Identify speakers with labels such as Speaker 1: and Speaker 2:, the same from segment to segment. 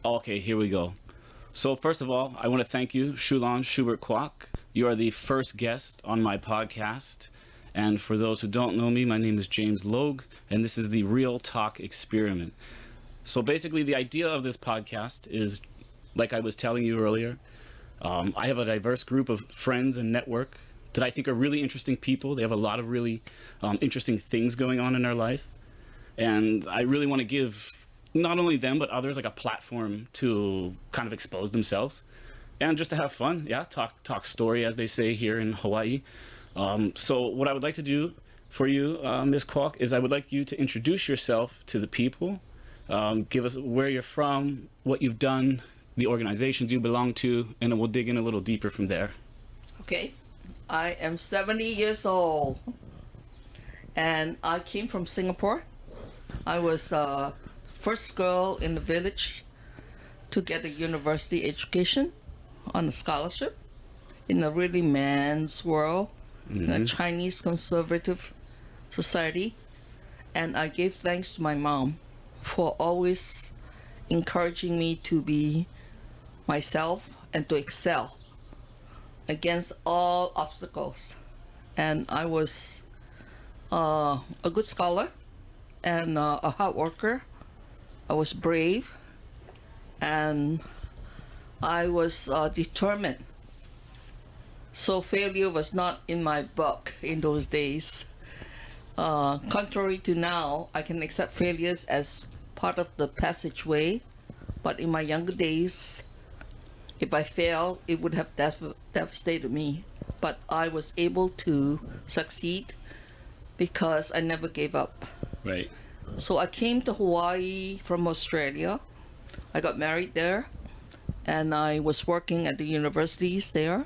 Speaker 1: Okay, here we go. So first of all, I want to thank you, Chu Lan Shubert Kwock. You are the first guest on my podcast. And for those who don't know me, my name is James Logue, and this is the Real Talk Experiment. So basically, the idea of this podcast is, like I was telling you earlier, I have a diverse group of friends and network that I think are really interesting people. They have a lot of really interesting things going on in their life. And I really want to give not only them, but others like a platform to kind of expose themselves and just to have fun. Yeah, talk story, as they say here in Hawaii. So what I would like to do for you, Ms. Kwock, is I would like you to introduce yourself to the people. Give us where you're from, what you've done, the organizations you belong to, and then we'll dig in a little deeper from there.
Speaker 2: Okay, I am 70 years old, and I came from Singapore. I was first girl in the village to get a university education on a scholarship in a really man's world, in a Chinese conservative society. And I gave thanks to my mom for always encouraging me to be myself and to excel against all obstacles. And I was a good scholar and a hard worker. I was brave, and I was determined. So failure was not in my book in those days. Contrary to now, I can accept failures as part of the passageway, but in my younger days, if I failed, it would have devastated me. But I was able to succeed because I never gave up.
Speaker 1: Right.
Speaker 2: So I came to Hawaii from Australia. I got married there, and I was working at the universities there,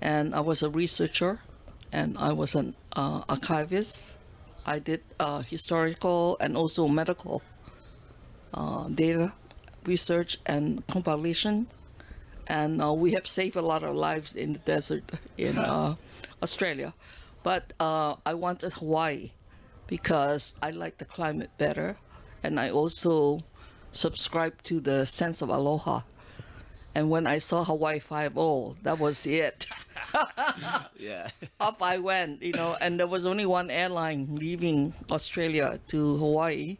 Speaker 2: and I was a researcher, and I was an archivist. I did historical and also medical data research and compilation, and we have saved a lot of lives in the desert in Australia. But I wanted Hawaii because I like the climate better, and I also subscribe to the sense of aloha. And when I saw Hawaii 5-0, that was it.
Speaker 1: Yeah.
Speaker 2: Up I went, and there was only one airline leaving Australia to Hawaii,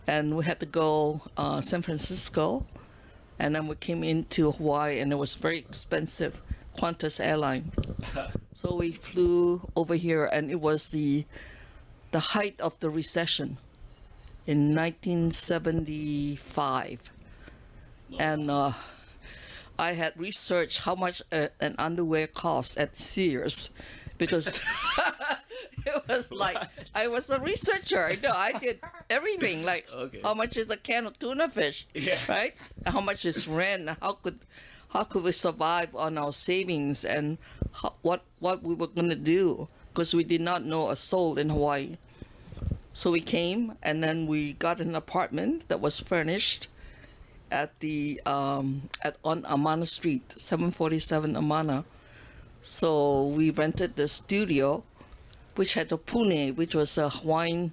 Speaker 2: and we had to go San Francisco, and then we came into Hawaii, and it was very expensive, Qantas airline. So we flew over here, and it was the height of the recession in 1975. And I had researched how much an underwear costs at Sears, because it was like I was a researcher. I did everything, like how much is a can of tuna fish, right? And how much is rent? How could we survive on our savings, and what we were going to do, because we did not know a soul in Hawaii. So we came, and then we got an apartment that was furnished on Amana Street, 747 Amana. So we rented the studio, which had a pune, which was a Hawaiian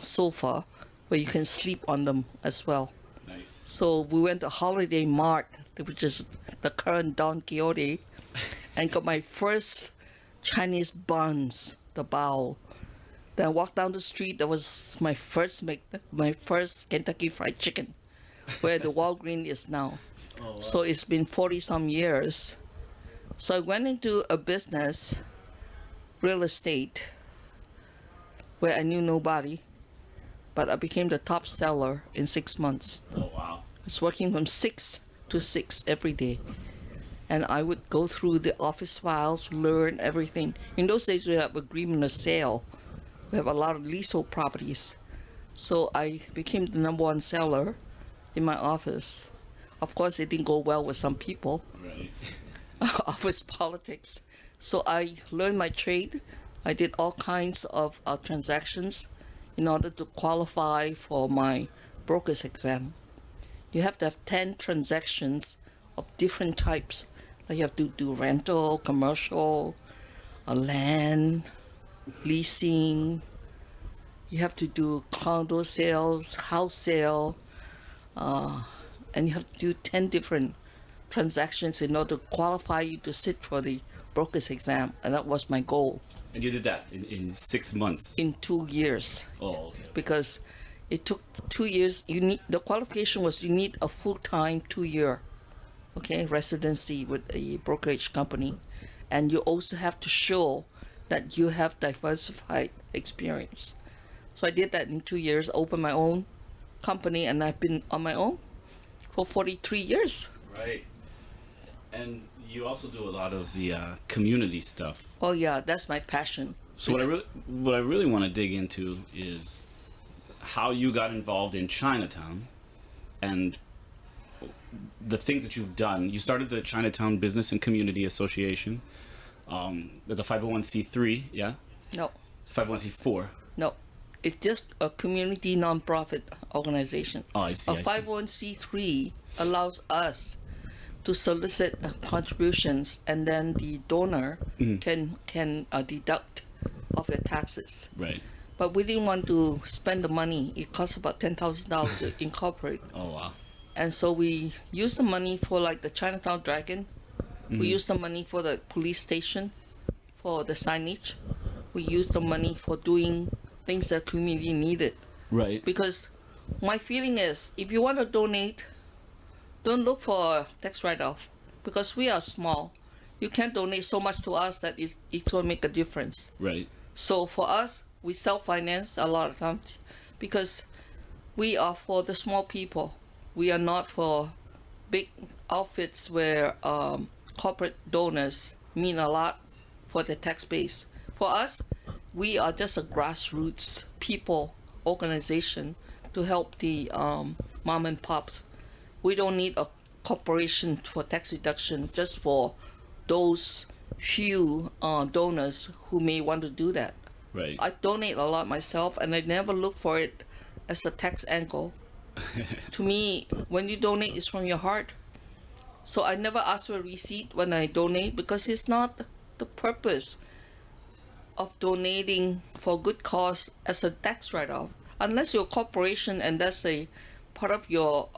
Speaker 2: sofa where you can sleep on them as well.
Speaker 1: Nice.
Speaker 2: So we went to Holiday Mart, which is the current Don Quixote, and got my first Chinese buns, the bao. Then I walked down the street. That was my first Kentucky Fried Chicken, where the Walgreens is now. Oh, wow. So it's been 40-some years. So I went into a business, real estate, where I knew nobody, but I became the top seller in 6 months.
Speaker 1: Oh, wow.
Speaker 2: I was working from 6 to 6 every day. And I would go through the office files, learn everything. In those days, we have agreement of sale. We have a lot of leasehold properties. So I became the number one seller in my office. Of course, it didn't go well with some people.
Speaker 1: Right.
Speaker 2: Office politics. So I learned my trade. I did all kinds of transactions in order to qualify for my broker's exam. You have to have 10 transactions of different types. Like you have to do rental, commercial, land, leasing. You have to do condo sales, house sale, and you have to do 10 different transactions in order to qualify you to sit for the broker's exam, and that was my goal.
Speaker 1: And you did that in 6 months?
Speaker 2: In 2 years.
Speaker 1: Oh, okay.
Speaker 2: Because it took 2 years. The qualification was you need a full-time 2-year, okay, residency with a brokerage company, and you also have to show that you have diversified experience. So I did that in 2 years, opened my own company, and I've been on my own for 43 years.
Speaker 1: Right. And you also do a lot of the community stuff.
Speaker 2: Oh yeah, that's my passion.
Speaker 1: So what I really want to dig into is how you got involved in Chinatown and the things that you've done. You started the Chinatown Business and Community Association. There's a 501c3, yeah?
Speaker 2: No,
Speaker 1: It's 501c4.
Speaker 2: no. It's just a community nonprofit organization.
Speaker 1: Oh, I see.
Speaker 2: A 501c3 allows us to solicit contributions, and then the donor can deduct of their taxes.
Speaker 1: Right.
Speaker 2: But we didn't want to spend the money. It costs about $10,000 to incorporate.
Speaker 1: Oh, wow.
Speaker 2: And so we used the money for like the Chinatown Dragon. We used the money for the police station, for the signage. We used the money for doing things that community needed.
Speaker 1: Right.
Speaker 2: Because my feeling is, if you want to donate, don't look for a tax write-off, because we are small. You can't donate so much to us that it will make a difference.
Speaker 1: Right.
Speaker 2: So for us, we self-finance a lot of times because we are for the small people. We are not for big outfits where corporate donors mean a lot for the tax base. For us, we are just a grassroots people organization to help the mom and pops. We don't need a corporation for tax reduction, just for those few donors who may want to do that.
Speaker 1: Right.
Speaker 2: I donate a lot myself, and I never look for it as a tax angle. To me, when you donate, it's from your heart. So I never ask for a receipt when I donate, because it's not the purpose of donating for good cause as a tax write-off. Unless you're a corporation and that's a part of your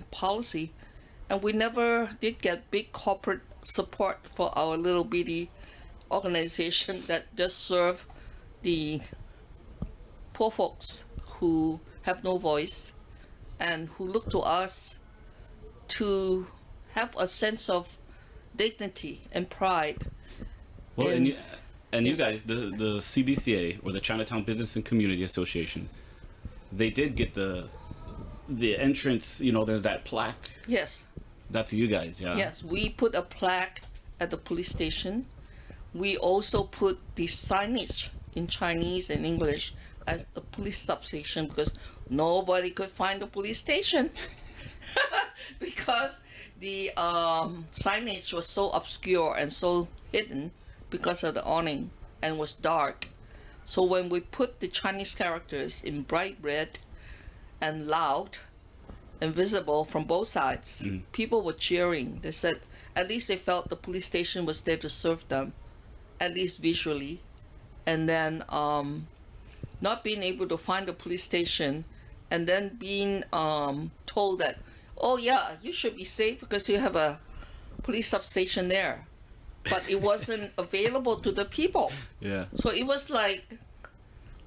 Speaker 2: policy. And we never did get big corporate support for our little bitty organization that just serve the poor folks who have no voice and who look to us to have a sense of dignity and pride.
Speaker 1: Well, and you guys, the CBCA, or the Chinatown Business and Community Association, they did get the entrance, there's that plaque.
Speaker 2: Yes.
Speaker 1: That's you guys, yeah.
Speaker 2: Yes, we put a plaque at the police station. We also put the signage in Chinese and English as the police substation, because nobody could find the police station because the signage was so obscure and so hidden because of the awning and was dark. So when we put the Chinese characters in bright red and loud and visible from both sides, people were cheering. They said at least they felt the police station was there to serve them, at least visually. And then not being able to find the police station, and then being told that, oh yeah, you should be safe because you have a police substation there. But it wasn't available to the people.
Speaker 1: Yeah.
Speaker 2: So it was like,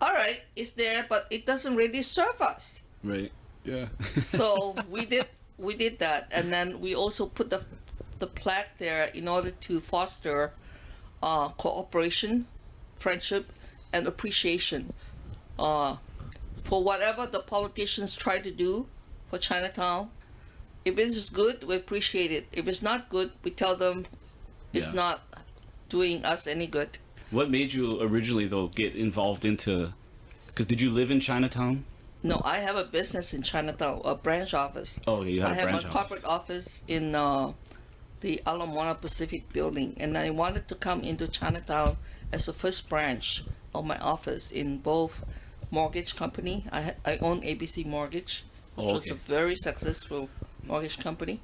Speaker 2: all right, it's there, but it doesn't really serve us.
Speaker 1: Right. Yeah.
Speaker 2: So we did that, and then we also put the plaque there in order to foster cooperation, friendship, and appreciation for whatever the politicians try to do for Chinatown. If it's good, we appreciate it. If it's not good, we tell them it's not doing us any good.
Speaker 1: What made you originally, though, get involved into... Because did you live in Chinatown?
Speaker 2: No, I have a business in Chinatown, a branch office.
Speaker 1: Oh, okay, you have a branch office.
Speaker 2: I have a corporate office in the Ala Moana Pacific building, and I wanted to come into Chinatown as the first branch of my office in both mortgage company. I own ABC Mortgage, which was a very successful mortgage company.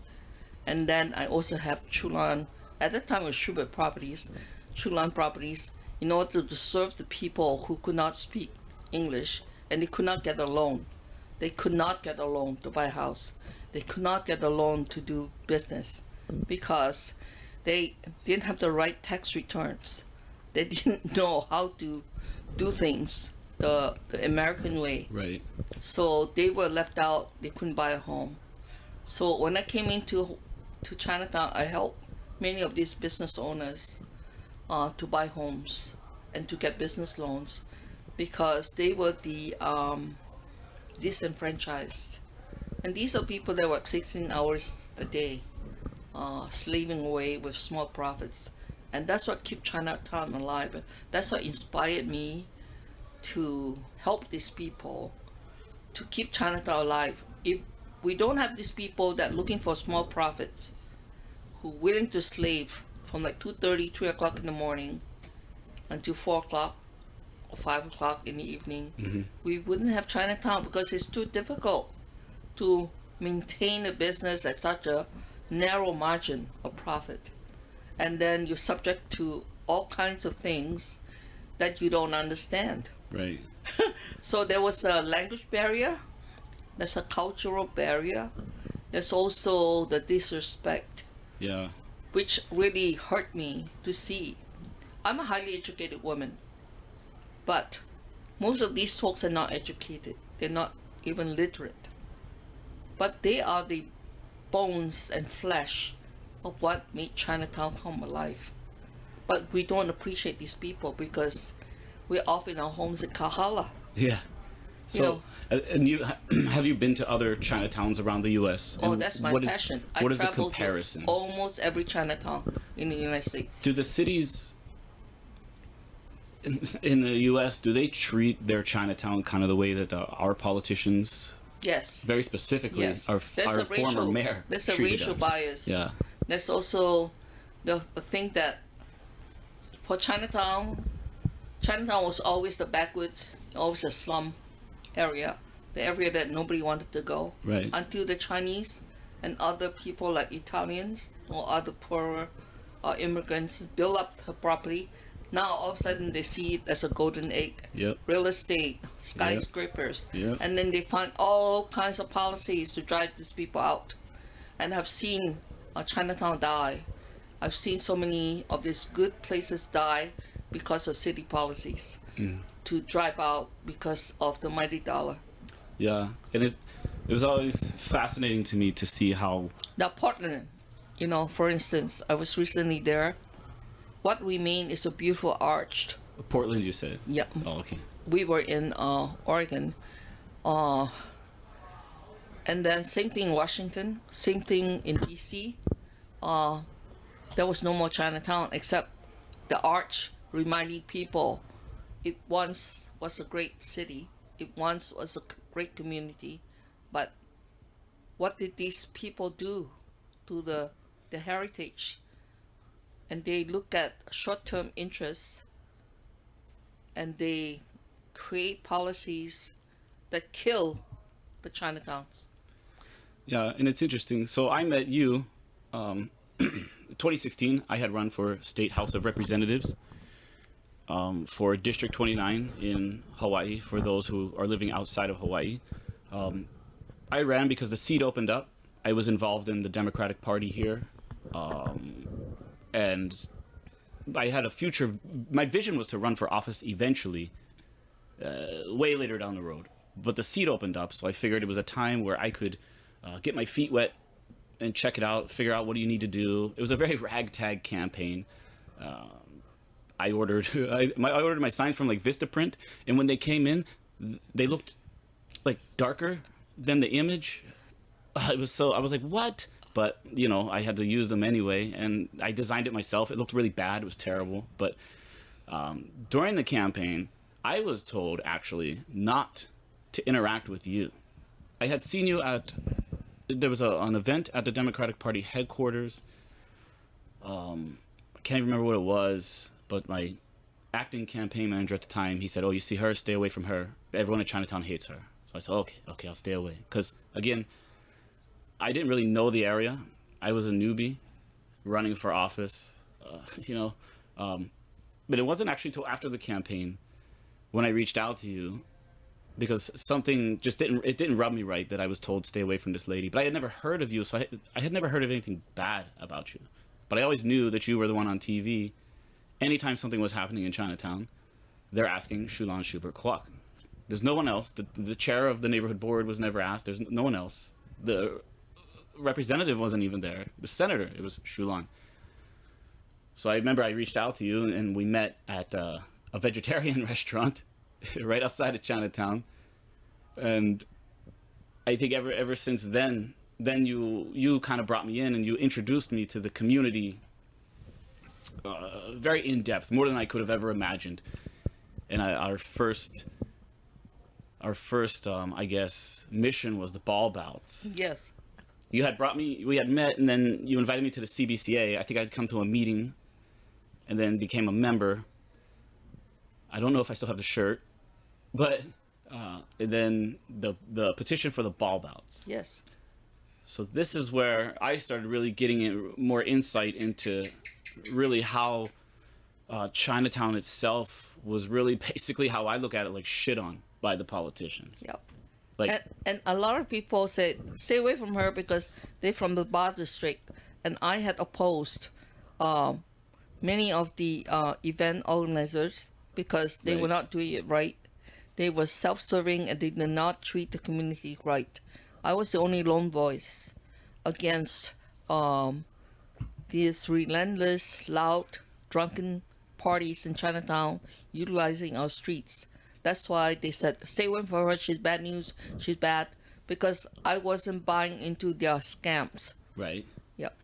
Speaker 2: And then I also have Chu Lan, at that time it was Shubert Properties, Chu Lan Properties, in order to serve the people who could not speak English and they could not get a loan. They could not get a loan to buy a house. they could not get a loan to do business because they didn't have the right tax returns. They didn't know how to do things the American way.
Speaker 1: Right.
Speaker 2: So they were left out. They couldn't buy a home. So when I came into Chinatown, I helped many of these business owners to buy homes and to get business loans because they were the disenfranchised. And these are people that work 16 hours a day, slaving away with small profits. And that's what kept Chinatown alive. That's what inspired me to help these people to keep Chinatown alive. If we don't have these people that looking for small profits, who willing to slave from like 2:30, 3 o'clock in the morning until 4 o'clock or 5 o'clock in the evening, we wouldn't have Chinatown because it's too difficult to maintain a business at such a narrow margin of profit. And then you're subject to all kinds of things that you don't understand.
Speaker 1: Right.
Speaker 2: So there was a language barrier, there's a cultural barrier, there's also the disrespect,
Speaker 1: Yeah.
Speaker 2: which really hurt me to see. I'm a highly educated woman, but most of these folks are not educated. They're not even literate. But they are the bones and flesh of what made Chinatown come alive. But we don't appreciate these people because we're off in our homes in Kahala.
Speaker 1: Yeah. So, and you have you been to other Chinatowns around the U.S.?
Speaker 2: Oh,
Speaker 1: And
Speaker 2: that's my
Speaker 1: what is-
Speaker 2: passion.
Speaker 1: What is the
Speaker 2: traveled to
Speaker 1: comparison?
Speaker 2: almost every Chinatown in the United States.
Speaker 1: Do the cities in the U.S. do they treat their Chinatown kind of the way that our politicians,
Speaker 2: Yes.
Speaker 1: very specifically,
Speaker 2: Yes.
Speaker 1: our
Speaker 2: There's a
Speaker 1: former
Speaker 2: racial-
Speaker 1: mayor,
Speaker 2: There's a
Speaker 1: treated
Speaker 2: racial
Speaker 1: us?
Speaker 2: bias.
Speaker 1: Yeah.
Speaker 2: There's also the thing that for Chinatown was always the backwoods, always a slum area, the area that nobody wanted to go.
Speaker 1: Right.
Speaker 2: Until the Chinese and other people like Italians or other poorer immigrants build up the property. Now all of a sudden they see it as a golden egg.
Speaker 1: Yep.
Speaker 2: Real estate, skyscrapers.
Speaker 1: Yep.
Speaker 2: And then they find all kinds of policies to drive these people out. And I've seen Chinatown die. I've seen so many of these good places die because of city policies to drive out because of the mighty dollar.
Speaker 1: Yeah, and it was always fascinating to me to see how.
Speaker 2: Now Portland, for instance, I was recently there. What remained is a beautiful arched.
Speaker 1: Portland, you said.
Speaker 2: Yeah.
Speaker 1: Oh, okay.
Speaker 2: We were in Oregon. And then same thing in Washington, same thing in DC. There was no more Chinatown except the arch reminding people it once was a great city, it once was a great community, but what did these people do to the heritage? And they look at short-term interests and they create policies that kill the Chinatowns.
Speaker 1: Yeah, and it's interesting. So I met you, 2016. I had run for State House of Representatives for District 29 in Hawaii. For those who are living outside of Hawaii, I ran because the seat opened up. I was involved in the Democratic Party here, and I had a future. My vision was to run for office eventually, way later down the road. But the seat opened up, so I figured it was a time where I could get my feet wet and check it out, figure out what do you need to do. It was a very ragtag campaign. I ordered my signs from like Vistaprint, and when they came in, they looked like darker than the image. I was like, what? But I had to use them anyway, and I designed it myself. It looked really bad. It was terrible. But during the campaign, I was told actually not to interact with you. I had seen you there was an event at the Democratic Party headquarters. I can't even remember what it was, but my acting campaign manager at the time, he said, "Oh, you see her? Stay away from her. Everyone in Chinatown hates her." So I said, "Okay, I'll stay away." Because again, I didn't really know the area. I was a newbie running for office, but it wasn't actually until after the campaign when I reached out to you because something just didn't rub me right that I was told stay away from this lady. But I had never heard of you, so I had never heard of anything bad about you. But I always knew that you were the one on TV. Anytime something was happening in Chinatown, they're asking Chu Lan Shubert Kwock. There's no one else. The chair of the neighborhood board was never asked. There's no one else. The representative wasn't even there. The senator, it was Chu Lan. So I remember I reached out to you, and we met at a vegetarian restaurant right outside of Chinatown. And I think ever since then you kind of brought me in and you introduced me to the community very in depth, more than I could have ever imagined. And our first I guess mission was the ball bouts.
Speaker 2: Yes.
Speaker 1: You had we had met, and then you invited me to the CBCA. I think I'd come to a meeting and then became a member. I don't know if I still have the shirt, but and then the petition for the ball bouts.
Speaker 2: Yes.
Speaker 1: So this is where I started really getting more insight into really how Chinatown itself was really basically how I look at it, like shit on by the politicians.
Speaker 2: Yep.
Speaker 1: Like,
Speaker 2: and a lot of people said stay away from her because they're from the bar district, and I had opposed many of the event organizers because they were not doing it right. They were self-serving and they did not treat the community right. I was the only lone voice against these relentless, loud, drunken parties in Chinatown utilizing our streets. That's why they said, stay away from her, she's bad news, she's bad, because I wasn't buying into their scams.
Speaker 1: right.
Speaker 2: Yep.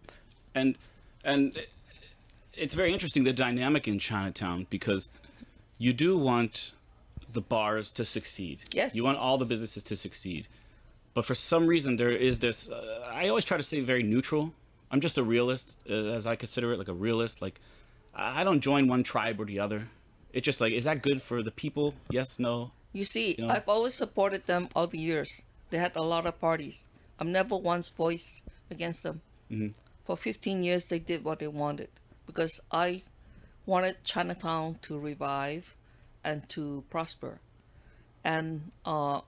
Speaker 1: And it's very interesting, the dynamic in Chinatown, because you do want the bars to succeed.
Speaker 2: Yes.
Speaker 1: You want all the businesses to succeed. But for some reason, there is this, I always try to stay very neutral. I'm just a realist, as I consider it, like a realist. Like, I don't join one tribe or the other. It's just like, is that good for the people? Yes, no.
Speaker 2: You see,
Speaker 1: You know?
Speaker 2: I've always supported them all the years. They had a lot of parties. I've never once voiced against them.
Speaker 1: Mm-hmm.
Speaker 2: For 15 years, they did what they wanted because I wanted Chinatown to revive and to prosper. And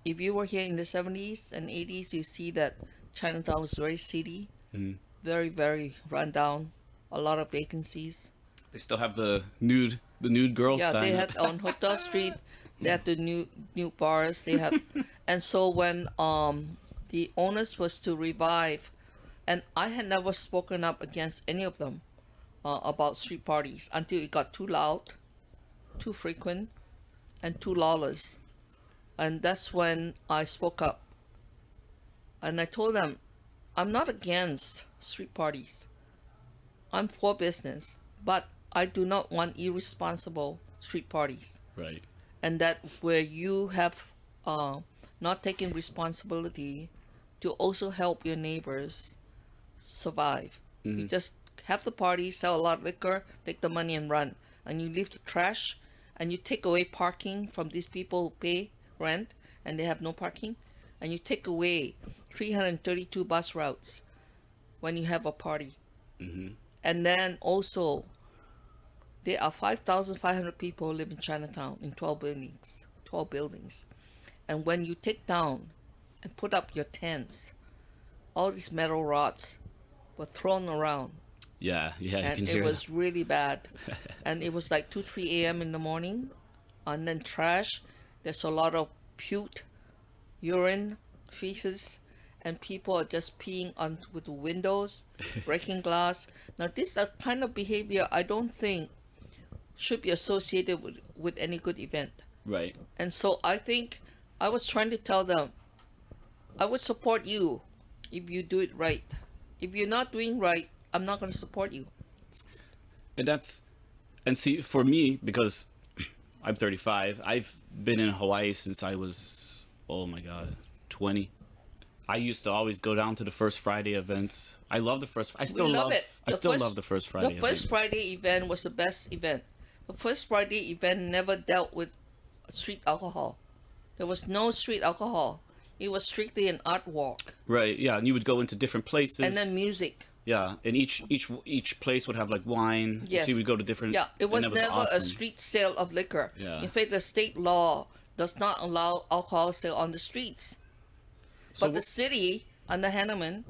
Speaker 2: if you were here in the 70s and 80s, you see that Chinatown was very seedy, very, very run down, a lot of vacancies.
Speaker 1: They still have the nude girl
Speaker 2: Yeah,
Speaker 1: sign.
Speaker 2: they
Speaker 1: up.
Speaker 2: had on Hotel Street, they had the new bars. They had, and so when the onus was to revive, and I had never spoken up against any of them about street parties until it got too loud, too frequent, and too lawless, and that's when I spoke up. And I told them, I'm not against street parties. I'm for business, but I do not want irresponsible street parties.
Speaker 1: Right.
Speaker 2: And that where you have not taken responsibility to also help your neighbors survive. You just have the party, sell a lot of liquor, take the money and run. And you leave the trash and you take away parking from these people who pay rent and they have no parking. And you take away 332 bus routes when you have a party. And then also, there are 5,500 people live in Chinatown in 12 buildings. And when you take down and put up your tents, all these metal rods were thrown around.
Speaker 1: Yeah, you can
Speaker 2: And
Speaker 1: hear
Speaker 2: it was really bad. And it was like 2, 3 a.m. in the morning. And then trash. There's a lot of puke, urine, feces. And people are just peeing on with the windows, breaking glass. Now, this is a kind of behavior I don't think should be associated with any good event.
Speaker 1: Right.
Speaker 2: And so I think I was trying to tell them, I would support you if you do it right. If you're not doing right, I'm not going to support you.
Speaker 1: And see, for me, because I'm 35, I've been in Hawaii since I was, oh my God, 20. I used to always go down to the First Friday events. I love the first. I still love
Speaker 2: it.
Speaker 1: I still love the First Friday.
Speaker 2: The First
Speaker 1: events.
Speaker 2: Friday event was the best event. The First Friday event never dealt with street alcohol. There was no street alcohol. It was strictly an art walk.
Speaker 1: Right. Yeah, and you would go into different places.
Speaker 2: And then music.
Speaker 1: Yeah, and each place would have like wine.
Speaker 2: Yes.
Speaker 1: So you would go to different.
Speaker 2: Yeah, it was
Speaker 1: and
Speaker 2: never
Speaker 1: awesome.
Speaker 2: a street sale of liquor.
Speaker 1: Yeah.
Speaker 2: In fact, the state law does not allow alcohol sale on the streets.
Speaker 1: So
Speaker 2: But the city under Hanneman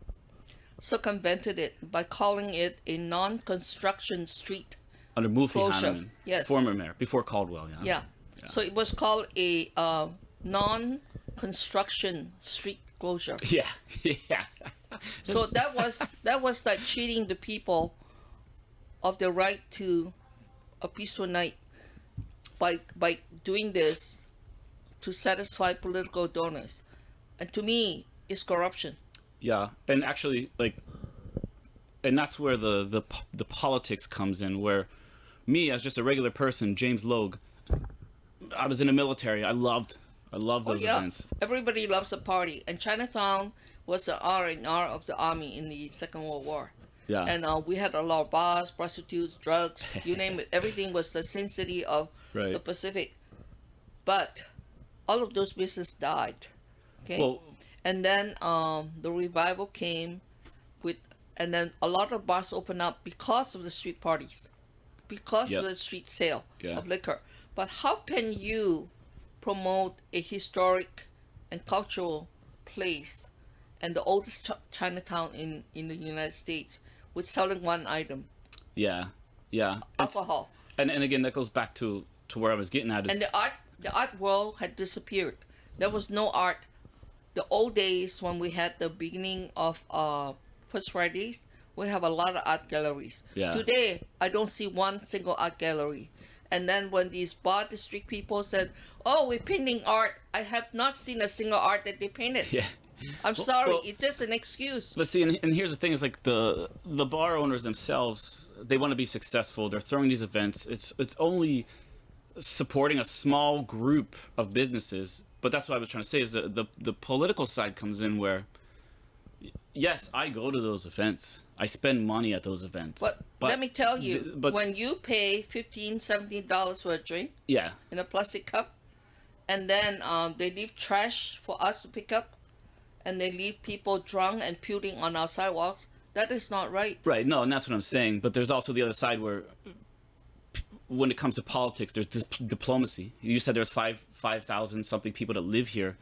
Speaker 2: circumvented it by calling it a non-construction street.
Speaker 1: under Mufi
Speaker 2: closure.
Speaker 1: Hanneman,
Speaker 2: Yes.
Speaker 1: former mayor, before Caldwell,
Speaker 2: Yeah. So it was called a non-construction street closure.
Speaker 1: Yeah, yeah.
Speaker 2: So that was like cheating the people of their right to a peaceful night by doing this to satisfy political donors. And to me, it's corruption.
Speaker 1: Yeah, and actually, like, and that's where the politics comes in. Where me, as just a regular person, James Logue, I was in the military. I loved those events.
Speaker 2: Everybody loves a party, and Chinatown was the R&R of the army in the Second World War.
Speaker 1: Yeah,
Speaker 2: And we had a lot of bars, prostitutes, drugs, you name it. Everything was the Sin City of
Speaker 1: Right.
Speaker 2: the Pacific. But all of those businesses died. Okay.
Speaker 1: well,
Speaker 2: And then the revival came and then a lot of bars opened up because of the street parties, because
Speaker 1: Yep.
Speaker 2: of the street sale
Speaker 1: Yeah.
Speaker 2: of liquor. But how can you promote a historic and cultural place and the oldest Chinatown in the United States with selling one item,
Speaker 1: yeah. It's-
Speaker 2: alcohol?
Speaker 1: And again, that goes back to where I was getting at. Is
Speaker 2: And the art world had disappeared. There was no art. The old days when we had the beginning of First Fridays, we have a lot of art galleries.
Speaker 1: Yeah.
Speaker 2: Today, I don't see one single art gallery. And then when these bar district people said, "Oh, we're painting art," I have not seen a single art that they painted.
Speaker 1: yeah.
Speaker 2: I'm sorry,
Speaker 1: well-
Speaker 2: it's just an excuse.
Speaker 1: But see, and here's the thing: is like the bar owners themselves, they want to be successful. They're throwing these events. It's only supporting a small group of businesses. But that's what I was trying to say is the political side comes in where, yes, I go to those events. I spend money at those events.
Speaker 2: But let me tell you,
Speaker 1: but
Speaker 2: when you pay $15, $17 for a drink
Speaker 1: yeah,
Speaker 2: in a plastic cup, and then they leave trash for us to pick up, and they leave people drunk and puking on our sidewalks, that is not right.
Speaker 1: right. No, and that's what I'm saying. But there's also the other side where, when it comes to politics, there's diplomacy. You said there's 5,000 something people that live here.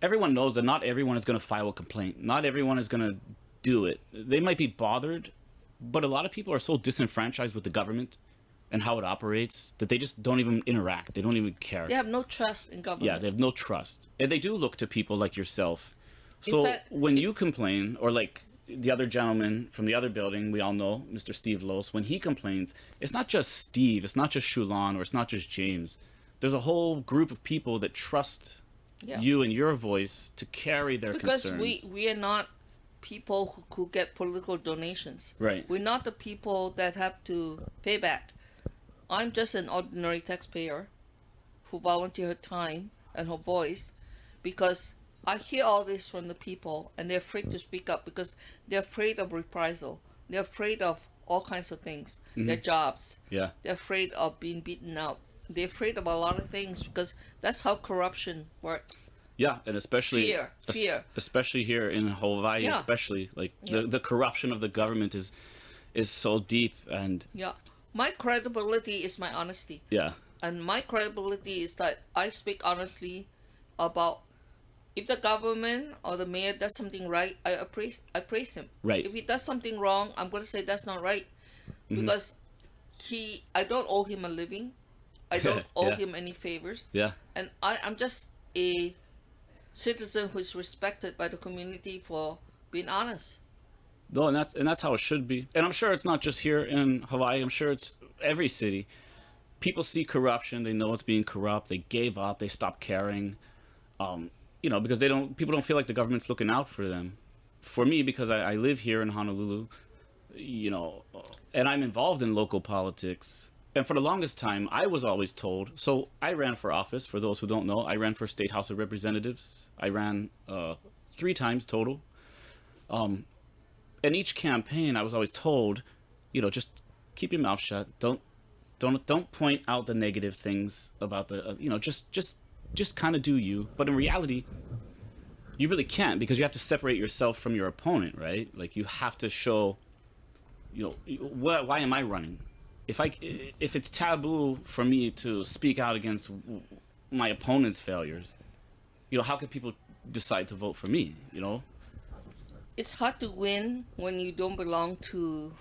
Speaker 1: Everyone knows that not everyone is going to file a complaint. Not everyone is going to do it. They might be bothered, but a lot of people are so disenfranchised with the government and how it operates that they just don't even interact. They don't even care.
Speaker 2: They have no trust in government.
Speaker 1: Yeah, they have no trust. And they do look to people like yourself. So
Speaker 2: fact,
Speaker 1: when you complain, or like the other gentleman from the other building, we all know, Mr. Steve Los, when he complains, it's not just Steve, it's not just Chu Lan, or it's not just James. There's a whole group of people that trust
Speaker 2: Yeah.
Speaker 1: you and your voice to carry their
Speaker 2: Because
Speaker 1: concerns.
Speaker 2: we are not people who get political donations.
Speaker 1: Right.
Speaker 2: We're not the people that have to pay back. I'm just an ordinary taxpayer who volunteer her time and her voice because I hear all this from the people and they're afraid to speak up because they're afraid of reprisal. They're afraid of all kinds of things. Their jobs.
Speaker 1: Yeah.
Speaker 2: They're afraid of being beaten out. They're afraid of a lot of things because that's how corruption works.
Speaker 1: Yeah, and especially
Speaker 2: Fear.
Speaker 1: especially here in Hawaii,
Speaker 2: Yeah.
Speaker 1: especially like
Speaker 2: Yeah.
Speaker 1: the corruption of the government is so deep, and
Speaker 2: Yeah. My credibility is my honesty.
Speaker 1: yeah,
Speaker 2: And my credibility is that I speak honestly about if the government or the mayor does something right, I praise him.
Speaker 1: Right.
Speaker 2: If he does something wrong, I'm going to say that's not right. Because I don't owe him a living. I don't owe
Speaker 1: Yeah.
Speaker 2: him any favors.
Speaker 1: yeah.
Speaker 2: And I'm just a citizen who is respected by the community for being honest.
Speaker 1: No, and that's how it should be. And I'm sure it's not just here in Hawaii. I'm sure it's every city. People see corruption. They know it's being corrupt. They gave up. They stopped caring. Because people don't feel like the government's looking out for them. For me, because I live here in Honolulu, and I'm involved in local politics. And for the longest time, I was always told. So I ran for office. For those who don't know, I ran for State House of Representatives. I ran 3 times total. In each campaign, I was always told, just keep your mouth shut. Don't point out the negative things about the, just kind of do you. But in reality, you really can't, because you have to separate yourself from your opponent, right? Like, you have to show, why am I running? If it's taboo for me to speak out against my opponent's failures, how could people decide to vote for me?
Speaker 2: It's hard to win when you don't belong to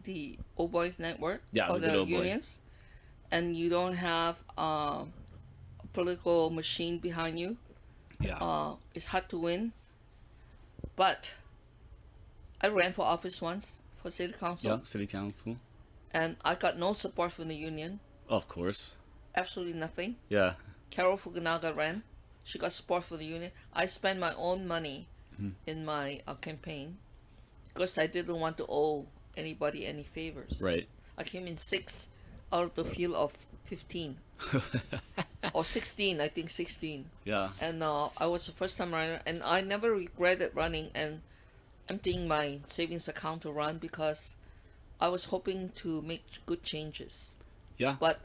Speaker 2: the Old Boys Network or
Speaker 1: the good
Speaker 2: the
Speaker 1: old boy.
Speaker 2: unions, and you don't have a political machine behind you.
Speaker 1: Yeah.
Speaker 2: It's hard to win. But I ran for office once for city council,
Speaker 1: Yeah. City council.
Speaker 2: and I got no support from the union.
Speaker 1: Of course.
Speaker 2: Absolutely nothing.
Speaker 1: Yeah.
Speaker 2: Carol Fukunaga ran. She got support from the union. I spent my own money in my campaign because I didn't want to owe anybody any favors.
Speaker 1: Right.
Speaker 2: I came in 6 out of the field of 15. Or 16, I think 16.
Speaker 1: Yeah.
Speaker 2: And I was the first time runner, and I never regretted running and emptying my savings account to run because I was hoping to make good changes.
Speaker 1: Yeah.
Speaker 2: But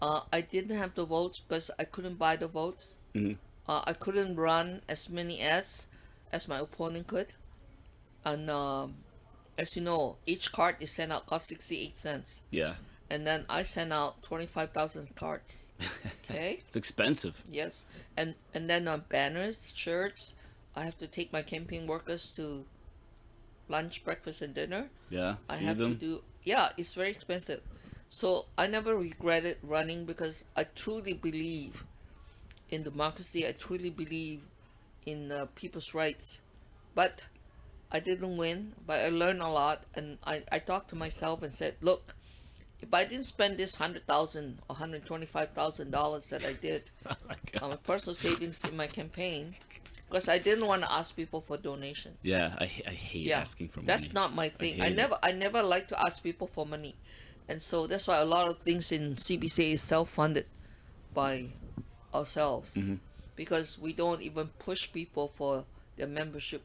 Speaker 2: I didn't have the votes because I couldn't buy the votes.
Speaker 1: Mhm.
Speaker 2: I couldn't run as many ads as my opponent could. And as you know, each card is sent out costs 68 cents.
Speaker 1: Yeah.
Speaker 2: And then I sent out 25,000 cards. Okay?
Speaker 1: It's expensive.
Speaker 2: Yes. And then on banners, shirts, I have to take my campaign workers to lunch, breakfast, and dinner.
Speaker 1: Yeah.
Speaker 2: I
Speaker 1: Feed
Speaker 2: have
Speaker 1: them.
Speaker 2: to do, yeah, it's very expensive. So I never regretted running because I truly believe in democracy. I truly believe in people's rights. But I didn't win, but I learned a lot. And I talked to myself and said, look, if I didn't spend this $100,000 or $125,000 that I did
Speaker 1: Oh my God.
Speaker 2: on my personal savings in my campaign, because I didn't want to ask people for donation.
Speaker 1: Yeah. I hate
Speaker 2: Yeah,
Speaker 1: asking for money.
Speaker 2: that's not my thing.
Speaker 1: hate it.
Speaker 2: I never like to ask people for money, and so that's why a lot of things in CBC is self-funded by ourselves, because we don't even push people for their membership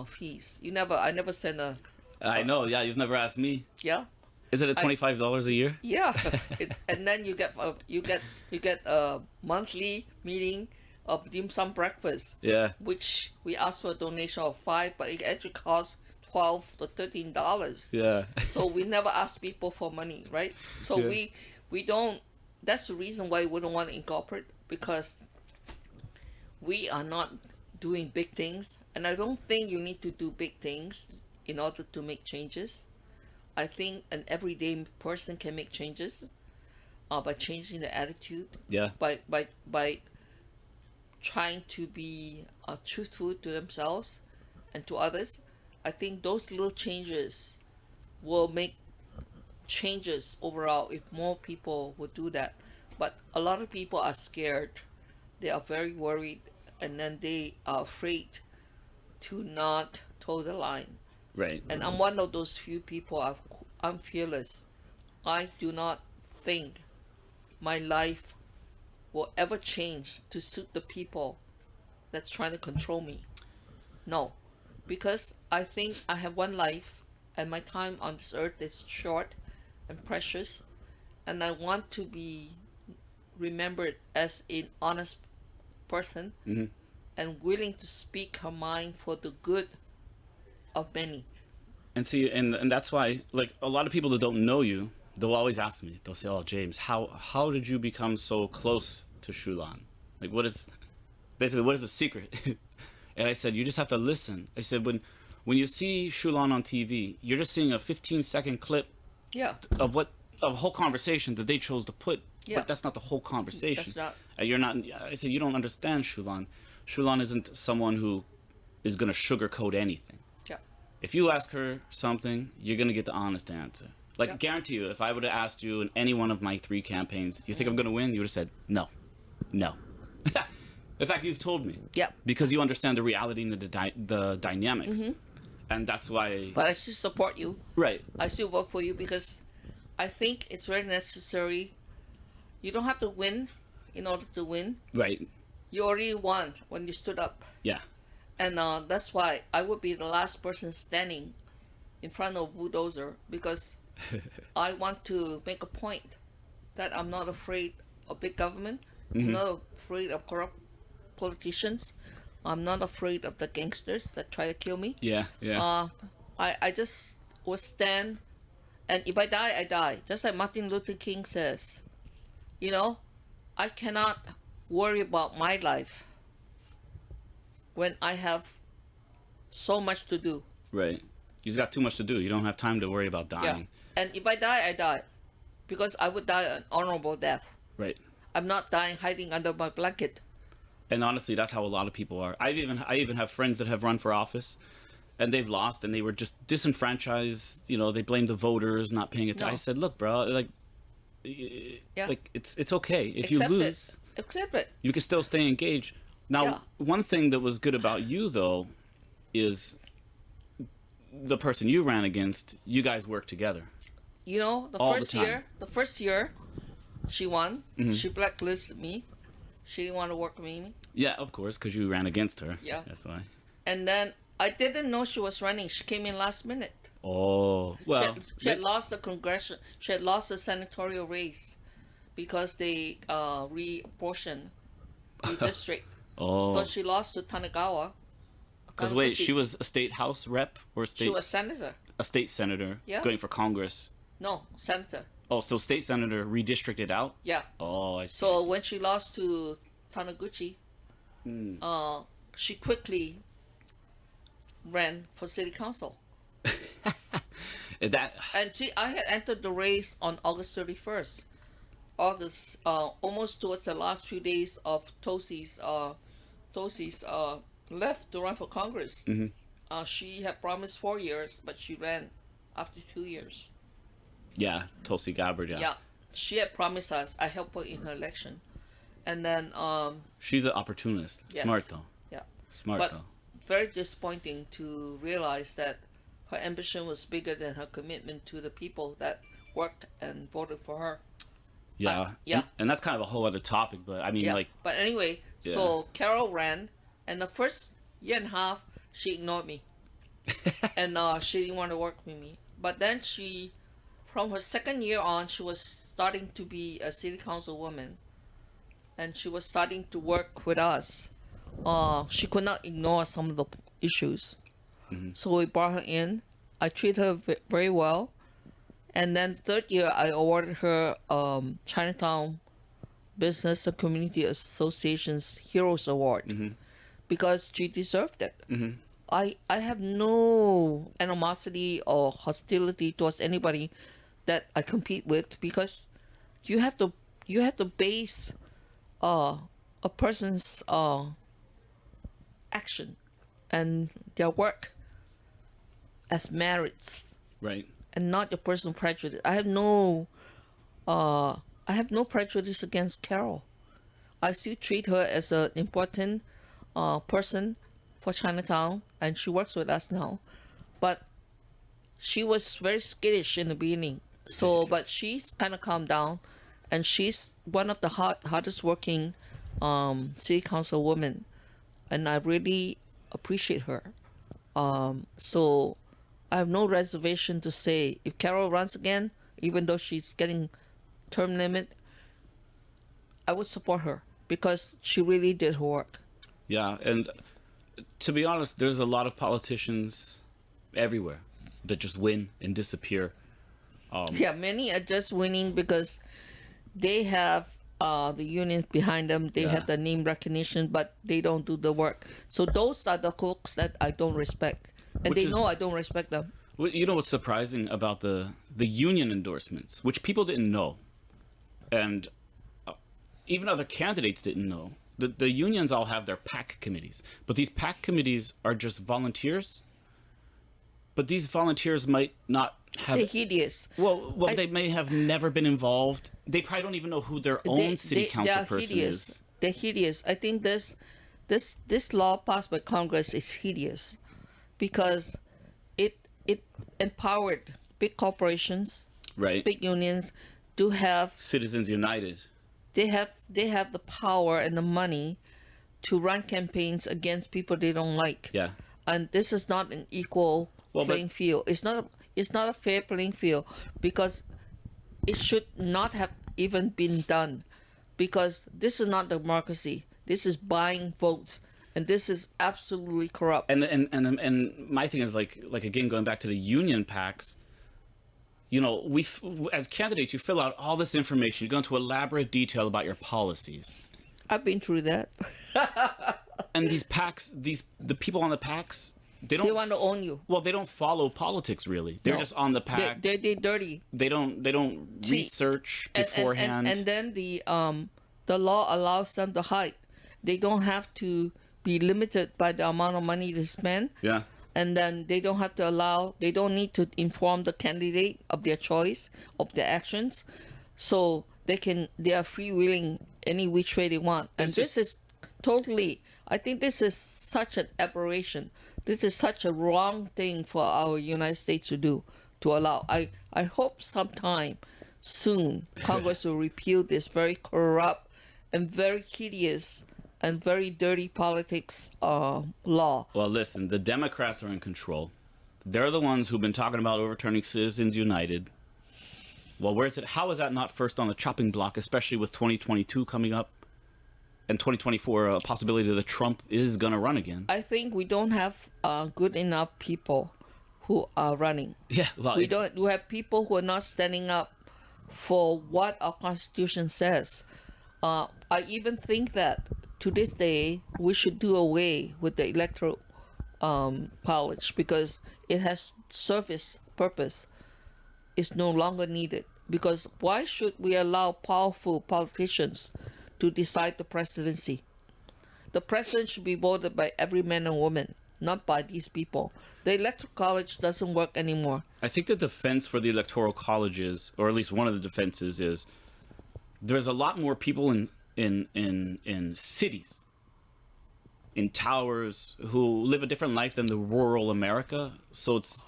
Speaker 2: fees. I never send a
Speaker 1: I know. Yeah. You've never asked me.
Speaker 2: yeah.
Speaker 1: Is it a $25 a year?
Speaker 2: Yeah, and then you get a monthly meeting of dim sum breakfast,
Speaker 1: Yeah.
Speaker 2: which we ask for a donation of $5, but it actually costs $12 to $13.
Speaker 1: Yeah.
Speaker 2: So we never ask people for money, right? So
Speaker 1: Yeah.
Speaker 2: we don't. That's the reason why we don't want to incorporate, because we are not doing big things, and I don't think you need to do big things in order to make changes. I think an everyday person can make changes by changing the attitude,
Speaker 1: Yeah.
Speaker 2: by trying to be truthful to themselves and to others. I think those little changes will make changes overall if more people would do that. But a lot of people are scared. They are very worried, and then they are afraid to not toe the line.
Speaker 1: Right.
Speaker 2: And I'm one of those few people. I'm fearless. I do not think my life will ever change to suit the people that's trying to control me. No, because I think I have one life, and my time on this earth is short and precious, and I want to be remembered as an honest person and willing to speak her mind for the good of many.
Speaker 1: And see, and that's why, like, a lot of people that don't know you, they'll always ask me. They'll say, "Oh, James, how did you become so close to Chu Lan? Like, what is the secret?" And I said, "You just have to listen." I said, when you see Chu Lan on TV, you're just seeing a 15-second clip
Speaker 2: Yeah,
Speaker 1: of a whole conversation that they chose to put.
Speaker 2: Yeah.
Speaker 1: But that's not the whole conversation.
Speaker 2: That's not.
Speaker 1: And you're not. I said, you don't understand Chu Lan. Chu Lan isn't someone who is gonna sugarcoat anything.
Speaker 2: Yeah.
Speaker 1: If you ask her something, you're gonna get the honest answer. Like,
Speaker 2: Yeah.
Speaker 1: guarantee you, if I would have asked you in any one of my 3 campaigns, you think I'm gonna win? You would have said no. In fact, you've told me.
Speaker 2: Yeah.
Speaker 1: Because you understand the reality and the dynamics, and that's why.
Speaker 2: But I still support you.
Speaker 1: Right.
Speaker 2: I still vote for you because I think it's very necessary. You don't have to win in order to win.
Speaker 1: Right.
Speaker 2: You already won when you stood up.
Speaker 1: Yeah.
Speaker 2: And that's why I would be the last person standing in front of a bulldozer, because I want to make a point that I'm not afraid of big government. I'm not afraid of corrupt politicians. I'm not afraid of the gangsters that try to kill me.
Speaker 1: Yeah. Yeah.
Speaker 2: I just will stand, and if I die, I die. Just like Martin Luther King says, I cannot worry about my life when I have so much to do.
Speaker 1: Right. You just got too much to do. You don't have time to worry about dying.
Speaker 2: And if I die, I die. Because I would die an honorable death.
Speaker 1: Right.
Speaker 2: I'm not dying hiding under my blanket.
Speaker 1: And honestly, that's how a lot of people are. I even have friends that have run for office, and they've lost, and they were just disenfranchised. You know, they blame the voters not paying attention.
Speaker 2: No.
Speaker 1: I said, look, bro, like it's okay if you lose.
Speaker 2: Accept it.
Speaker 1: You can still stay engaged. Now, one thing that was good about you though, is the person you ran against. You guys worked together.
Speaker 2: You know, the first year, she won.
Speaker 1: Mm-hmm.
Speaker 2: She blacklisted me. She didn't want to work with me.
Speaker 1: Yeah, of course, because you ran against her.
Speaker 2: Yeah.
Speaker 1: That's why.
Speaker 2: And then I didn't know she was running. She came in last minute.
Speaker 1: Oh, well.
Speaker 2: She had lost the congressional. She had lost the senatorial race because they reapportioned the district.
Speaker 1: Oh.
Speaker 2: So she lost to Tanagawa.
Speaker 1: Because wait, she was a state house rep or
Speaker 2: She was senator.
Speaker 1: a state senator going for Congress.
Speaker 2: No, senator.
Speaker 1: Oh, so state senator redistricted out?
Speaker 2: Yeah.
Speaker 1: Oh, I see.
Speaker 2: So when she lost to Taniguchi, she quickly ran for city council. I had entered the race on August 31st. Almost towards the last few days of Tosi's left to run for Congress.
Speaker 1: Mm-hmm.
Speaker 2: She had promised 4 years, but she ran after 2 years.
Speaker 1: Yeah, Tulsi Gabbard, yeah.
Speaker 2: Yeah, she had promised us. I helped her in her election. And then...
Speaker 1: she's an opportunist.
Speaker 2: Yes.
Speaker 1: Smart, though.
Speaker 2: Yeah.
Speaker 1: Smart, though.
Speaker 2: Very disappointing to realize that her ambition was bigger than her commitment to the people that worked and voted for her.
Speaker 1: Yeah.
Speaker 2: Yeah.
Speaker 1: And that's kind of a whole other topic, but I mean, like...
Speaker 2: But anyway, so Carol ran, and the first year and a half, she ignored me. And she didn't want to work with me. But then from her second year on, she was starting to be a city council woman. And she was starting to work with us. She could not ignore some of the issues. Mm-hmm. So we brought her in. I treated her very well. And then third year, I awarded her Chinatown Business and Community Association's Heroes Award because she deserved it. Mm-hmm. I have no animosity or hostility towards anybody that I compete with, because you have to base a person's action and their work as merits,
Speaker 1: right,
Speaker 2: and not your personal prejudice. I have no prejudice against Carol. I still treat her as an important person for Chinatown, and she works with us now. But she was very skittish in the beginning. So, but she's kind of calmed down, and she's one of the hardest working city council women, and I really appreciate her. So I have no reservation to say if Carol runs again, even though she's getting term limit, I would support her because she really did her work.
Speaker 1: Yeah, and to be honest, there's a lot of politicians everywhere that just win and disappear.
Speaker 2: Many are just winning because they have the unions behind them. They have the name recognition, but they don't do the work. So those are the folks that I don't respect, and they know I don't respect them.
Speaker 1: Well, you know what's surprising about the union endorsements, which people didn't know, and even other candidates didn't know. The unions all have their PAC committees, but these PAC committees are just volunteers. But these volunteers might not have...
Speaker 2: They're hideous.
Speaker 1: Well, they may have never been involved. They probably don't even know who their own city council person is.
Speaker 2: They're hideous. I think this law passed by Congress is hideous because it empowered big corporations,
Speaker 1: right,
Speaker 2: big unions to have...
Speaker 1: Citizens United.
Speaker 2: They have the power and the money to run campaigns against people they don't like.
Speaker 1: Yeah.
Speaker 2: And this is not an equal playing field. It's not a fair playing field because it should not have even been done, because this is not democracy. This is buying votes, and this is absolutely corrupt.
Speaker 1: And my thing is like again, going back to the union PACs. You know, as candidates, you fill out all this information. You go into elaborate detail about your policies.
Speaker 2: I've been through that.
Speaker 1: And these PACs, the people on the PACs, they don't.
Speaker 2: They want to own you.
Speaker 1: Well, they don't follow politics really. They're
Speaker 2: No.
Speaker 1: just on the PAC.
Speaker 2: They're dirty.
Speaker 1: They don't
Speaker 2: See,
Speaker 1: research
Speaker 2: And-
Speaker 1: beforehand.
Speaker 2: And then the law allows them to hide. They don't have to be limited by the amount of money they spend.
Speaker 1: yeah.
Speaker 2: And then they don't have to they don't need to inform the candidate of their choice, of their actions. So they are freewheeling any which way they want. And
Speaker 1: It's
Speaker 2: this is totally, I think this is such an aberration. This is such a wrong thing for our United States to do, to allow. I hope sometime soon Congress will repeal this very corrupt and very hideous and very dirty politics law.
Speaker 1: Well, listen, the Democrats are in control. They're the ones who've been talking about overturning Citizens United. Well, where is it? How is that not first on the chopping block, especially with 2022 coming up and 2024, a possibility that Trump is going to run again?
Speaker 2: I think we don't have good enough people who are running.
Speaker 1: Yeah, well,
Speaker 2: We don't. We have people who are not standing up for what our Constitution says. I even think that to this day we should do away with the electoral college because it has served its purpose. It's no longer needed. Because why should we allow powerful politicians to decide the presidency? The president should be voted by every man and woman, not by these people. The electoral college doesn't work anymore.
Speaker 1: I think the defense for the electoral colleges, or at least one of the defenses, is there's a lot more people in cities, in towers, who live a different life than the rural America. So it's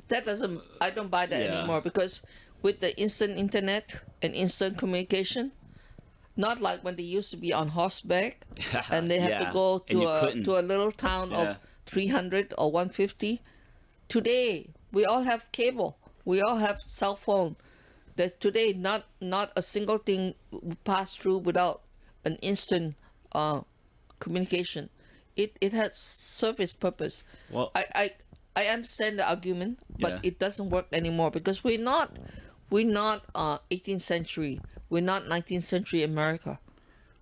Speaker 2: That doesn't. I don't buy that
Speaker 1: Yeah.
Speaker 2: anymore because with the instant internet and instant communication, not like when they used to be on horseback and they had
Speaker 1: Yeah,
Speaker 2: to go
Speaker 1: and you couldn't.
Speaker 2: to a little town
Speaker 1: Yeah.
Speaker 2: of 300 or 150. Today we all have cable. We all have cell phone. That today not a single thing pass through without an instant communication. It has served its purpose.
Speaker 1: Well-
Speaker 2: I understand the argument, but
Speaker 1: Yeah.
Speaker 2: it doesn't work anymore because we're not 18th century. We're not 19th century America.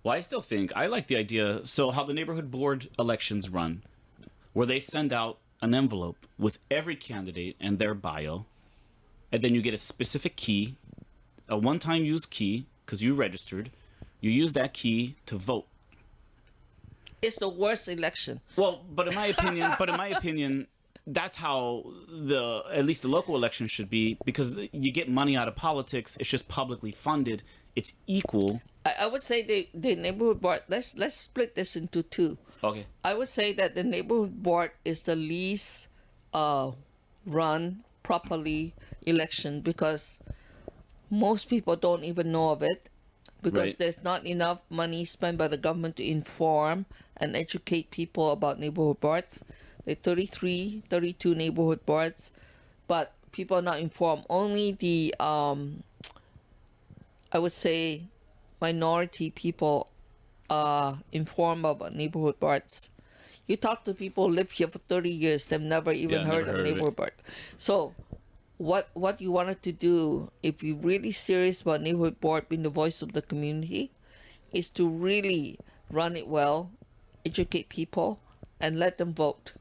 Speaker 1: Well, I still think I like the idea. So, how the neighborhood board elections run, where they send out an envelope with every candidate and their bio, and then you get a specific key, a one-time use key, because you registered. You use that key to vote.
Speaker 2: It's the worst election.
Speaker 1: Well, but in my opinion, that's how at least the local election should be, because you get money out of politics. It's just publicly funded. It's equal.
Speaker 2: I would say the neighborhood board. Let's split this into two.
Speaker 1: Okay.
Speaker 2: I would say that the neighborhood board is the least run properly election because most people don't even know of it because
Speaker 1: Right.
Speaker 2: there's not enough money spent by the government to inform and educate people about neighborhood boards. There are 32 neighborhood boards, but people are not informed. Only the I would say minority people are informed about neighborhood boards. You talk to people who live here for 30 years, they've never even heard of neighborhood board. So what you wanted to do, if you're really serious about neighborhood board being the voice of the community, is to really run it well, educate people, and let them vote.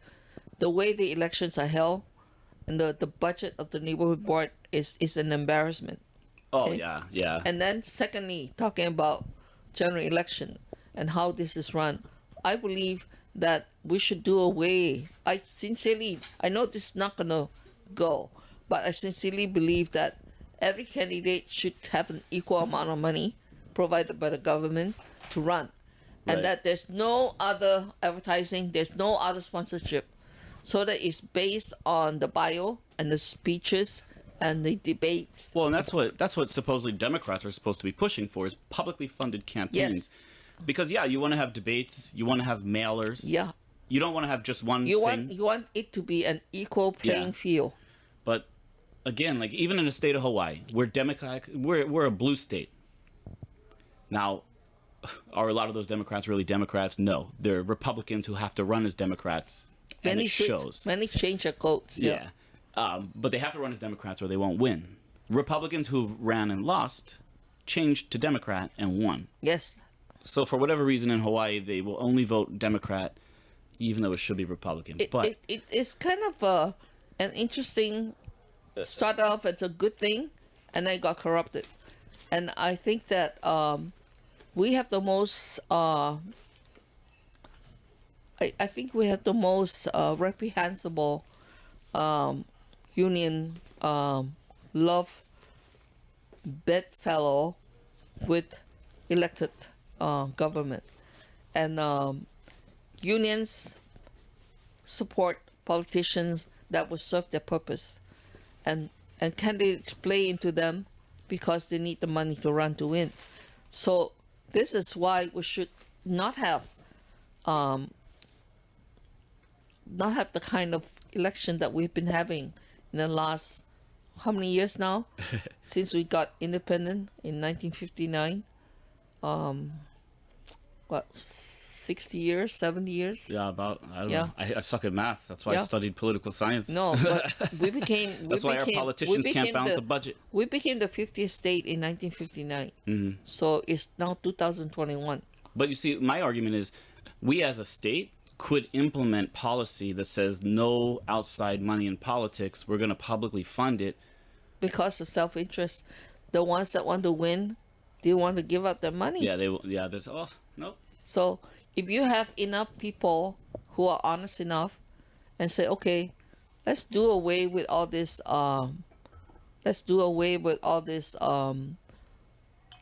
Speaker 2: The way the elections are held and the budget of the neighborhood board is an embarrassment.
Speaker 1: Oh,
Speaker 2: Okay.
Speaker 1: yeah.
Speaker 2: And then secondly, talking about general election and how this is run, I believe that we should do away. I know this is not going to go, but I sincerely believe that every candidate should have an equal amount of money provided by the government to run. And
Speaker 1: Right.
Speaker 2: that there's no other advertising, there's no other sponsorship. So that it's based on the bio and the speeches and the debates.
Speaker 1: Well, and that's what supposedly Democrats are supposed to be pushing for, is publicly funded campaigns.
Speaker 2: Yes.
Speaker 1: Because you want to have debates, you want to have mailers.
Speaker 2: Yeah.
Speaker 1: You don't want to have just one
Speaker 2: You
Speaker 1: thing.
Speaker 2: want it to be an equal playing
Speaker 1: Yeah.
Speaker 2: field.
Speaker 1: But again, like even in the state of Hawaii, we're Democratic. We're a blue state. Now, are a lot of those Democrats really Democrats? No, they're Republicans who have to run as Democrats, and it shows.
Speaker 2: Many change their coats.
Speaker 1: Yeah. But they have to run as Democrats or they won't win. Republicans who ran and lost changed to Democrat and won.
Speaker 2: Yes.
Speaker 1: So for whatever reason in Hawaii, they will only vote Democrat, even though it should be Republican. But
Speaker 2: It's kind of an interesting start off as a good thing, and then it got corrupted. And I think that we have the most. I think we have the most reprehensible union love bedfellow with elected government, and unions support politicians that will serve their purpose, and candidates play into them because they need the money to run to win. So this is why we should not have the kind of election that we've been having in the last how many years now since we got independent in 1959. What, 60 years, 70 years?
Speaker 1: yeah, about I don't
Speaker 2: Yeah.
Speaker 1: know. I suck at math. That's why I
Speaker 2: Yeah.
Speaker 1: studied political science.
Speaker 2: No, but we became.
Speaker 1: That's why our politicians can't balance a budget.
Speaker 2: We became the 50th state in 1959. So it's now 2021.
Speaker 1: But you see, my argument is, we as a state could implement policy that says no outside money in politics. We're going to publicly fund it.
Speaker 2: Because of self-interest, the ones that want to win, they want to give up their money.
Speaker 1: Yeah, they will. Yeah, that's no.
Speaker 2: So if you have enough people who are honest enough and say, okay, let's do away with all this. Let's do away with all this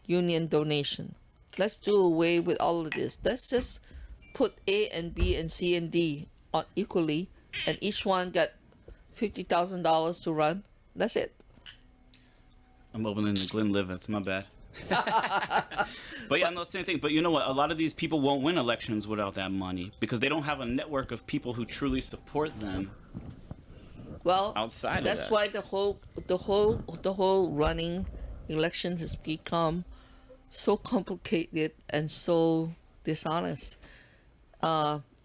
Speaker 2: union donation. Let's do away with all of this. Let's just put A and B and C and D on equally, and each one got $50,000 to run. That's it.
Speaker 1: I'm opening the Glenlivet. It's my bad. But yeah, no, same thing. But you know what? A lot of these people won't win elections without that money because they don't have a network of people who truly support them.
Speaker 2: Well,
Speaker 1: Outside of
Speaker 2: that's
Speaker 1: that.
Speaker 2: why the whole running election has become so complicated and so dishonest.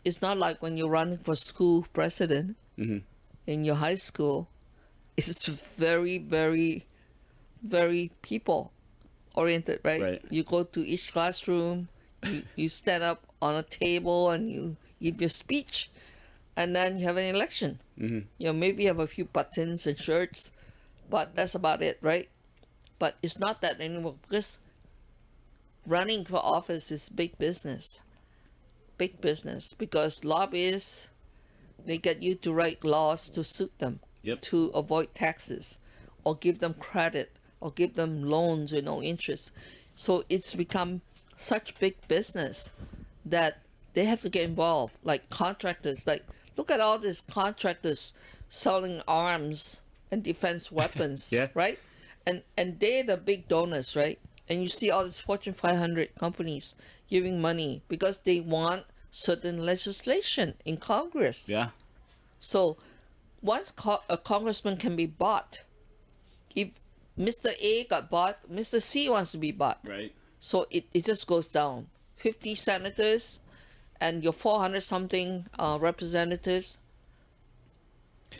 Speaker 2: It's not like when you're running for school president in your high school. It's very, very, very people oriented, right?
Speaker 1: Right.
Speaker 2: You go to each classroom, you stand up on a table and you give your speech, and then you have an election. You know, maybe you have a few buttons and shirts, but that's about it, right? But it's not that anymore because running for office is big business. Big business because lobbyists, they get you to write laws to suit them, to avoid taxes, or give them credit, or give them loans with no interest. So it's become such big business that they have to get involved. Like contractors, like look at all these contractors selling arms and defense weapons,
Speaker 1: Yeah.
Speaker 2: right? And they're the big donors, right? And you see all these Fortune 500 companies giving money because they want certain legislation in Congress.
Speaker 1: Yeah.
Speaker 2: So once a congressman can be bought, if Mr. A got bought, Mr. C wants to be bought.
Speaker 1: Right.
Speaker 2: So it just goes down. 50 senators and your 400 something representatives.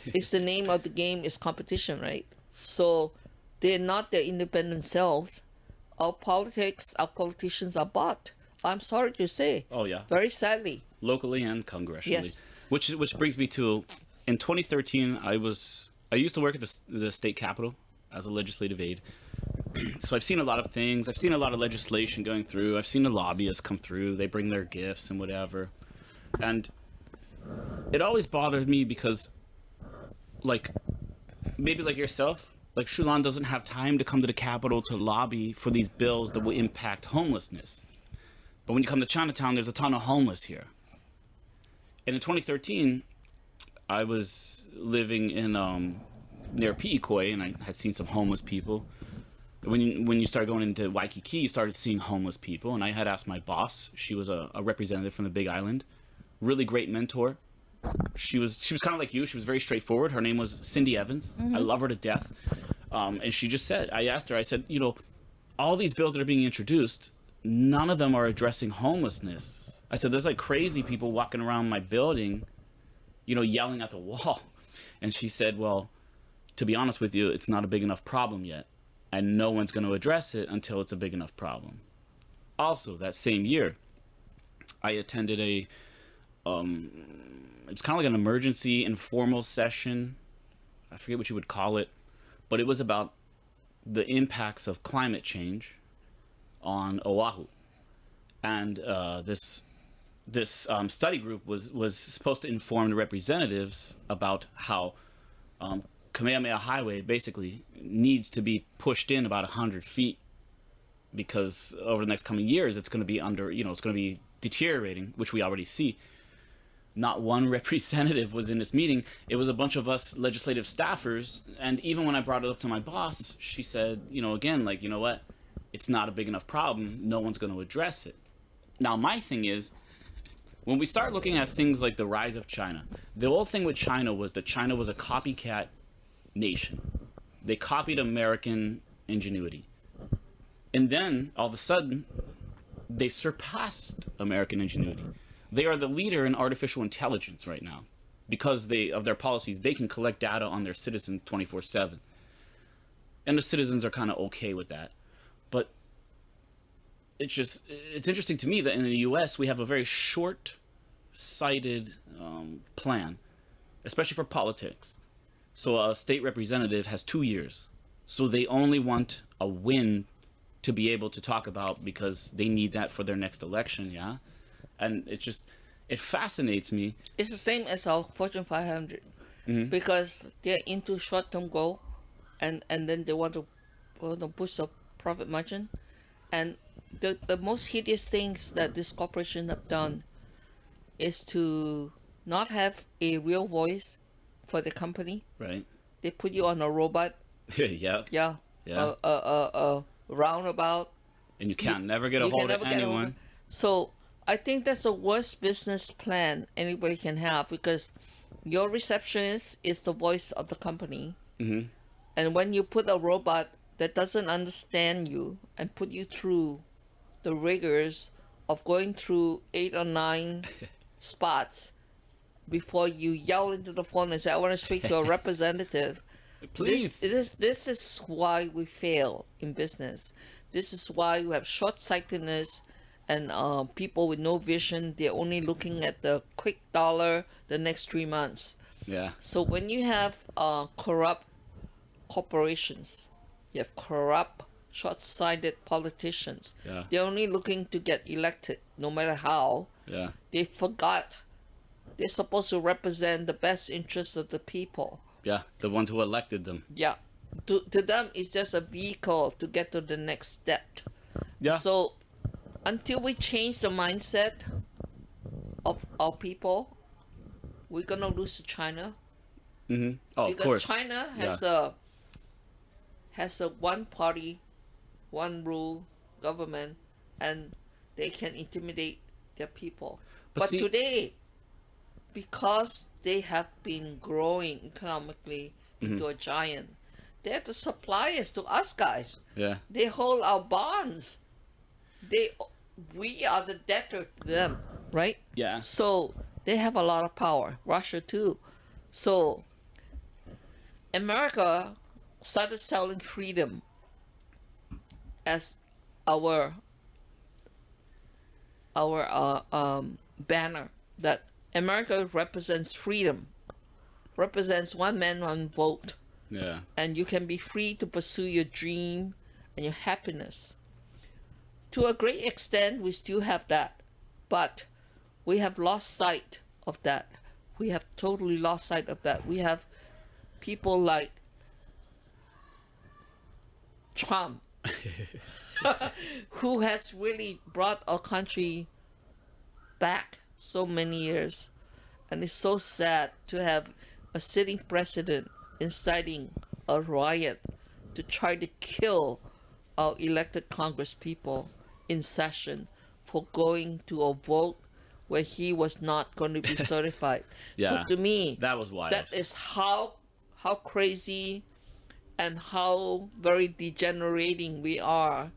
Speaker 2: It's the name of the game is competition, right? So they're not their independent selves. Our politicians are bought. I'm sorry to say.
Speaker 1: Oh yeah.
Speaker 2: Very sadly.
Speaker 1: Locally and congressionally.
Speaker 2: Yes.
Speaker 1: Which brings me to, in 2013, I used to work at the state capitol as a legislative aide. So I've seen a lot of things. I've seen a lot of legislation going through. I've seen the lobbyists come through. They bring their gifts and whatever. And it always bothered me because, like, maybe like yourself, like Chu Lan doesn't have time to come to the Capitol to lobby for these bills that will impact homelessness. But when you come to Chinatown, there's a ton of homeless here. And in 2013, I was living in near Pi'ikoi, and I had seen some homeless people. When you start going into Waikiki, you started seeing homeless people, and I had asked my boss. She was a representative from the Big Island, really great mentor. She was kind of like you. She was very straightforward. Her name was Cindy Evans. I love her to death. And she just said, I asked her, I said, you know, all these bills that are being introduced, none of them are addressing homelessness. I said, there's like crazy people walking around my building, you know, yelling at the wall. And she said, well, to be honest with you, it's not a big enough problem yet. And no one's going to address it until it's a big enough problem. Also, that same year, I attended it's kind of like an emergency informal session. I forget what you would call it, but it was about the impacts of climate change on Oahu. And this study group was supposed to inform the representatives about how Kamehameha Highway basically needs to be pushed in about 100 feet, because over the next coming years it's going to be it's going to be deteriorating, which we already see. Not one representative was in this meeting. It was a bunch of us legislative staffers, and even when I brought it up to my boss, she said, again, like, you know what, it's not a big enough problem, no one's going to address it. Now my thing is, when we start looking at things like the rise of China, the whole thing with China was that China was a copycat nation. They copied American ingenuity. And then, all of a sudden, they surpassed American ingenuity. They are the leader in artificial intelligence right now. Because of their policies, they can collect data on their citizens 24/7. And the citizens are kind of okay with that. But it's interesting to me that in the US, we have a very short-sighted plan, especially for politics. So a state representative has 2 years. So they only want a win to be able to talk about, because they need that for their next election, yeah? And it fascinates me.
Speaker 2: It's the same as our Fortune 500, because they're into short-term goal, and then they want to push the profit margin. And the most hideous things that this corporation have done is to not have a real voice for the company.
Speaker 1: Right.
Speaker 2: They put you on a robot.
Speaker 1: Yeah.
Speaker 2: Yeah. A roundabout.
Speaker 1: And you can never get a hold of anyone.
Speaker 2: So I think that's the worst business plan anybody can have, because your receptionist is the voice of the company.
Speaker 1: Mm-hmm.
Speaker 2: And when you put a robot that doesn't understand you and put you through the rigors of going through 8 or 9 spots before you yell into the phone and say, I want to speak to a representative.
Speaker 1: Please.
Speaker 2: This is why we fail in business. This is why we have short-sightedness and people with no vision. They're only looking at the quick dollar the next 3 months.
Speaker 1: Yeah.
Speaker 2: So when you have corrupt corporations, you have corrupt, short-sighted politicians.
Speaker 1: Yeah.
Speaker 2: They're only looking to get elected, no matter how.
Speaker 1: Yeah.
Speaker 2: They forgot they're supposed to represent the best interests of the people.
Speaker 1: Yeah, the ones who elected them.
Speaker 2: Yeah. To them, it's just a vehicle to get to the next step.
Speaker 1: Yeah.
Speaker 2: So until we change the mindset of our people, we're going to lose to China.
Speaker 1: Mm-hmm. Oh,
Speaker 2: because
Speaker 1: of course.
Speaker 2: China has a one party, one rule government, and they can intimidate their people. But
Speaker 1: see,
Speaker 2: today, because they have been growing economically into a giant, they're the suppliers to us guys.
Speaker 1: Yeah.
Speaker 2: They hold our bonds. We are the debtor to them, right?
Speaker 1: Yeah.
Speaker 2: So they have a lot of power. Russia too. So America started selling freedom as our banner, that America represents freedom, represents one man, one vote.
Speaker 1: Yeah.
Speaker 2: And you can be free to pursue your dream and your happiness. To a great extent, we still have that, but we have lost sight of that. We have totally lost sight of that. We have people like Trump, who has really brought our country back so many years. And it's so sad to have a sitting president inciting a riot to try to kill our elected Congress people in session for going to a vote where he was not going to be certified.
Speaker 1: Yeah,
Speaker 2: so to me,
Speaker 1: that was wild.
Speaker 2: That is how crazy and how very degenerating we are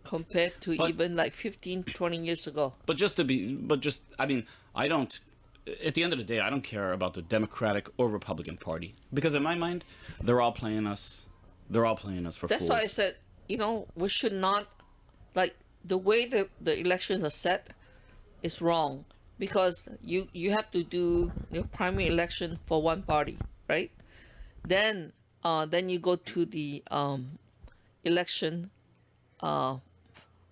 Speaker 2: compared to even like 15, 20 years ago.
Speaker 1: I mean, I don't, at the end of the day, I don't care about the Democratic or Republican Party, because in my mind, they're all playing us. They're all playing us for
Speaker 2: That's
Speaker 1: fools.
Speaker 2: why I said, we should not, like, the way the elections are set is wrong, because you have to do your primary election for one party, right? Then you go to the election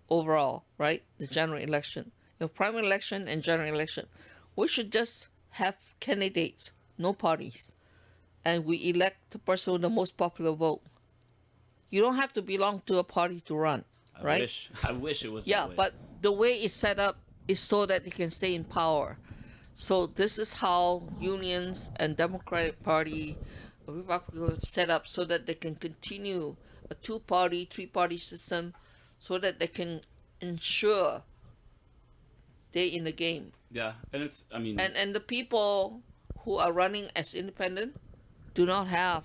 Speaker 2: overall, right? The general election, your primary election and general election. We should just have candidates, no parties, and we elect the person with the most popular vote. You don't have to belong to a party to run, right?
Speaker 1: I wish it was
Speaker 2: Yeah,
Speaker 1: that way.
Speaker 2: but the way it's set up is so that they can stay in power. So this is how unions and Democratic Party, Republican set up so that they can continue a two-party, three-party system, so that they can ensure they're in the game.
Speaker 1: Yeah, and it's, I mean,
Speaker 2: And the people who are running as independent do not have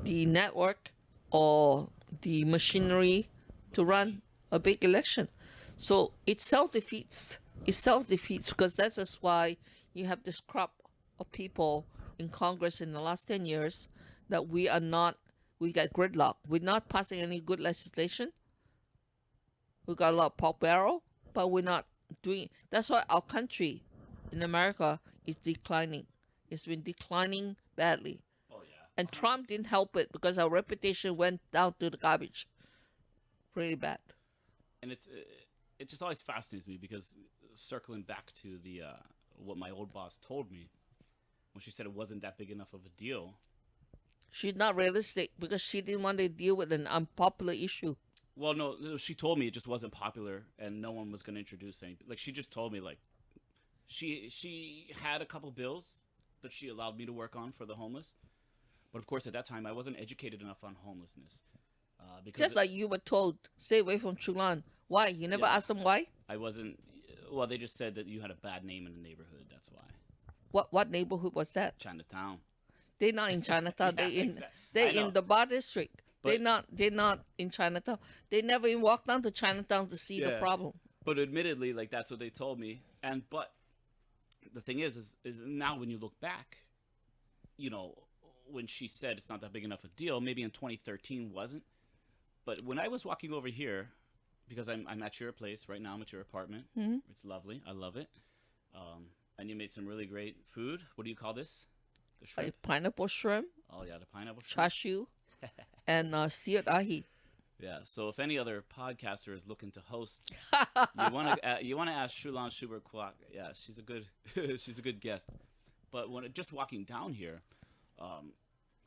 Speaker 2: the network or the machinery to run a big election. So it self-defeats. It self-defeats, because that is why you have this crop of people in Congress in the last 10 years that we got gridlock. We're not passing any good legislation. We got a lot of pork barrel, but we're not doing. That's why our country in America is declining. It's been declining badly.
Speaker 1: oh yeah.
Speaker 2: And Trump didn't help it, because our reputation went down to the garbage. Pretty bad.
Speaker 1: And it just always fascinates me because circling back to the what my old boss told me when she said it wasn't that big enough of a deal.
Speaker 2: She's not realistic, because she didn't want to deal with an unpopular issue.
Speaker 1: Well, no, she told me it just wasn't popular and no one was going to introduce anything. Like, she just told me, like, she had a couple bills that she allowed me to work on for the homeless. But of course, at that time, I wasn't educated enough on homelessness. Because
Speaker 2: Just like you were told, stay away from Chu Lan. Why? You never
Speaker 1: Yeah.
Speaker 2: asked them why?
Speaker 1: I wasn't. Well, they just said that you had a bad name in the neighborhood. That's why.
Speaker 2: What neighborhood was that?
Speaker 1: Chinatown.
Speaker 2: They're not in Chinatown.
Speaker 1: Yeah,
Speaker 2: They're
Speaker 1: I know.
Speaker 2: in the Bar District.
Speaker 1: But-
Speaker 2: They're not in Chinatown. They never even walked down to Chinatown to see the
Speaker 1: Yeah.
Speaker 2: problem.
Speaker 1: But admittedly, like, that's what they told me. And but the thing is now when you look back, you know, when she said it's not that big enough a deal, maybe in 2013 wasn't. But when I was walking over here, because I'm at your place right now, I'm at your apartment.
Speaker 2: Mm-hmm.
Speaker 1: It's lovely. I love it. And you made some really great food. What do you call this? The shrimp?
Speaker 2: Pineapple shrimp,
Speaker 1: Oh yeah, the pineapple shrimp.
Speaker 2: chashu, and seared ahi.
Speaker 1: Yeah. So if any other podcaster is looking to host, you want to ask Chu Lan Shubert Kwock. Yeah, she's a good she's a good guest. But when just walking down here,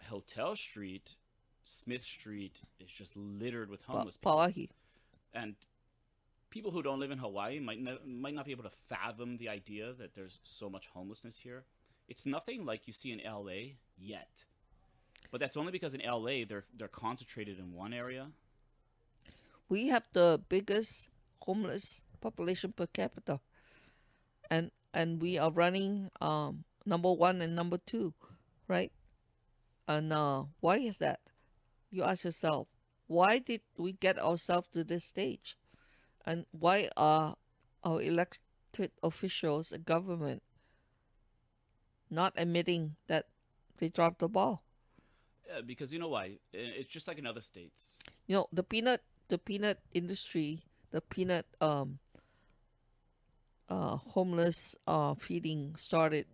Speaker 1: Hotel Street, Smith Street is just littered with homeless people.
Speaker 2: Pawahi.
Speaker 1: And people who don't live in Hawaii might not be able to fathom the idea that there's so much homelessness here. It's nothing like you see in LA yet. But that's only because in LA they're concentrated in one area.
Speaker 2: We have the biggest homeless population per capita, and we are running number one and number two, right? And why is that? You ask yourself, why did we get ourselves to this stage, and why are our elected officials and government not admitting that they dropped the ball?
Speaker 1: Because you know why? It's just like in other states.
Speaker 2: You know, the peanut industry, the peanut homeless feeding started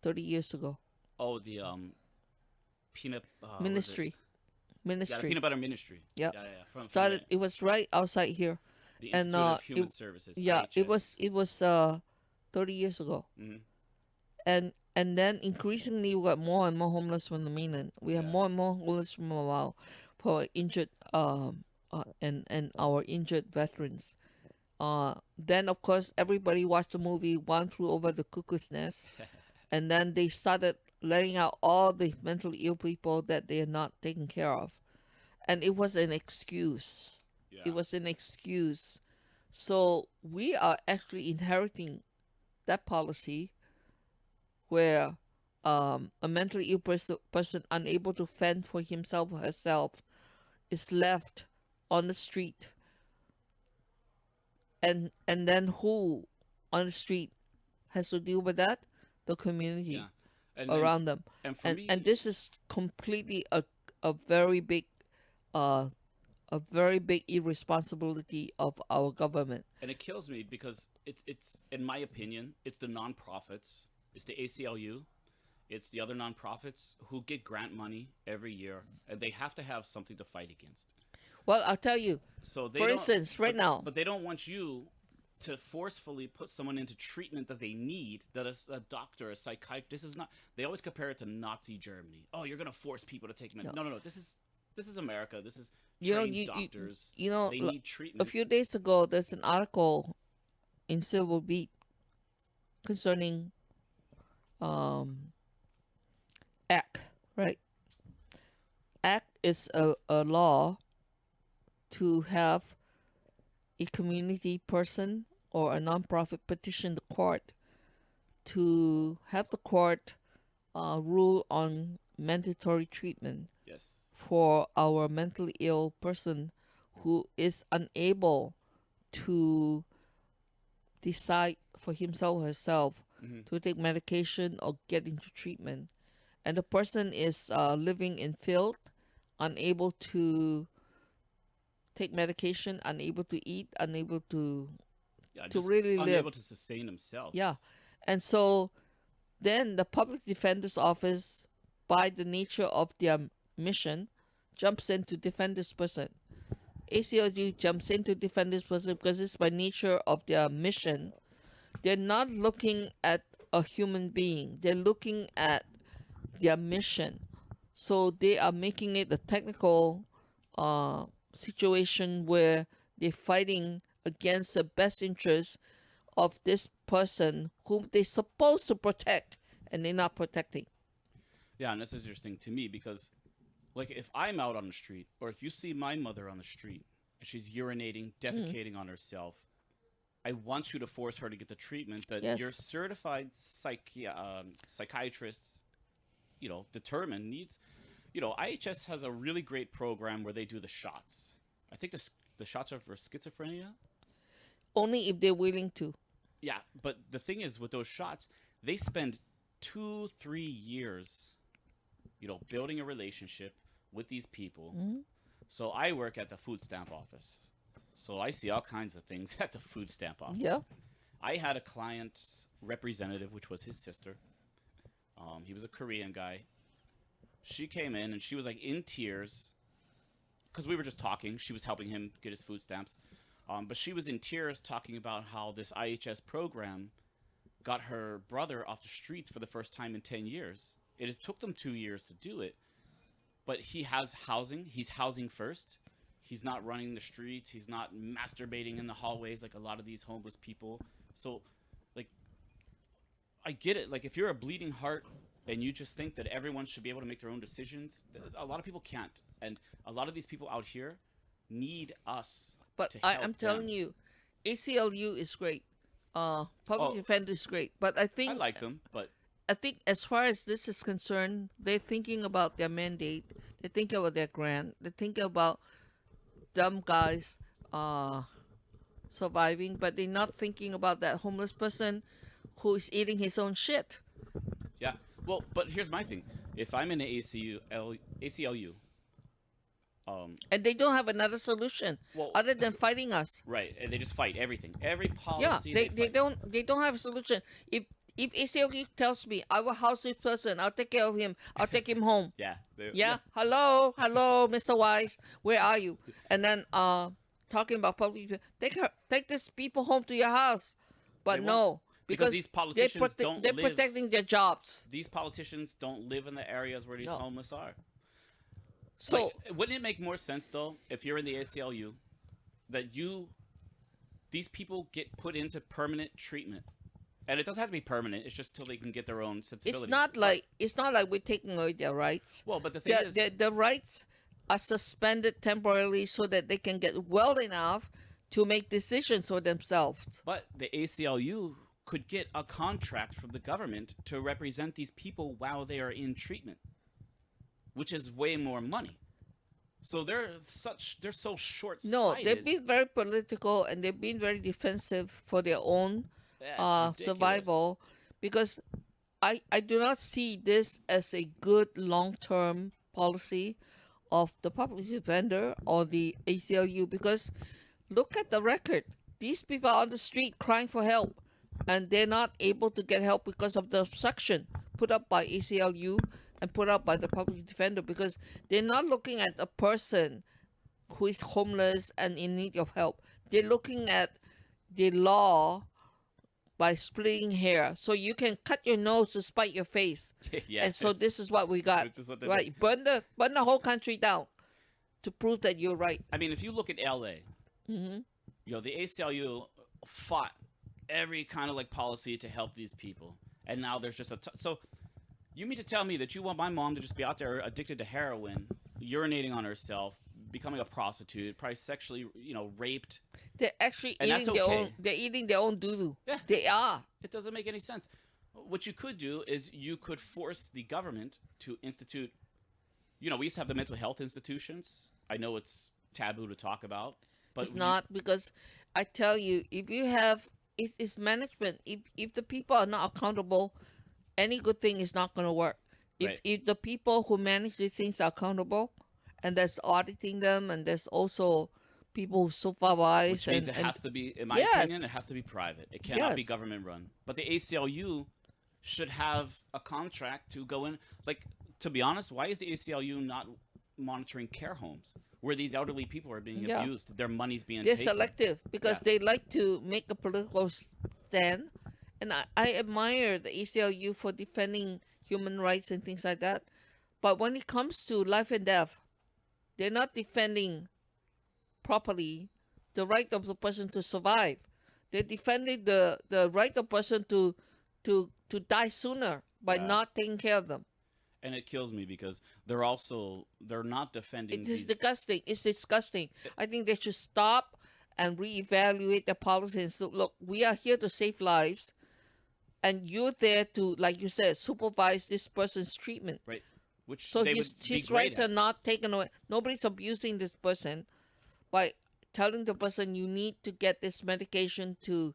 Speaker 2: 30 years ago.
Speaker 1: Oh, the peanut what is it?
Speaker 2: Ministry.
Speaker 1: Yeah, the peanut butter ministry.
Speaker 2: Yep.
Speaker 1: Yeah. From
Speaker 2: Started. It was right outside here.
Speaker 1: the
Speaker 2: and,
Speaker 1: Institute of Human
Speaker 2: it-
Speaker 1: Services.
Speaker 2: Yeah, it
Speaker 1: IHS.
Speaker 2: was 30 years ago.
Speaker 1: Mhm.
Speaker 2: And then increasingly we got more and more homeless from the mainland. We have
Speaker 1: Yeah.
Speaker 2: more and more homeless from our injured and our injured veterans. Then of course everybody watched the movie One Flew Over the Cuckoo's Nest, and then they started letting out all the mentally ill people that they are not taken care of, and it was an excuse.
Speaker 1: Yeah.
Speaker 2: It was an excuse. So we are actually inheriting that policy where a mentally ill person unable to fend for himself or herself is left on the street. And then who on the street has to deal with that? The community
Speaker 1: Yeah. And
Speaker 2: around them.
Speaker 1: and for me,
Speaker 2: And this is completely a very big a very big irresponsibility of our government.
Speaker 1: And it kills me because it's in my opinion, it's the nonprofits, it's the ACLU, it's the other nonprofits who get grant money every year, and they have to have something to fight against.
Speaker 2: Well, I'll tell you.
Speaker 1: So they
Speaker 2: For
Speaker 1: don't-
Speaker 2: instance, right now,
Speaker 1: but they don't want you to forcefully put someone into treatment that they need. That a doctor, a psychiatrist. This is not. They always compare it to Nazi Germany. Oh, you're gonna force people to take medicine. No. This is America. This is trained doctors. They need treatment.
Speaker 2: a few days ago, there's an article in Civil Beat concerning ACT, right? ACT is a law to have a community person or a nonprofit petition the court to have the court rule on mandatory treatment
Speaker 1: Yes.
Speaker 2: for our mentally ill person who is unable to decide for himself or herself to take medication or get into treatment. And the person is living in filth, unable to take medication, unable to eat, unable to
Speaker 1: Just
Speaker 2: really live.
Speaker 1: unable to sustain themselves.
Speaker 2: Yeah. And so then the public defender's office, by the nature of their mission, jumps in to defend this person. ACLU jumps in to defend this person because it's by nature of their mission. They're not looking at a human being. They're looking at their mission. So they are making it a technical situation where they're fighting against the best interest of this person whom they're supposed to protect, and they're not protecting.
Speaker 1: Yeah, and that's interesting to me because, like, if I'm out on the street, or if you see my mother on the street and she's urinating, defecating on herself, I want you to force her to get the treatment that
Speaker 2: Yes.
Speaker 1: your certified psychiatrists, determine needs. IHS has a really great program where they do the shots. I think the shots are for schizophrenia.
Speaker 2: Only if they're willing to.
Speaker 1: Yeah, but the thing is, with those shots, they spend 2-3 years, building a relationship with these people. So I work at the food stamp office. So I see all kinds of things at the food stamp office.
Speaker 2: Yeah.
Speaker 1: I had a client's representative, which was his sister. He was a Korean guy. She came in and she was like in tears because we were just talking. She was helping him get his food stamps. But she was in tears talking about how this IHS program got her brother off the streets for the first time in 10 years. It took them 2 years to do it. But he has housing. He's housing first. He's not running the streets. He's not masturbating in the hallways like a lot of these homeless people. So, like, I get it. Like, if you're a bleeding heart and you just think that everyone should be able to make their own decisions, a lot of people can't. And a lot of these people out here need us.
Speaker 2: But I'm telling you, ACLU is great. Public defender is great. But I think
Speaker 1: I like them, but
Speaker 2: I think as far as this is concerned, they're thinking about their mandate. They're thinking about their grant. They're thinking about dumb guys surviving, but they're not thinking about that homeless person who is eating his own shit.
Speaker 1: yeah. Well, but here's my thing. If I'm in the ACLU,
Speaker 2: And they don't have another solution
Speaker 1: Well-
Speaker 2: other than fighting us.
Speaker 1: right, and they just fight everything. Every
Speaker 2: Yeah,
Speaker 1: policy
Speaker 2: they
Speaker 1: fight.
Speaker 2: don't have a solution. If ACLU tells me I will house this person, I'll take care of him. I'll take him home.
Speaker 1: Yeah.
Speaker 2: Yeah. Hello, Mr. Wise, where are you? And then talking about public, take these people home to your house. But
Speaker 1: They
Speaker 2: no,
Speaker 1: won't. Because these politicians don't
Speaker 2: they're
Speaker 1: live-
Speaker 2: protecting their jobs.
Speaker 1: These politicians don't live in the areas where these
Speaker 2: No.
Speaker 1: homeless are.
Speaker 2: So
Speaker 1: Like, wouldn't it make more sense though, if you're in the ACLU, that these people get put into permanent treatment, and it doesn't have to be permanent. It's just till they can get their own sensibility.
Speaker 2: it's not like we're taking away their rights.
Speaker 1: Well, but the thing is,
Speaker 2: The rights are suspended temporarily so that they can get well enough to make decisions for themselves.
Speaker 1: but the ACLU could get a contract from the government to represent these people while they are in treatment, which is way more money. So they're so short-sighted.
Speaker 2: No, they've been very political and they've been very defensive for their own
Speaker 1: That's ridiculous.
Speaker 2: survival, because I do not see this as a good long-term policy of the public defender or the ACLU, because look at the record. These people are on the street crying for help, and they're not able to get help because of the obstruction put up by ACLU and put up by the public defender, because they're not looking at a person who is homeless and in need of help. They're looking at the law by splitting hair. So you can cut your nose to spite your face.
Speaker 1: Yeah,
Speaker 2: and so this is what we got.
Speaker 1: This is what they
Speaker 2: Right. Burn the whole country down to prove that you're right.
Speaker 1: I mean, if you look at LA, you know, the ACLU fought every kind of like policy to help these people. And now there's just so you mean to tell me that you want my mom to just be out there addicted to heroin, urinating on herself, becoming a prostitute, probably sexually, you know, raped?
Speaker 2: They're actually
Speaker 1: And
Speaker 2: eating
Speaker 1: that's
Speaker 2: their
Speaker 1: okay.
Speaker 2: own. They're eating their own doo-doo.
Speaker 1: Yeah.
Speaker 2: They are.
Speaker 1: It doesn't make any sense. What you could do is you could force the government to institute, you know, we used to have the mental health institutions. I know it's taboo to talk about, but
Speaker 2: It's not, because I tell you, if you have, it's management. If the people are not accountable, any good thing is not going to work.
Speaker 1: Right.
Speaker 2: If the people who manage these things are accountable, and there's auditing them, and there's also people who supervise.
Speaker 1: Which means
Speaker 2: and,
Speaker 1: it has to be, in my
Speaker 2: Yes.
Speaker 1: opinion, it has to be private. It cannot be
Speaker 2: Yes.
Speaker 1: government run. But the ACLU should have a contract to go in. Like, to be honest, why is the ACLU not monitoring care homes where these elderly people are being
Speaker 2: Yeah.
Speaker 1: abused? Their money's being
Speaker 2: They're
Speaker 1: taken.
Speaker 2: selective because
Speaker 1: Yeah.
Speaker 2: they like to make a political stand. And I admire the ACLU for defending human rights and things like that. But when it comes to life and death, they're not defending properly the right of the person to survive. They're defending the right of the person to die sooner by
Speaker 1: Yeah.
Speaker 2: not taking care of them.
Speaker 1: And it kills me because they're not defending
Speaker 2: It is
Speaker 1: these.
Speaker 2: disgusting. It's disgusting. I think they should stop and reevaluate their policy and say, look, we are here to save lives, and you're there to, like you said, supervise this person's treatment.
Speaker 1: Right. Which
Speaker 2: So
Speaker 1: they
Speaker 2: his
Speaker 1: would be
Speaker 2: his
Speaker 1: great
Speaker 2: rights
Speaker 1: at.
Speaker 2: are not taken away. Nobody's abusing this person by telling the person you need to get this medication to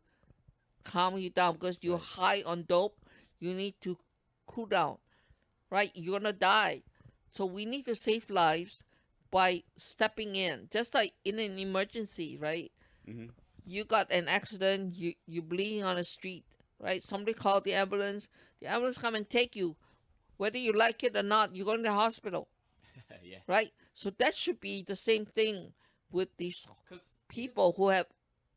Speaker 2: calm you down because you're high on dope. You need to cool down, right? You're gonna die. So we need to save lives by stepping in, just like in an emergency, right? You got an accident. You bleeding on the street, right? Somebody called the ambulance. The ambulance come and take you. Whether you like it or not, you're going to the hospital,
Speaker 1: Yeah.
Speaker 2: right? So that should be the same thing with these
Speaker 1: Because
Speaker 2: people who have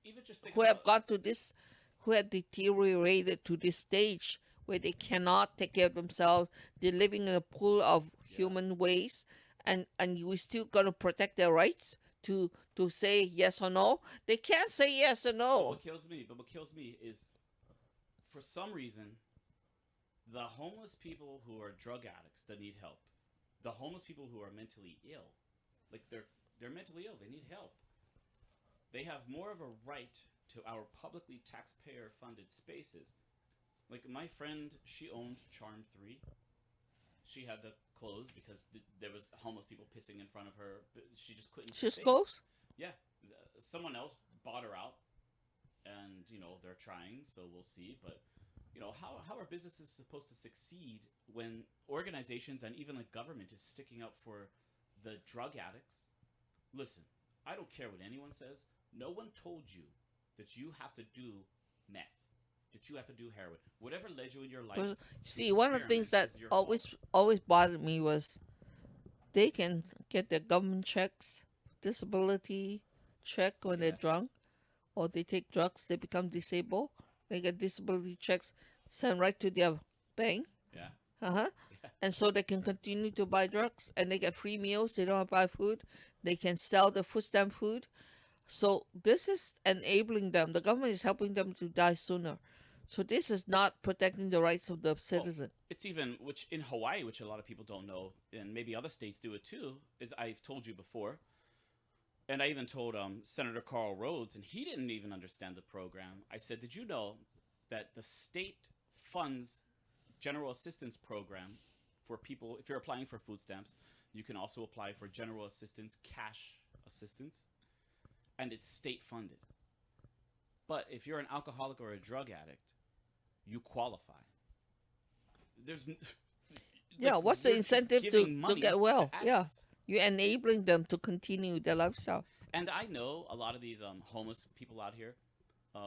Speaker 1: even just think
Speaker 2: who have
Speaker 1: about-
Speaker 2: gone to this, who have deteriorated to this stage where they cannot take care of themselves. They're living in a pool of human waste, and we still gonna protect their rights to say yes or no. They can't say yes or no.
Speaker 1: What kills me is, for some reason, the homeless people who are drug addicts that need help, the homeless people who are mentally ill, like they're mentally ill, they need help. They have more of a right to our publicly taxpayer-funded spaces. Like my friend, she owned Charm 3. She had to close because there was homeless people pissing in front of her. But she just couldn't.
Speaker 2: She's
Speaker 1: sustain it.
Speaker 2: close.
Speaker 1: Yeah, someone else bought her out, and you know they're trying, so we'll see. But you know how are businesses supposed to succeed when organizations and even the government is sticking up for the drug addicts? Listen, I don't care what anyone says. No one told you that you have to do meth, that you have to do heroin. Whatever led you in your life.
Speaker 2: But,
Speaker 1: to
Speaker 2: see, one of the things
Speaker 1: experiment
Speaker 2: that
Speaker 1: is your fault.
Speaker 2: always bothered me was they can get their government checks, disability check when they're drunk, or they take drugs, they become disabled. They get disability checks sent right to their bank.
Speaker 1: Yeah.
Speaker 2: And so they can continue to buy drugs, and they get free meals. They don't have to buy food. They can sell the food stamp food. So this is enabling them. The government is helping them to die sooner. So this is not protecting the rights of the citizen.
Speaker 1: It's even, which in Hawaii, which a lot of people don't know, and maybe other states do it too, is I've told you before, and I even told Senator Carl Rhodes, and he didn't even understand the program. I said, did you know that the state funds general assistance program for people? If you're applying for food stamps, you can also apply for general assistance, cash assistance, and it's state funded. But if you're an alcoholic or a drug addict, you qualify. There's
Speaker 2: Yeah, what's the
Speaker 1: we're just
Speaker 2: incentive
Speaker 1: giving
Speaker 2: to
Speaker 1: money
Speaker 2: get well? Yeah.
Speaker 1: addicts.
Speaker 2: You're enabling them to continue their lifestyle.
Speaker 1: And I know a lot of these homeless people out here,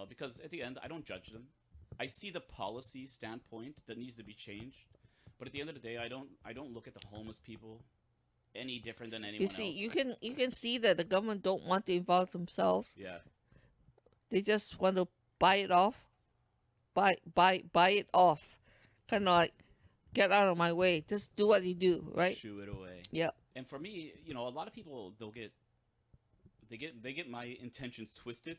Speaker 1: because at the end, I don't judge them. I see the policy standpoint that needs to be changed, but at the end of the day, I don't look at the homeless people any different than anyone
Speaker 2: You see,
Speaker 1: else.
Speaker 2: you can see that the government don't want to involve themselves.
Speaker 1: Yeah.
Speaker 2: They just want to buy it off, buy it off, kind of like get out of my way. Just do what you do, right?
Speaker 1: Shoo it away.
Speaker 2: Yeah.
Speaker 1: And for me, a lot of people they get my intentions twisted,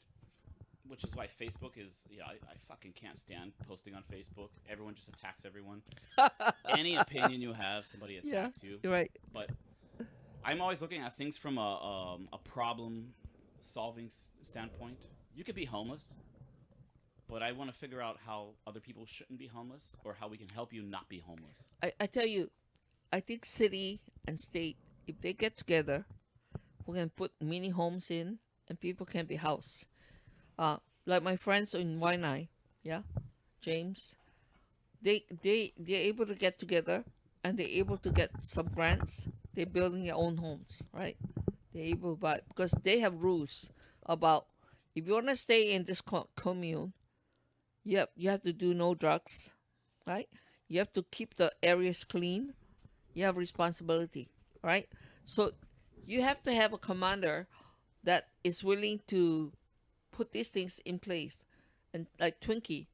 Speaker 1: which is why Facebook is I fucking can't stand posting on Facebook. Everyone just attacks everyone. Any opinion you have, somebody attacks you.
Speaker 2: You're right.
Speaker 1: But I'm always looking at things from a problem solving standpoint. You could be homeless, but I want to figure out how other people shouldn't be homeless or how we can help you not be homeless.
Speaker 2: I tell you, I think city and state, if they get together, we can put mini homes in and people can be housed. Like my friends in Waianae, yeah, James, they're able to get together and they're able to get some grants. They're building their own homes, right? They're able to buy because they have rules about if you want to stay in this commune, you have to do no drugs, right? You have to keep the areas clean. You have responsibility, right? So you have to have a commander that is willing to put these things in place. And like Twinkie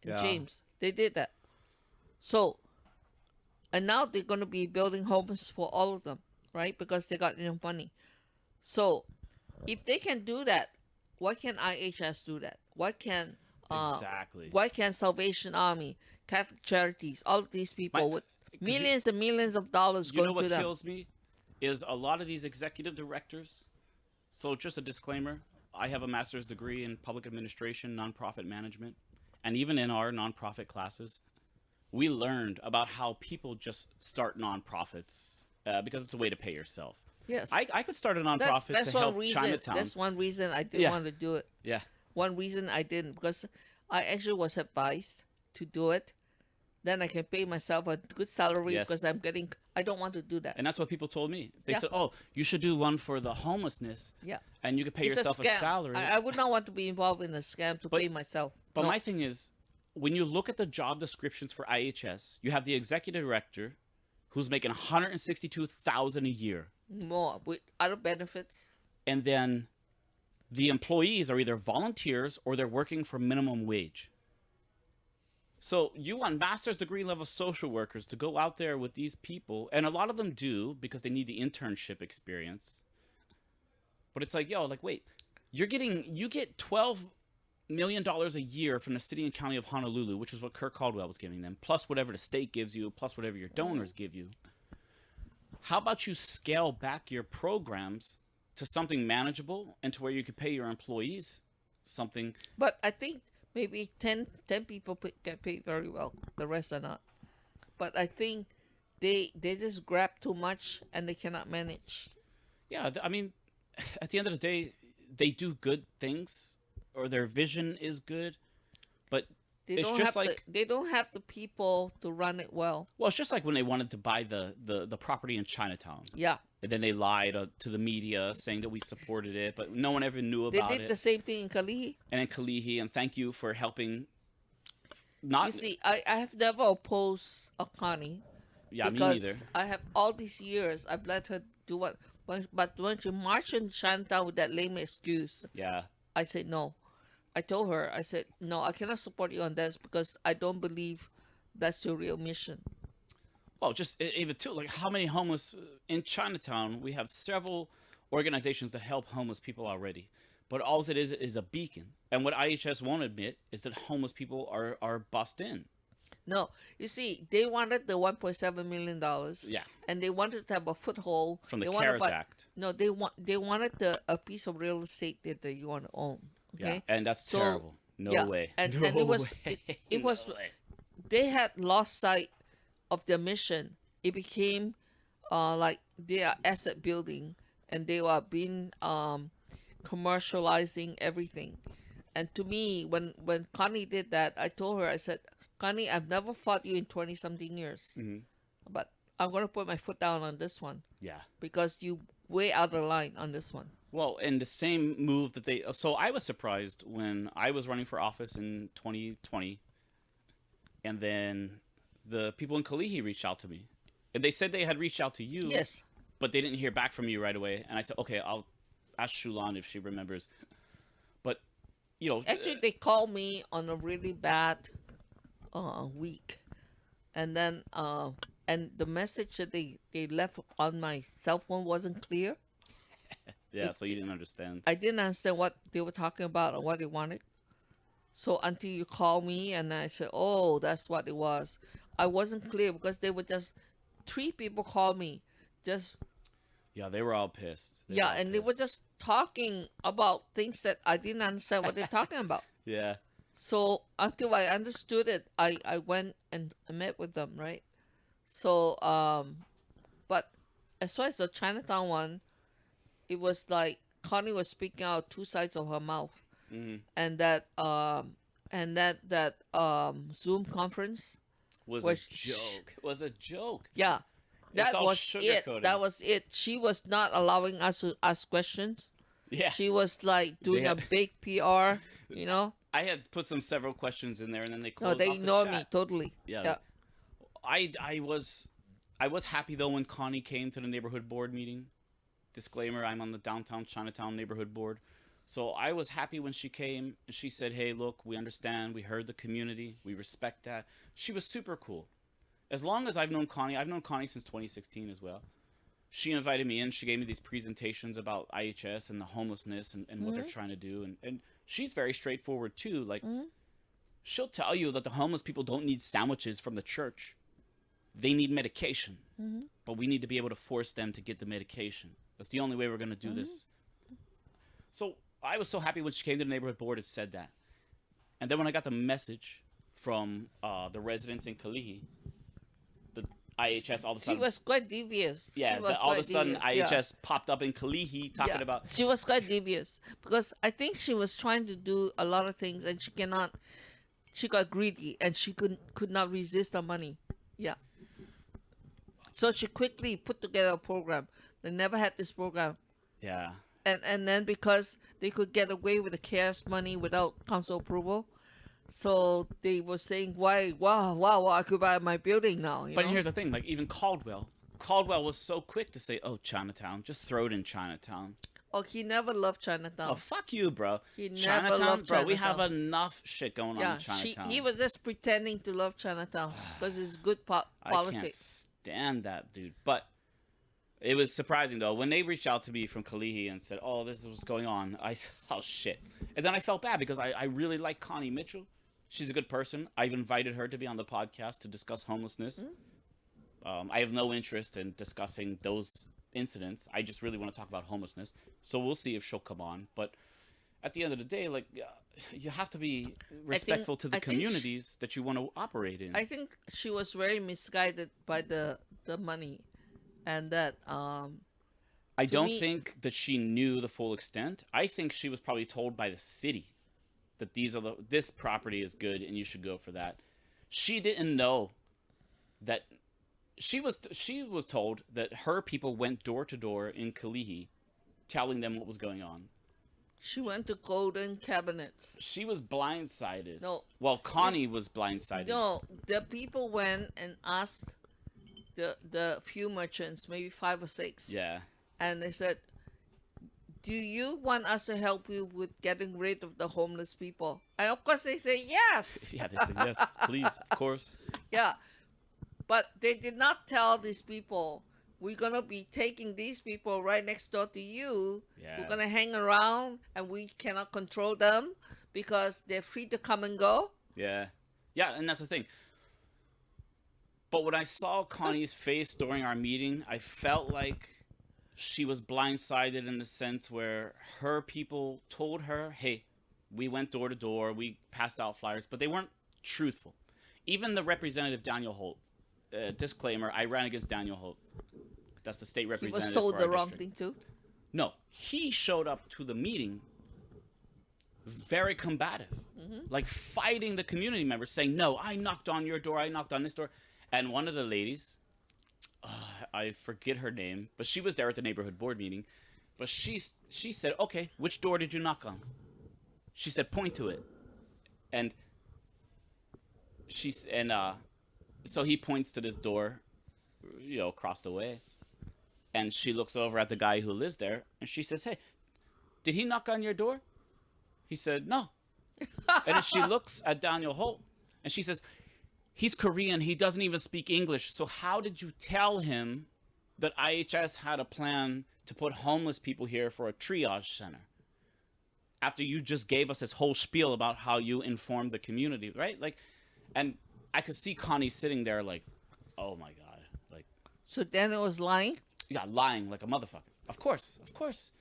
Speaker 2: and James, they did that. So, and now they're going to be building homes for all of them, right? Because they got enough money. So, if they can do that, why can't IHS do that?
Speaker 1: Exactly.
Speaker 2: Why can't Salvation Army, Catholic Charities, all of these people with millions and millions of dollars going to them?
Speaker 1: You know what kills me? Is a lot of these executive directors. So just a disclaimer, I have a master's degree in public administration, nonprofit management, and even in our nonprofit classes, we learned about how people just start nonprofits because it's a way to pay yourself.
Speaker 2: Yes.
Speaker 1: I could start a nonprofit to help Chinatown.
Speaker 2: That's one reason I didn't want to do it.
Speaker 1: Yeah.
Speaker 2: One reason I didn't, because I actually was advised to do it. Then I can pay myself a good salary because I don't want to do that.
Speaker 1: And that's what people told me. They said, oh, you should do one for the homelessness.
Speaker 2: Yeah.
Speaker 1: And you could pay yourself a salary.
Speaker 2: I would not want to be involved in a scam to pay myself.
Speaker 1: But my thing is, when you look at the job descriptions for IHS, you have the executive director who's making $162,000 a year.
Speaker 2: More with other benefits.
Speaker 1: And then the employees are either volunteers or they're working for minimum wage. So you want master's degree level social workers to go out there with these people, and a lot of them do because they need the internship experience. But it's like, wait, you get $12 million a year from the city and county of Honolulu, which is what Kirk Caldwell was giving them, plus whatever the state gives you, plus whatever your donors give you. How about you scale back your programs to something manageable and to where you could pay your employees something?
Speaker 2: But I think maybe 10 people get paid very well. The rest are not. But I think they just grab too much and they cannot manage.
Speaker 1: Yeah, I mean, at the end of the day, they do good things or their vision is good, but
Speaker 2: they don't have the people to run it well.
Speaker 1: Well, it's just like when they wanted to buy the property in Chinatown.
Speaker 2: Yeah.
Speaker 1: And then they lied to the media saying that we supported it, but no one ever knew about it.
Speaker 2: They did the same thing in Kalihi.
Speaker 1: And in Kalihi, and thank you for helping.
Speaker 2: You see, I have never opposed Akani.
Speaker 1: Yeah, me neither.
Speaker 2: I have all these years, I've let her do what. But when she marched in Chinatown with that lame excuse, I said no. I told her, I said, no, I cannot support you on this because I don't believe that's your real mission.
Speaker 1: Well, just even too, like how many homeless in Chinatown? We have several organizations that help homeless people already, but all it is a beacon. And what IHS won't admit is that homeless people are bussed in.
Speaker 2: No, you see, they wanted the $1.7 million.
Speaker 1: Yeah.
Speaker 2: And they wanted to have a foothold
Speaker 1: from the CARES Act.
Speaker 2: No, they wanted a piece of real estate that you want to own. Okay?
Speaker 1: Yeah, and that's terrible. No way.
Speaker 2: And
Speaker 1: no
Speaker 2: it was
Speaker 1: way.
Speaker 2: it was
Speaker 1: no way.
Speaker 2: They had lost sight of their mission. It became like they are asset building and they were being commercializing everything. And to me, when Connie did that, I told her, I said, Connie, I've never fought you in 20-something years. Mm-hmm. But I'm going to put my foot down on this one
Speaker 1: Yeah.
Speaker 2: because you way out of line on this one.
Speaker 1: Well, and the same move that they. So I was surprised when I was running for office in 2020, and then the people in Kalihi reached out to me, and they said they had reached out to you.
Speaker 2: Yes.
Speaker 1: But they didn't hear back from you right away, and I said, okay, I'll ask Chu Lan if she remembers. But
Speaker 2: Actually, they called me on a really bad week, and then and the message that they left on my cell phone wasn't clear.
Speaker 1: yeah, so you didn't understand.
Speaker 2: I didn't understand what they were talking about or what they wanted. So until you called me and I said, oh, that's what it was. I wasn't clear because they were just 3 people called me. Just
Speaker 1: Yeah, they were all pissed.
Speaker 2: they were just talking about things that I didn't understand what they're talking about.
Speaker 1: Yeah.
Speaker 2: So until I understood it, I went and I met with them, right? So but as far as the Chinatown one, it was like Connie was speaking out 2 sides of her mouth. And that Zoom conference
Speaker 1: Was a joke. Was a joke.
Speaker 2: Yeah.
Speaker 1: It's
Speaker 2: That
Speaker 1: all
Speaker 2: was
Speaker 1: sugar-coated.
Speaker 2: it. That was it. She was not allowing us to ask questions.
Speaker 1: Yeah.
Speaker 2: She was like doing a big PR,
Speaker 1: I had put several questions in there, and then they
Speaker 2: No,
Speaker 1: closed
Speaker 2: they
Speaker 1: off the
Speaker 2: ignored
Speaker 1: chat.
Speaker 2: me totally.
Speaker 1: Yeah. I was happy though when Connie came to the neighborhood board meeting. Disclaimer: I'm on the downtown Chinatown neighborhood board, so I was happy when she came and she said, "Hey, look, we understand. We heard the community. We respect that." She was super cool. As long as I've known Connie since 2016 as well. She invited me in. She gave me these presentations about IHS and the homelessness and what they're trying to do, and she's very straightforward too. Like, she'll tell you that the homeless people don't need sandwiches from the church. They need medication. But we need to be able to force them to get the medication. That's the only way we're going to do this. So I was so happy when she came to the neighborhood board and said that. And then when I got the message from the residents in Kalihi, the IHS all of a
Speaker 2: She
Speaker 1: sudden...
Speaker 2: was quite devious.
Speaker 1: Yeah,
Speaker 2: She was
Speaker 1: all of a
Speaker 2: quite
Speaker 1: sudden
Speaker 2: devious,
Speaker 1: IHS popped up in Kalihi talking about...
Speaker 2: She was quite devious because I think she was trying to do a lot of things and she got greedy and she could not resist the money. Yeah. So she quickly put together a program. They never had this program.
Speaker 1: Yeah.
Speaker 2: And then because they could get away with the CARES money without council approval, so they were saying, wow, I could buy my building now.
Speaker 1: But here's the thing, like even Caldwell was so quick to say, oh, Chinatown, just throw it in Chinatown.
Speaker 2: Oh, he never loved Chinatown.
Speaker 1: Oh, fuck you, bro.
Speaker 2: He never
Speaker 1: Chinatown,
Speaker 2: loved
Speaker 1: bro, we have
Speaker 2: Chinatown.
Speaker 1: enough shit going on in Chinatown.
Speaker 2: He was just pretending to love Chinatown because it's good
Speaker 1: I can't
Speaker 2: politics.
Speaker 1: stand that, dude. But it was surprising, though. When they reached out to me from Kalihi and said, oh, this is what's going on, oh, shit. And then I felt bad because I really like Connie Mitchell. She's a good person. I've invited her to be on the podcast to discuss homelessness. I have no interest in discussing those incidents. I just really want to talk about homelessness. So we'll see if she'll come on. But at the end of the day, like, you have to be respectful to the communities that you want to operate in.
Speaker 2: I think she was very misguided by the money, and that
Speaker 1: I don't think that she knew the full extent. I think she was probably told by the city that this property is good and you should go for that. She didn't know that she was told that her people went door to door in Kalihi telling them what was going on.
Speaker 2: She went to Golden Cabinets.
Speaker 1: She was blindsided.
Speaker 2: No.
Speaker 1: Well, Connie was blindsided.
Speaker 2: No, the people went and asked the few merchants, maybe 5 or 6.
Speaker 1: Yeah.
Speaker 2: And they said, do you want us to help you with getting rid of the homeless people? And of course they say yes.
Speaker 1: Yeah, they said yes, please, of course.
Speaker 2: Yeah. But they did not tell these people, we're going to be taking these people right next door to you.
Speaker 1: Yeah.
Speaker 2: We're going to hang around and we cannot control them because they're free to come and go.
Speaker 1: Yeah. Yeah, and that's the thing. But when I saw Connie's face during our meeting, I felt like she was blindsided in the sense where her people told her, hey, we went door to door, we passed out flyers, but they weren't truthful. Even the representative, Daniel Holt, disclaimer, I ran against Daniel Holt. That's the state
Speaker 2: He
Speaker 1: representative.
Speaker 2: was told
Speaker 1: for
Speaker 2: the
Speaker 1: our
Speaker 2: wrong
Speaker 1: district.
Speaker 2: thing too.
Speaker 1: No, he showed up to the meeting very combative, like fighting the community members, saying, no, I knocked on your door, I knocked on this door. And one of the ladies I forget her name, but she was there at the neighborhood board meeting. But she said, "Okay, which door did you knock on?" She said, "Point to it." And she's and so he points to this door, across the way. And she looks over at the guy who lives there, and she says, "Hey, did he knock on your door?" He said, "No." And then she looks at Daniel Holt, and she says, "He's Korean. He doesn't even speak English. So how did you tell him that IHS had a plan to put homeless people here for a triage center after you just gave us this whole spiel about how you informed the community, right?" Like, and I could see Connie sitting there like, "Oh my God." Like,
Speaker 2: So Daniel was lying?
Speaker 1: yeah, lying like a motherfucker. Of course, of course.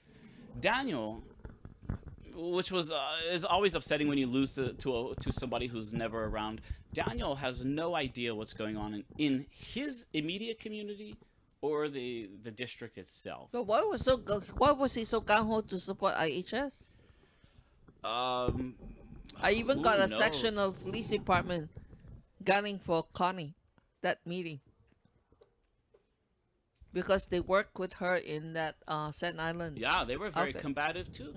Speaker 1: Daniel, which was is always upsetting when you lose to somebody who's never around. Daniel has no idea what's going on in his immediate community or the district itself.
Speaker 2: But why was he so gung ho to support IHS? I even
Speaker 1: Who
Speaker 2: got a
Speaker 1: knows?
Speaker 2: section of police department gunning for Connie that meeting because they worked with her in that Staten Island.
Speaker 1: Yeah, they were very
Speaker 2: outfit.
Speaker 1: combative too,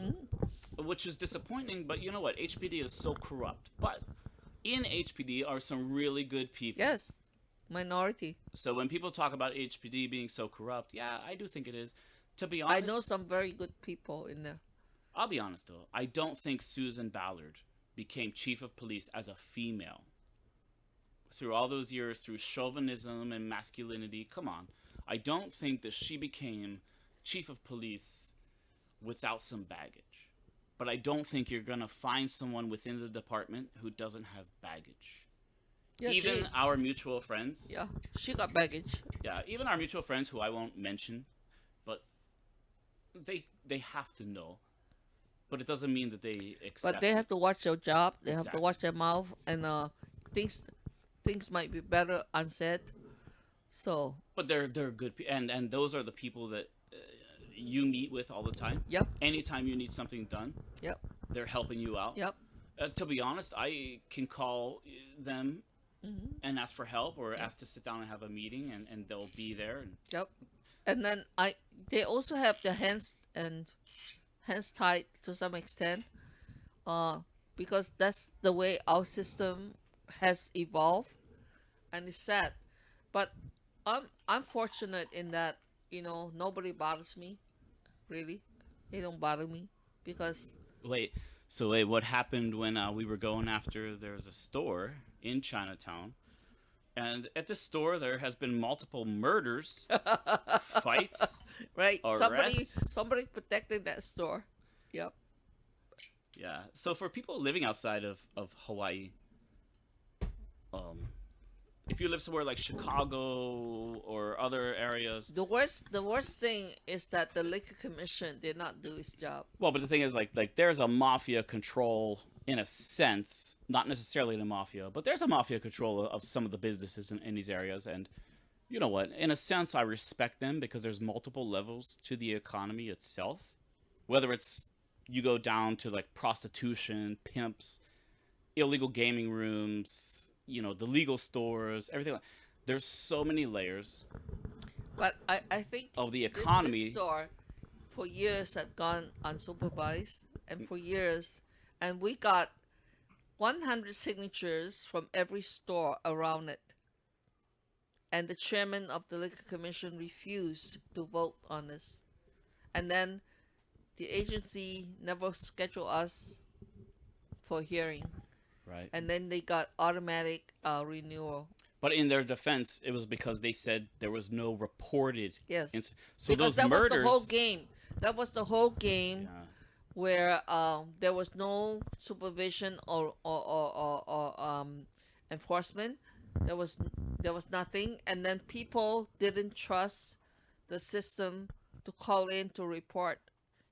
Speaker 1: which is disappointing. But you know what? HPD is so corrupt. But in HPD are some really good people.
Speaker 2: Yes, minority.
Speaker 1: So when people talk about HPD being so corrupt, yeah, I do think it is. To be
Speaker 2: I
Speaker 1: honest,
Speaker 2: know some very good people in there.
Speaker 1: I'll be honest though. I don't think Susan Ballard became chief of police as a female. Through all those years, through chauvinism and masculinity, come on. I don't think that she became chief of police without some baggage. But I don't think you're going to find someone within the department who doesn't have baggage.
Speaker 2: Yeah,
Speaker 1: Even our mutual friends.
Speaker 2: yeah, she got baggage.
Speaker 1: Yeah, even our mutual friends who I won't mention, but they have to know. But it doesn't mean that they accept.
Speaker 2: But they have to watch their job. They have to
Speaker 1: Exactly.
Speaker 2: watch their mouth, and things might be better unsaid. So
Speaker 1: But they're good and those are the people that you meet with all the time.
Speaker 2: Yep.
Speaker 1: Anytime you need something done,
Speaker 2: yep,
Speaker 1: they're helping you out.
Speaker 2: yep.
Speaker 1: To be honest, I can call them and ask for help or ask to sit down and have a meeting, and they'll be there. And
Speaker 2: Yep. And then they also have their hands tied to some extent, because that's the way our system has evolved, and it's sad. But I'm fortunate in that nobody bothers me, really. They don't bother me because
Speaker 1: wait, what happened when we were going after? There's a store in Chinatown, and at the store there has been multiple murders, fights.
Speaker 2: right
Speaker 1: Arrests.
Speaker 2: somebody protected that store. Yep.
Speaker 1: Yeah. So for people living outside of Hawaii, if you live somewhere like Chicago or other areas,
Speaker 2: The worst thing is that the liquor commission did not do its job.
Speaker 1: well, but the thing is, like there's a mafia control in a sense, not necessarily the mafia, but there's a mafia control of some of the businesses in these areas, and you know what? In a sense, I respect them because there's multiple levels to the economy itself. Whether it's you go down to like prostitution, pimps, illegal gaming rooms, the legal stores, everything. There's so many layers
Speaker 2: But I think
Speaker 1: of the
Speaker 2: this
Speaker 1: economy.
Speaker 2: store for years had gone unsupervised, and for years, and we got 100 signatures from every store around it. And the chairman of the liquor commission refused to vote on this. And then the agency never scheduled us for hearing.
Speaker 1: Right.
Speaker 2: And then they got automatic renewal.
Speaker 1: But in their defense, it was because they said there was no reported.
Speaker 2: Yes.
Speaker 1: So
Speaker 2: Because
Speaker 1: those
Speaker 2: that
Speaker 1: murders.
Speaker 2: was the whole game. That was the whole game.
Speaker 1: Yeah.
Speaker 2: Where there was no supervision or enforcement. There was nothing, and then people didn't trust the system to call in to report.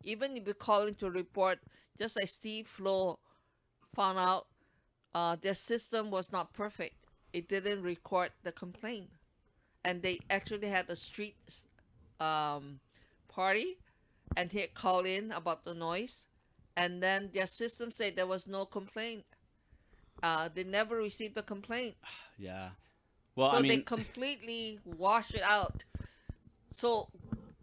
Speaker 2: Even if you call in to report, just like Steve Flo found out, their system was not perfect. It didn't record the complaint, and they actually had a street party, and he had called in about the noise, and then their system said there was no complaint. They never received a complaint.
Speaker 1: Yeah. Well,
Speaker 2: So
Speaker 1: I
Speaker 2: they
Speaker 1: mean,
Speaker 2: completely wash it out. So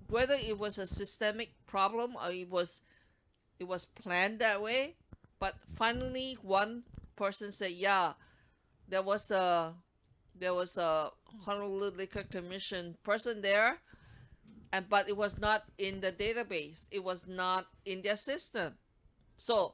Speaker 2: whether it was a systemic problem or it was planned that way, but finally one person said, yeah, there was a Honolulu Liquor Commission person there, and but it was not in the database. It was not in their system. So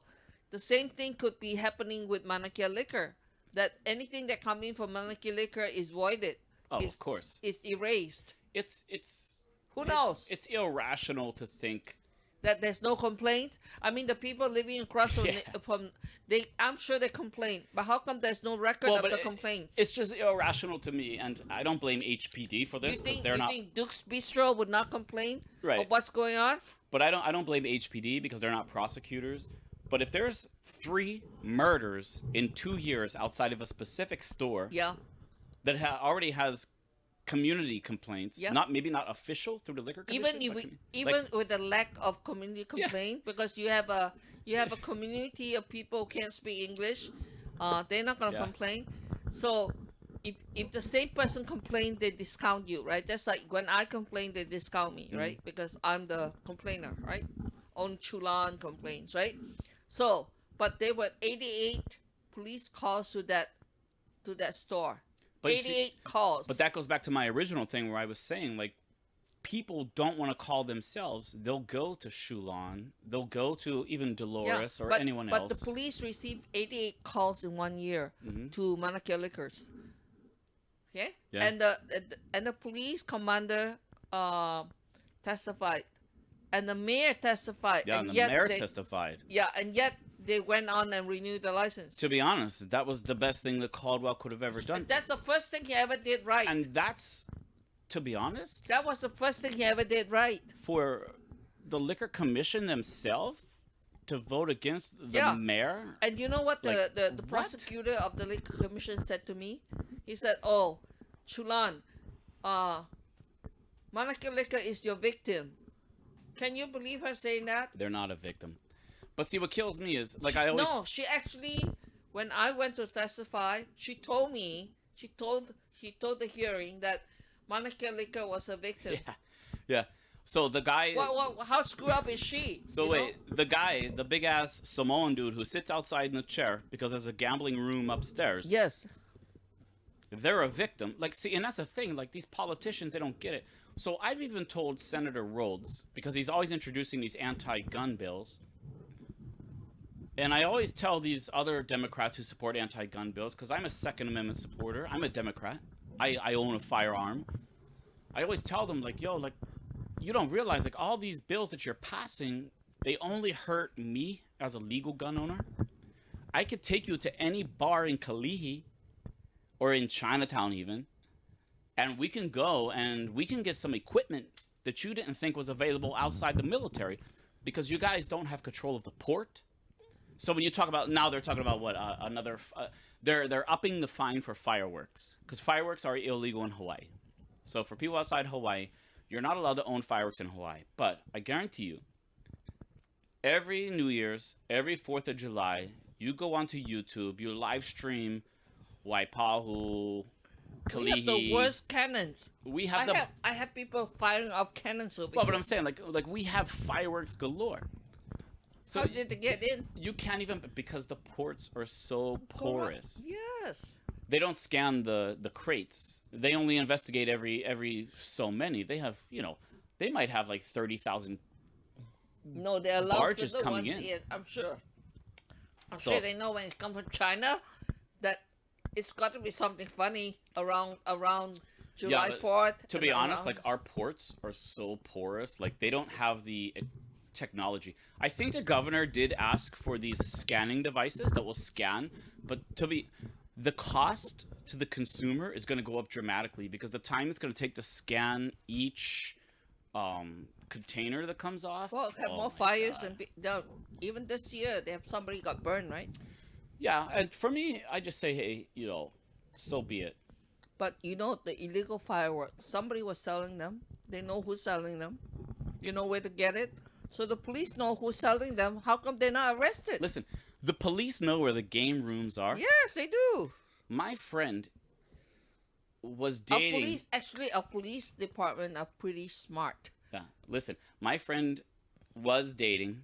Speaker 2: the same thing could be happening with Mauna Kea Liquor. That anything that comes in from Mauna Kea Liquor is voided.
Speaker 1: oh,
Speaker 2: Is
Speaker 1: of course.
Speaker 2: It's erased.
Speaker 1: It's
Speaker 2: Who knows?
Speaker 1: It's irrational to think.
Speaker 2: That there's no complaints. I mean, the people living across
Speaker 1: Yeah.
Speaker 2: from they, I'm sure they complain, but how come there's no record of the complaints?
Speaker 1: It's just irrational to me, and I don't blame HPD for this because they're not.
Speaker 2: You think Duke's Bistro would not complain
Speaker 1: Right.
Speaker 2: of what's going on?
Speaker 1: But I don't blame HPD because they're not prosecutors. But if there's 3 murders in 2 years outside of a specific store
Speaker 2: Yeah.
Speaker 1: that already has community complaints,
Speaker 2: Yeah.
Speaker 1: maybe not official through the liquor commission,
Speaker 2: Even with the lack of community complaint, because you have a community of people who can't speak English, they're not gonna
Speaker 1: Yeah.
Speaker 2: complain. So if the same person complain, they discount you, right? That's like when I complain, they discount me, right? Because I'm the complainer, right? On Chu Lan complains, right? So, but there were 88 police calls to that store.
Speaker 1: But you see-
Speaker 2: 88 calls.
Speaker 1: But that goes back to my original thing where I was saying, like, people don't want to call themselves. They'll go to Chu Lan. They'll go to even Dolores or anyone else.
Speaker 2: But the police received 88 calls in 1 year to Mauna Kea Liquors. Okay?
Speaker 1: Yeah.
Speaker 2: And the police commander testified. And the mayor testified.
Speaker 1: Yeah, and the mayor testified.
Speaker 2: Yeah, and yet they went on and renewed the license.
Speaker 1: To be honest, that was the best thing that Caldwell could have ever done.
Speaker 2: And that's the first thing he ever did right.
Speaker 1: And that's, to be honest,
Speaker 2: that was the first thing he ever did right.
Speaker 1: for the Liquor Commission themselves to vote against the mayor.
Speaker 2: And you know what
Speaker 1: Like,
Speaker 2: the
Speaker 1: what?
Speaker 2: prosecutor of the Liquor Commission said to me? He said, "Oh, Chu Lan, Mauna Kea Liquor is your victim." Can you believe her saying that?
Speaker 1: They're not a victim. But see, what kills me is, like, I always...
Speaker 2: No, she actually, when I went to testify, she told the hearing that Mauna Kea Liquor was a victim.
Speaker 1: Yeah. So the guy...
Speaker 2: How screwed up is she?
Speaker 1: So wait, the guy, the big-ass Samoan dude who sits outside in the chair because there's a gambling room upstairs.
Speaker 2: Yes.
Speaker 1: They're a victim. Like, see, and that's the thing. Like, these politicians, they don't get it. So I've even told Senator Rhodes, because he's always introducing these anti-gun bills, and I always tell these other Democrats who support anti-gun bills, because I'm a Second Amendment supporter. I'm a Democrat. I own a firearm. I always tell them, like, yo, like, you don't realize, like, all these bills that you're passing, they only hurt me as a legal gun owner. I could take you to any bar in Kalihi, or in Chinatown even, and we can go and we can get some equipment that you didn't think was available outside the military, because you guys don't have control of the port. So when you talk about, now they're talking about what, they're upping the fine for fireworks, because fireworks are illegal in Hawaii. So for people outside Hawaii, you're not allowed to own fireworks in Hawaii. But I guarantee you, every New Year's, every 4th of July, you go onto YouTube, you live stream Waipahu, Kalihi.
Speaker 2: We have the worst cannons.
Speaker 1: We have
Speaker 2: I have people firing off cannons over
Speaker 1: Well,
Speaker 2: here.
Speaker 1: but I'm saying, like we have fireworks galore. So
Speaker 2: How did they get in?
Speaker 1: you can't even, because the ports are so porous.
Speaker 2: Yes.
Speaker 1: They don't scan the crates. They only investigate every so many. They have, they might have like 30,000.
Speaker 2: No, there are lots
Speaker 1: Barges
Speaker 2: of
Speaker 1: coming
Speaker 2: ones
Speaker 1: in.
Speaker 2: I'm sure. I'm
Speaker 1: So-
Speaker 2: sure they know when it comes from China that it's got to be something funny around July
Speaker 1: but
Speaker 2: 4th.
Speaker 1: To
Speaker 2: and
Speaker 1: be honest,
Speaker 2: around-
Speaker 1: like, our ports are so porous. Like, they don't have the technology. I think the governor did ask for these scanning devices that will scan, but the cost to the consumer is going to go up dramatically, because the time it's going to take to scan each container that comes off.
Speaker 2: Well, have
Speaker 1: Oh
Speaker 2: more
Speaker 1: my
Speaker 2: fires
Speaker 1: God.
Speaker 2: and even this year they have somebody got burned, right?
Speaker 1: Yeah, and for me, I just say, hey, so be it.
Speaker 2: But the illegal fireworks, somebody was selling them. They know who's selling them. You know where to get it. So the police know who's selling them. How come they're not arrested?
Speaker 1: Listen, the police know where the game rooms are.
Speaker 2: Yes, they do.
Speaker 1: My friend was dating.
Speaker 2: Our police department are pretty smart.
Speaker 1: Yeah, listen, my friend was dating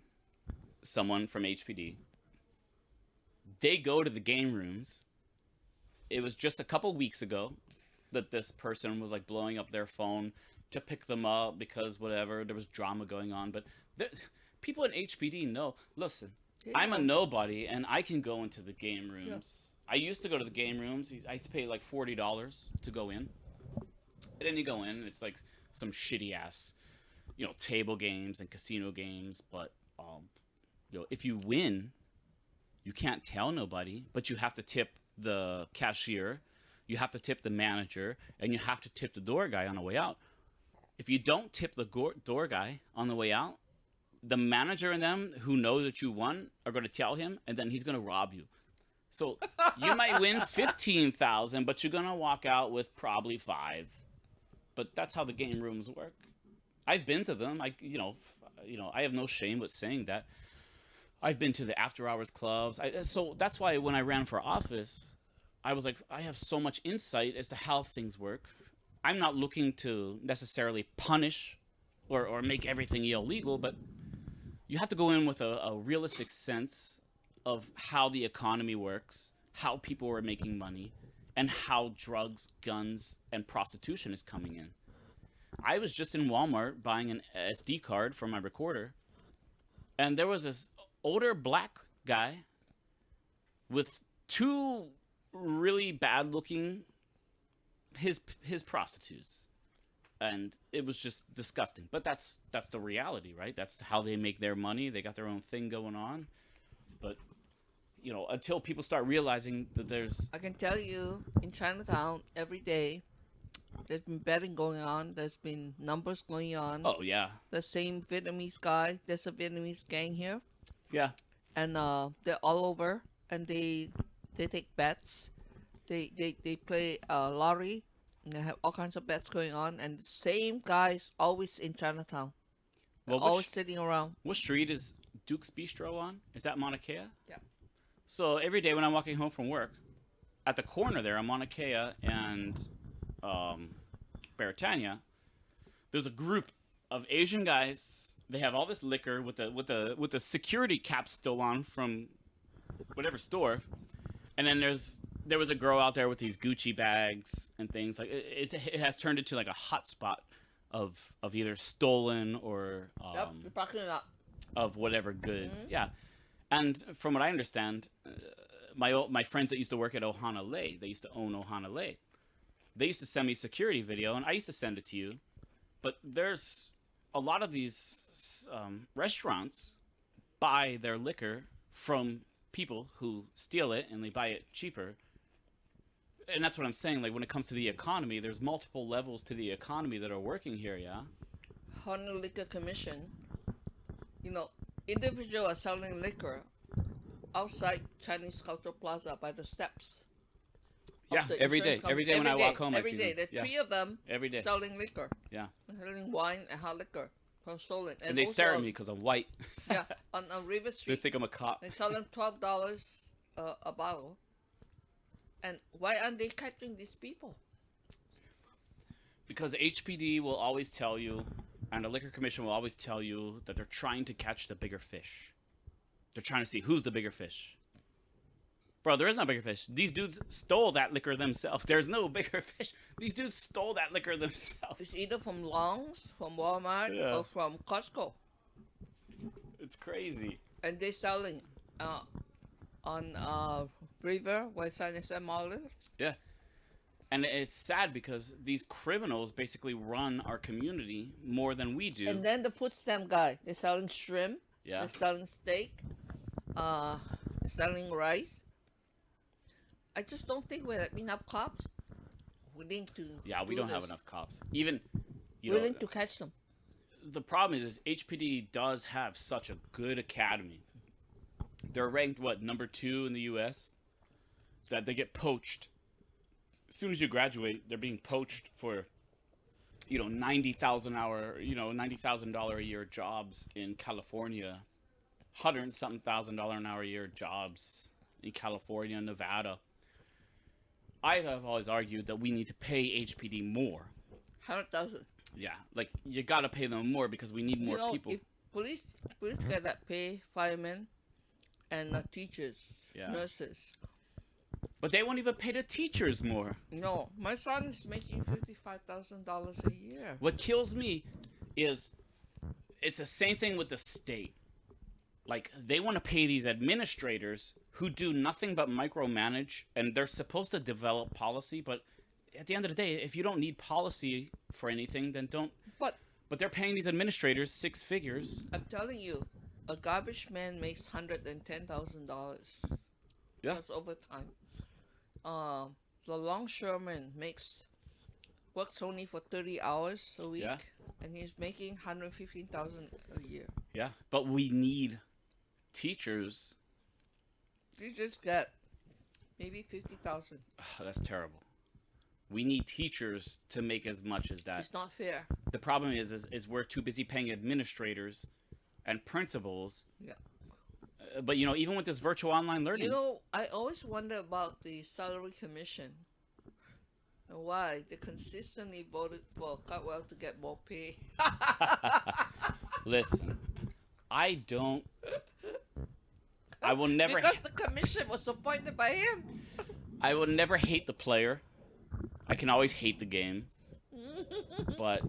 Speaker 1: someone from HPD. They go to the game rooms. It was just a couple weeks ago that this person was like blowing up their phone to pick them up because whatever, there was drama going on. But people in HPD know, listen, yeah. I'm a nobody and I can go into the game rooms. Yeah. I used to go to the game rooms. I used to pay like $40 to go in. And then you go in and it's like some shitty ass, table games and casino games. But, if you win, you can't tell nobody, but you have to tip the cashier, you have to tip the manager, and you have to tip the door guy on the way out. If you don't tip the door guy on the way out, the manager and them who know that you won are going to tell him, and then he's going to rob you. So you might win $15,000, but you're going to walk out with probably $5,000. But that's how the game rooms work. I've been to them. I have no shame with saying that. I've been to the after hours clubs. So that's why when I ran for office, I was like, I have so much insight as to how things work. I'm not looking to necessarily punish or make everything illegal, but you have to go in with a realistic sense of how the economy works, how people are making money, and how drugs, guns, and prostitution is coming in. I was just in Walmart buying an SD card for my recorder, and there was this older black guy with two really bad looking his prostitutes, and it was just disgusting. But that's the reality, right? That's how they make their money. They got their own thing going on. But until people start realizing that there's,
Speaker 2: I can tell you, in Chinatown every day there's been betting going on, there's been numbers going on.
Speaker 1: Oh yeah,
Speaker 2: the same Vietnamese guy, there's a Vietnamese gang here.
Speaker 1: Yeah.
Speaker 2: And they're all over, and they take bets. They play lottery, and they have all kinds of bets going on. And the same guys always in Chinatown. Always sitting around.
Speaker 1: What street is Duke's Bistro on? Is that Mauna Kea?
Speaker 2: Yeah.
Speaker 1: So every day when I'm walking home from work, at the corner there on Mauna Kea and Beretania, there's a group of Asian guys. They have all this liquor with the security cap still on from whatever store, and then there was a girl out there with these Gucci bags and things. Like it has turned into like a hot spot of either stolen or
Speaker 2: the parking lot
Speaker 1: of whatever goods. Mm-hmm. Yeah, and from what I understand, my friends that used to work at Honolulu, they used to own Honolulu. They used to send me security video, and I used to send it to you. But there's a lot of these restaurants buy their liquor from people who steal it, and they buy it cheaper. And that's what I'm saying. Like when it comes to the economy, there's multiple levels to the economy that are working here. Yeah.
Speaker 2: Honolulu Liquor Commission. Individuals are selling liquor outside Chinese Cultural Plaza by the steps.
Speaker 1: Yeah, every day when I walk home, I see them.
Speaker 2: Every day, there's 3 of them
Speaker 1: every day
Speaker 2: selling liquor.
Speaker 1: Yeah,
Speaker 2: selling wine and hard liquor from stolen.
Speaker 1: And they stare at me because I'm white.
Speaker 2: Yeah, on River Street.
Speaker 1: They think I'm a cop.
Speaker 2: They sell them $12 a bottle. And why aren't they catching these people?
Speaker 1: Because HPD will always tell you, and the Liquor Commission will always tell you that they're trying to catch the bigger fish. They're trying to see who's the bigger fish. Bro, there is no bigger fish. These dudes stole that liquor themselves. There's no bigger fish. These dudes stole that liquor themselves.
Speaker 2: It's either from Long's, from Walmart, or from Costco.
Speaker 1: It's crazy.
Speaker 2: And they're selling on River, where San Mall is.
Speaker 1: Yeah. And it's sad because these criminals basically run our community more than we do.
Speaker 2: And then the food stamp guy, they're selling shrimp.
Speaker 1: Yeah.
Speaker 2: They're selling steak. They're selling rice. I just don't think we have enough cops willing to.
Speaker 1: Yeah, we don't have enough cops. Even
Speaker 2: willing to catch them.
Speaker 1: The problem is HPD does have such a good academy. They're ranked number 2 in the U.S. That they get poached. As soon as you graduate, they're being poached for, $90,000 a year jobs in California, $100-something thousand an hour a year jobs in California, Nevada. I have always argued that we need to pay HPD more.
Speaker 2: 100,000.
Speaker 1: Yeah, like you gotta pay them more because we need more people.
Speaker 2: If police get that pay, firemen and teachers,
Speaker 1: Yeah.
Speaker 2: nurses.
Speaker 1: But they won't even pay the teachers more.
Speaker 2: No, my son is making $55,000 a year.
Speaker 1: What kills me is it's the same thing with the state. Like, they want to pay these administrators who do nothing but micromanage, and they're supposed to develop policy, but at the end of the day, if you don't need policy for anything, then don't.
Speaker 2: But
Speaker 1: they're paying these administrators 6 figures.
Speaker 2: I'm telling you, a garbage man makes $110,000.
Speaker 1: Yeah.
Speaker 2: That's overtime. The longshoreman works only for 30 hours a week,
Speaker 1: Yeah.
Speaker 2: and he's making $115,000 a year.
Speaker 1: Yeah. But we need teachers.
Speaker 2: You just get maybe 50,000.
Speaker 1: That's terrible. We need teachers to make as much as that.
Speaker 2: It's not fair.
Speaker 1: The problem is we're too busy paying administrators and principals.
Speaker 2: Yeah.
Speaker 1: But, even with this virtual online learning.
Speaker 2: I always wonder about the salary commission and why they consistently voted for Caldwell to get more pay.
Speaker 1: Listen, I will never.
Speaker 2: Because the commission was appointed by him.
Speaker 1: I will never hate the player. I can always hate the game. But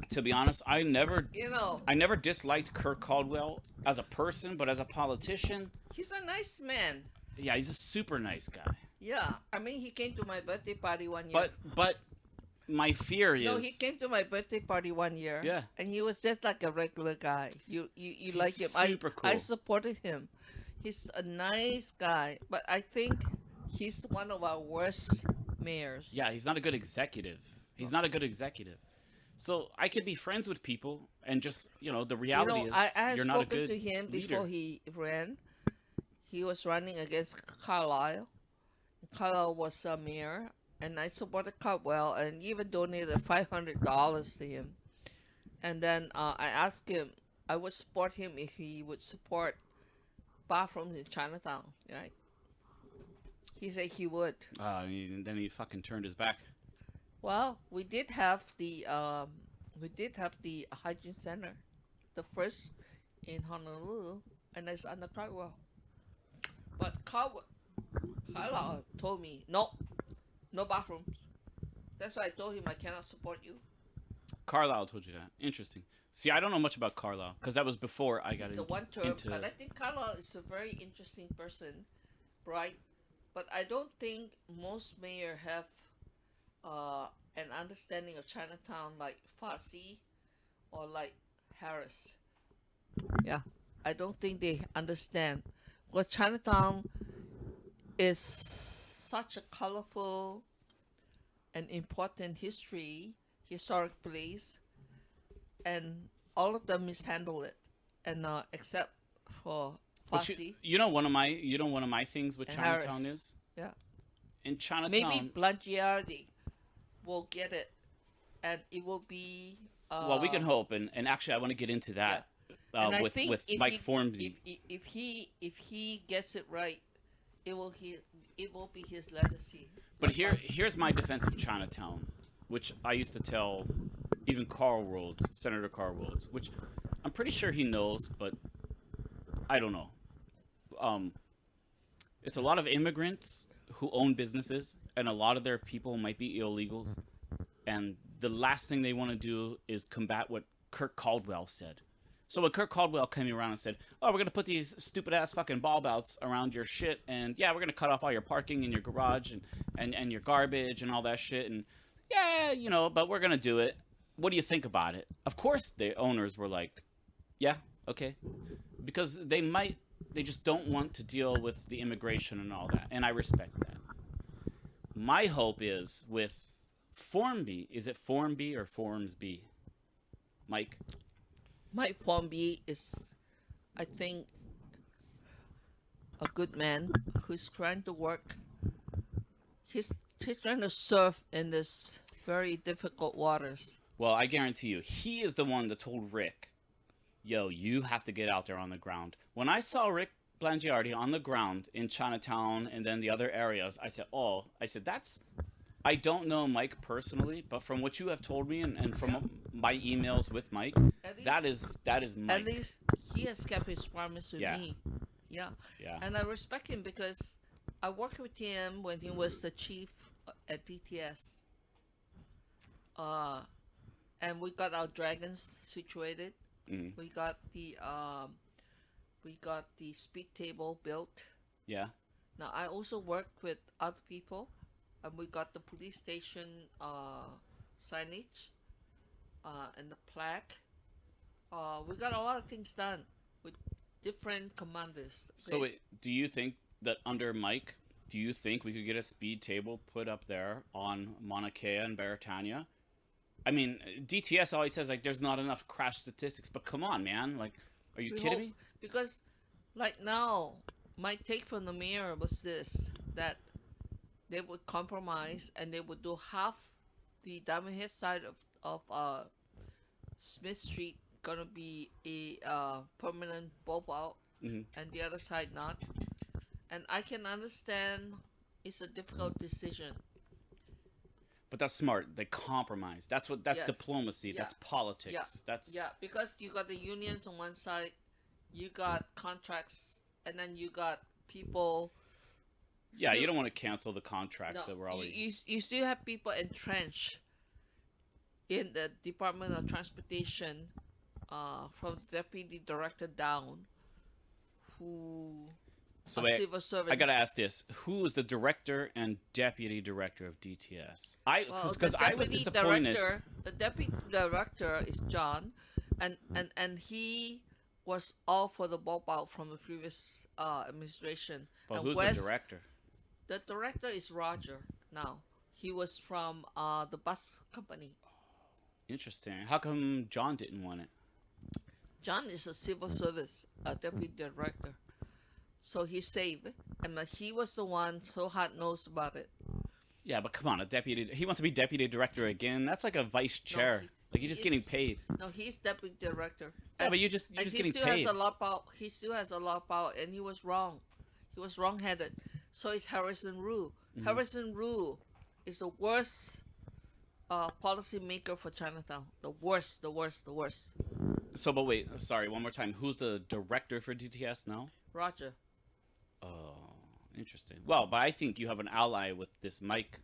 Speaker 1: to be honest, I never disliked Kirk Caldwell as a person, but as a politician,
Speaker 2: he's a nice man.
Speaker 1: Yeah, he's a super nice guy.
Speaker 2: Yeah, I mean, he came to my birthday party one year.
Speaker 1: But my fear is...
Speaker 2: No, he came to my birthday party one year.
Speaker 1: Yeah.
Speaker 2: And he was just like a regular guy. You like him.
Speaker 1: Super cool.
Speaker 2: I supported him. He's a nice guy, but I think he's one of our worst mayors.
Speaker 1: Yeah, he's not a good executive. So I could be friends with people and just, the reality is you're not a good
Speaker 2: I had spoken to him
Speaker 1: leader.
Speaker 2: before he ran. He was running against Carlisle. Carlisle was a mayor, and I supported Caldwell and even donated $500 to him. And then I asked him, I would support him if he would support bathrooms in Chinatown, right? He said he would.
Speaker 1: And then he fucking turned his back.
Speaker 2: Well, we did have the hygiene center, the first in Honolulu, and it's under Caldwell. But Carlisle told me no bathrooms. That's why I told him I cannot support you.
Speaker 1: Carlisle told you that. Interesting. See, I don't know much about Carlisle because that was before I got
Speaker 2: It's
Speaker 1: into.
Speaker 2: a one term, but I think Carlisle is a very interesting person, bright. But I don't think most mayors have an understanding of Chinatown like Farsi or like Harris. Yeah, I don't think they understand. Because Chinatown is such a colorful and important historic place, and all of them mishandle it, and except for Farsi.
Speaker 1: One of my things with
Speaker 2: And
Speaker 1: Chinatown
Speaker 2: Harris.
Speaker 1: is
Speaker 2: Yeah.
Speaker 1: in Chinatown.
Speaker 2: Maybe Blangiardi will get it, and it will be.
Speaker 1: Well, we can hope, and actually, I want to get into that
Speaker 2: And I
Speaker 1: with
Speaker 2: think
Speaker 1: Mike Formby.
Speaker 2: If he gets it right, it will be his legacy.
Speaker 1: But here's my defense of Chinatown, which I used to tell even Senator Carl Rhodes, which I'm pretty sure he knows, but I don't know. It's a lot of immigrants who own businesses, and a lot of their people might be illegals, and the last thing they want to do is combat what Kirk Caldwell said. So when Kirk Caldwell came around and said, "Oh, we're gonna put these stupid ass fucking ball bouts around your shit, and yeah, we're gonna cut off all your parking in your garage and your garbage and all that shit, and yeah, but we're gonna do it. What do you think about it?" Of course, the owners were like, "Yeah, okay," because they just don't want to deal with the immigration and all that, and I respect that. My hope is with Formby. Is it Formby or Formsby? Mike?
Speaker 2: Mike Formby is, I think, a good man who's trying to work. He's trying to surf in this very difficult waters.
Speaker 1: Well, I guarantee you, he is the one that told Rick, "Yo, you have to get out there on the ground." When I saw Rick Blangiardi on the ground in Chinatown and then the other areas, I said, that's, I don't know Mike personally, but from what you have told me and from my emails with Mike, that is Mike.
Speaker 2: At least he has kept his promise with me. Yeah.
Speaker 1: Yeah.
Speaker 2: And I respect him because I worked with him when he was the chief at DTS. And we got our dragons situated.
Speaker 1: Mm-hmm.
Speaker 2: We got the speed table built.
Speaker 1: Yeah.
Speaker 2: Now I also worked with other people, and we got the police station signage, and the plaque. We got a lot of things done with different commanders. Okay?
Speaker 1: So wait, do you think that under Mike, do you think we could get a speed table put up there on Mauna Kea and Beretania? I mean, DTS always says like there's not enough crash statistics, but come on, man! Like, are you kidding me?
Speaker 2: Because, like now, my take from the mayor was this: that they would compromise and they would do half the Diamond Head side of Smith Street gonna be a permanent bulb out, and the other side not. And I can understand it's a difficult decision.
Speaker 1: But that's smart. They compromise. That's diplomacy.
Speaker 2: Yeah.
Speaker 1: That's politics.
Speaker 2: Because you got the unions on one side, you got contracts, and then you got people.
Speaker 1: Yeah, you don't want to cancel the contracts that were already.
Speaker 2: You still have people entrenched in the Department of Transportation, from the deputy director down, who.
Speaker 1: So I gotta ask this: who is the director and deputy director of DTS? Because I was disappointed.
Speaker 2: The deputy director is John, and he was all for the bulb out from the previous administration.
Speaker 1: But
Speaker 2: and
Speaker 1: who's the director?
Speaker 2: The director is Roger. Now he was from the bus company.
Speaker 1: Interesting. How come John didn't want it?
Speaker 2: John is a civil service deputy director. So he's safe, and he was the one so hard-nosed about it.
Speaker 1: Yeah, but come on, he wants to be deputy director again. That's like a vice chair. You're just getting paid.
Speaker 2: No, he's deputy director.
Speaker 1: Yeah, but you're just getting paid.
Speaker 2: He still has a lot of power, and he was wrong. He was wrong-headed. So it's Harrison Rue. Harrison Rue is the worst policy maker for Chinatown. The worst.
Speaker 1: So, but wait, sorry, one more time. Who's the director for DTS now?
Speaker 2: Roger.
Speaker 1: Oh, interesting. Well, but I think you have an ally with this Mike.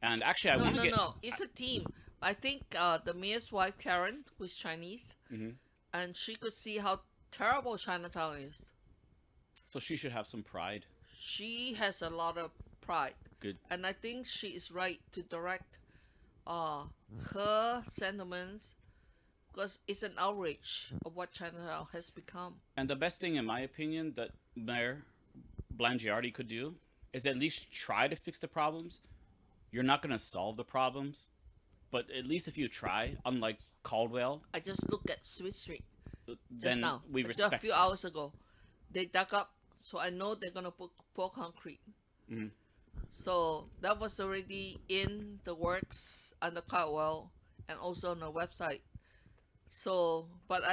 Speaker 1: And actually,
Speaker 2: No. It's a team. I think the mayor's wife, Karen, who's Chinese, and she could see how terrible Chinatown is.
Speaker 1: So she should have some pride.
Speaker 2: She has a lot of pride.
Speaker 1: Good.
Speaker 2: And I think she is right to direct her sentiments, because it's an outrage of what Chinatown has become.
Speaker 1: And the best thing, in my opinion, that Mayor Blangiardi could do is at least try to fix the problems. You're not going to solve the problems, but at least if you try, unlike Caldwell.
Speaker 2: I just looked at Sweet Street
Speaker 1: then
Speaker 2: now.
Speaker 1: We
Speaker 2: Just
Speaker 1: respect.
Speaker 2: a few hours ago, they dug up, so I know they're gonna pour concrete. So that was already in the works under Caldwell and also on the website. So, but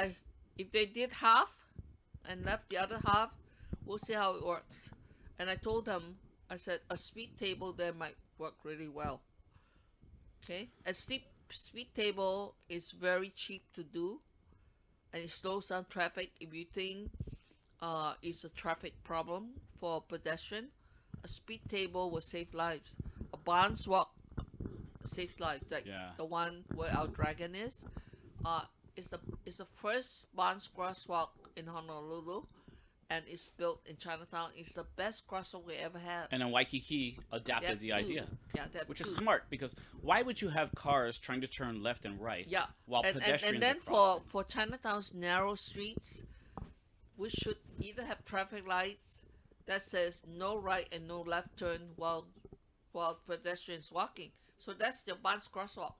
Speaker 2: if they did half and left the other half, we'll see how it works. And I told them, I said, a speed table there might work really well. Okay? A speed table is very cheap to do, and it slows down traffic. If you think it's a traffic problem for a pedestrian, a speed table will save lives. A Barnes walk saves lives, like the one where our dragon is. It's the first Barnes crosswalk in Honolulu, and it's built in Chinatown. It's the best crosswalk we ever had.
Speaker 1: And then Waikiki adapted the idea, which is
Speaker 2: two.
Speaker 1: smart, because why would you have cars trying to turn left and right while pedestrians
Speaker 2: and then
Speaker 1: are crossing?
Speaker 2: for Chinatown's narrow streets, we should either have traffic lights that says no right and no left turn while pedestrians walking. So that's the Barnes crosswalk.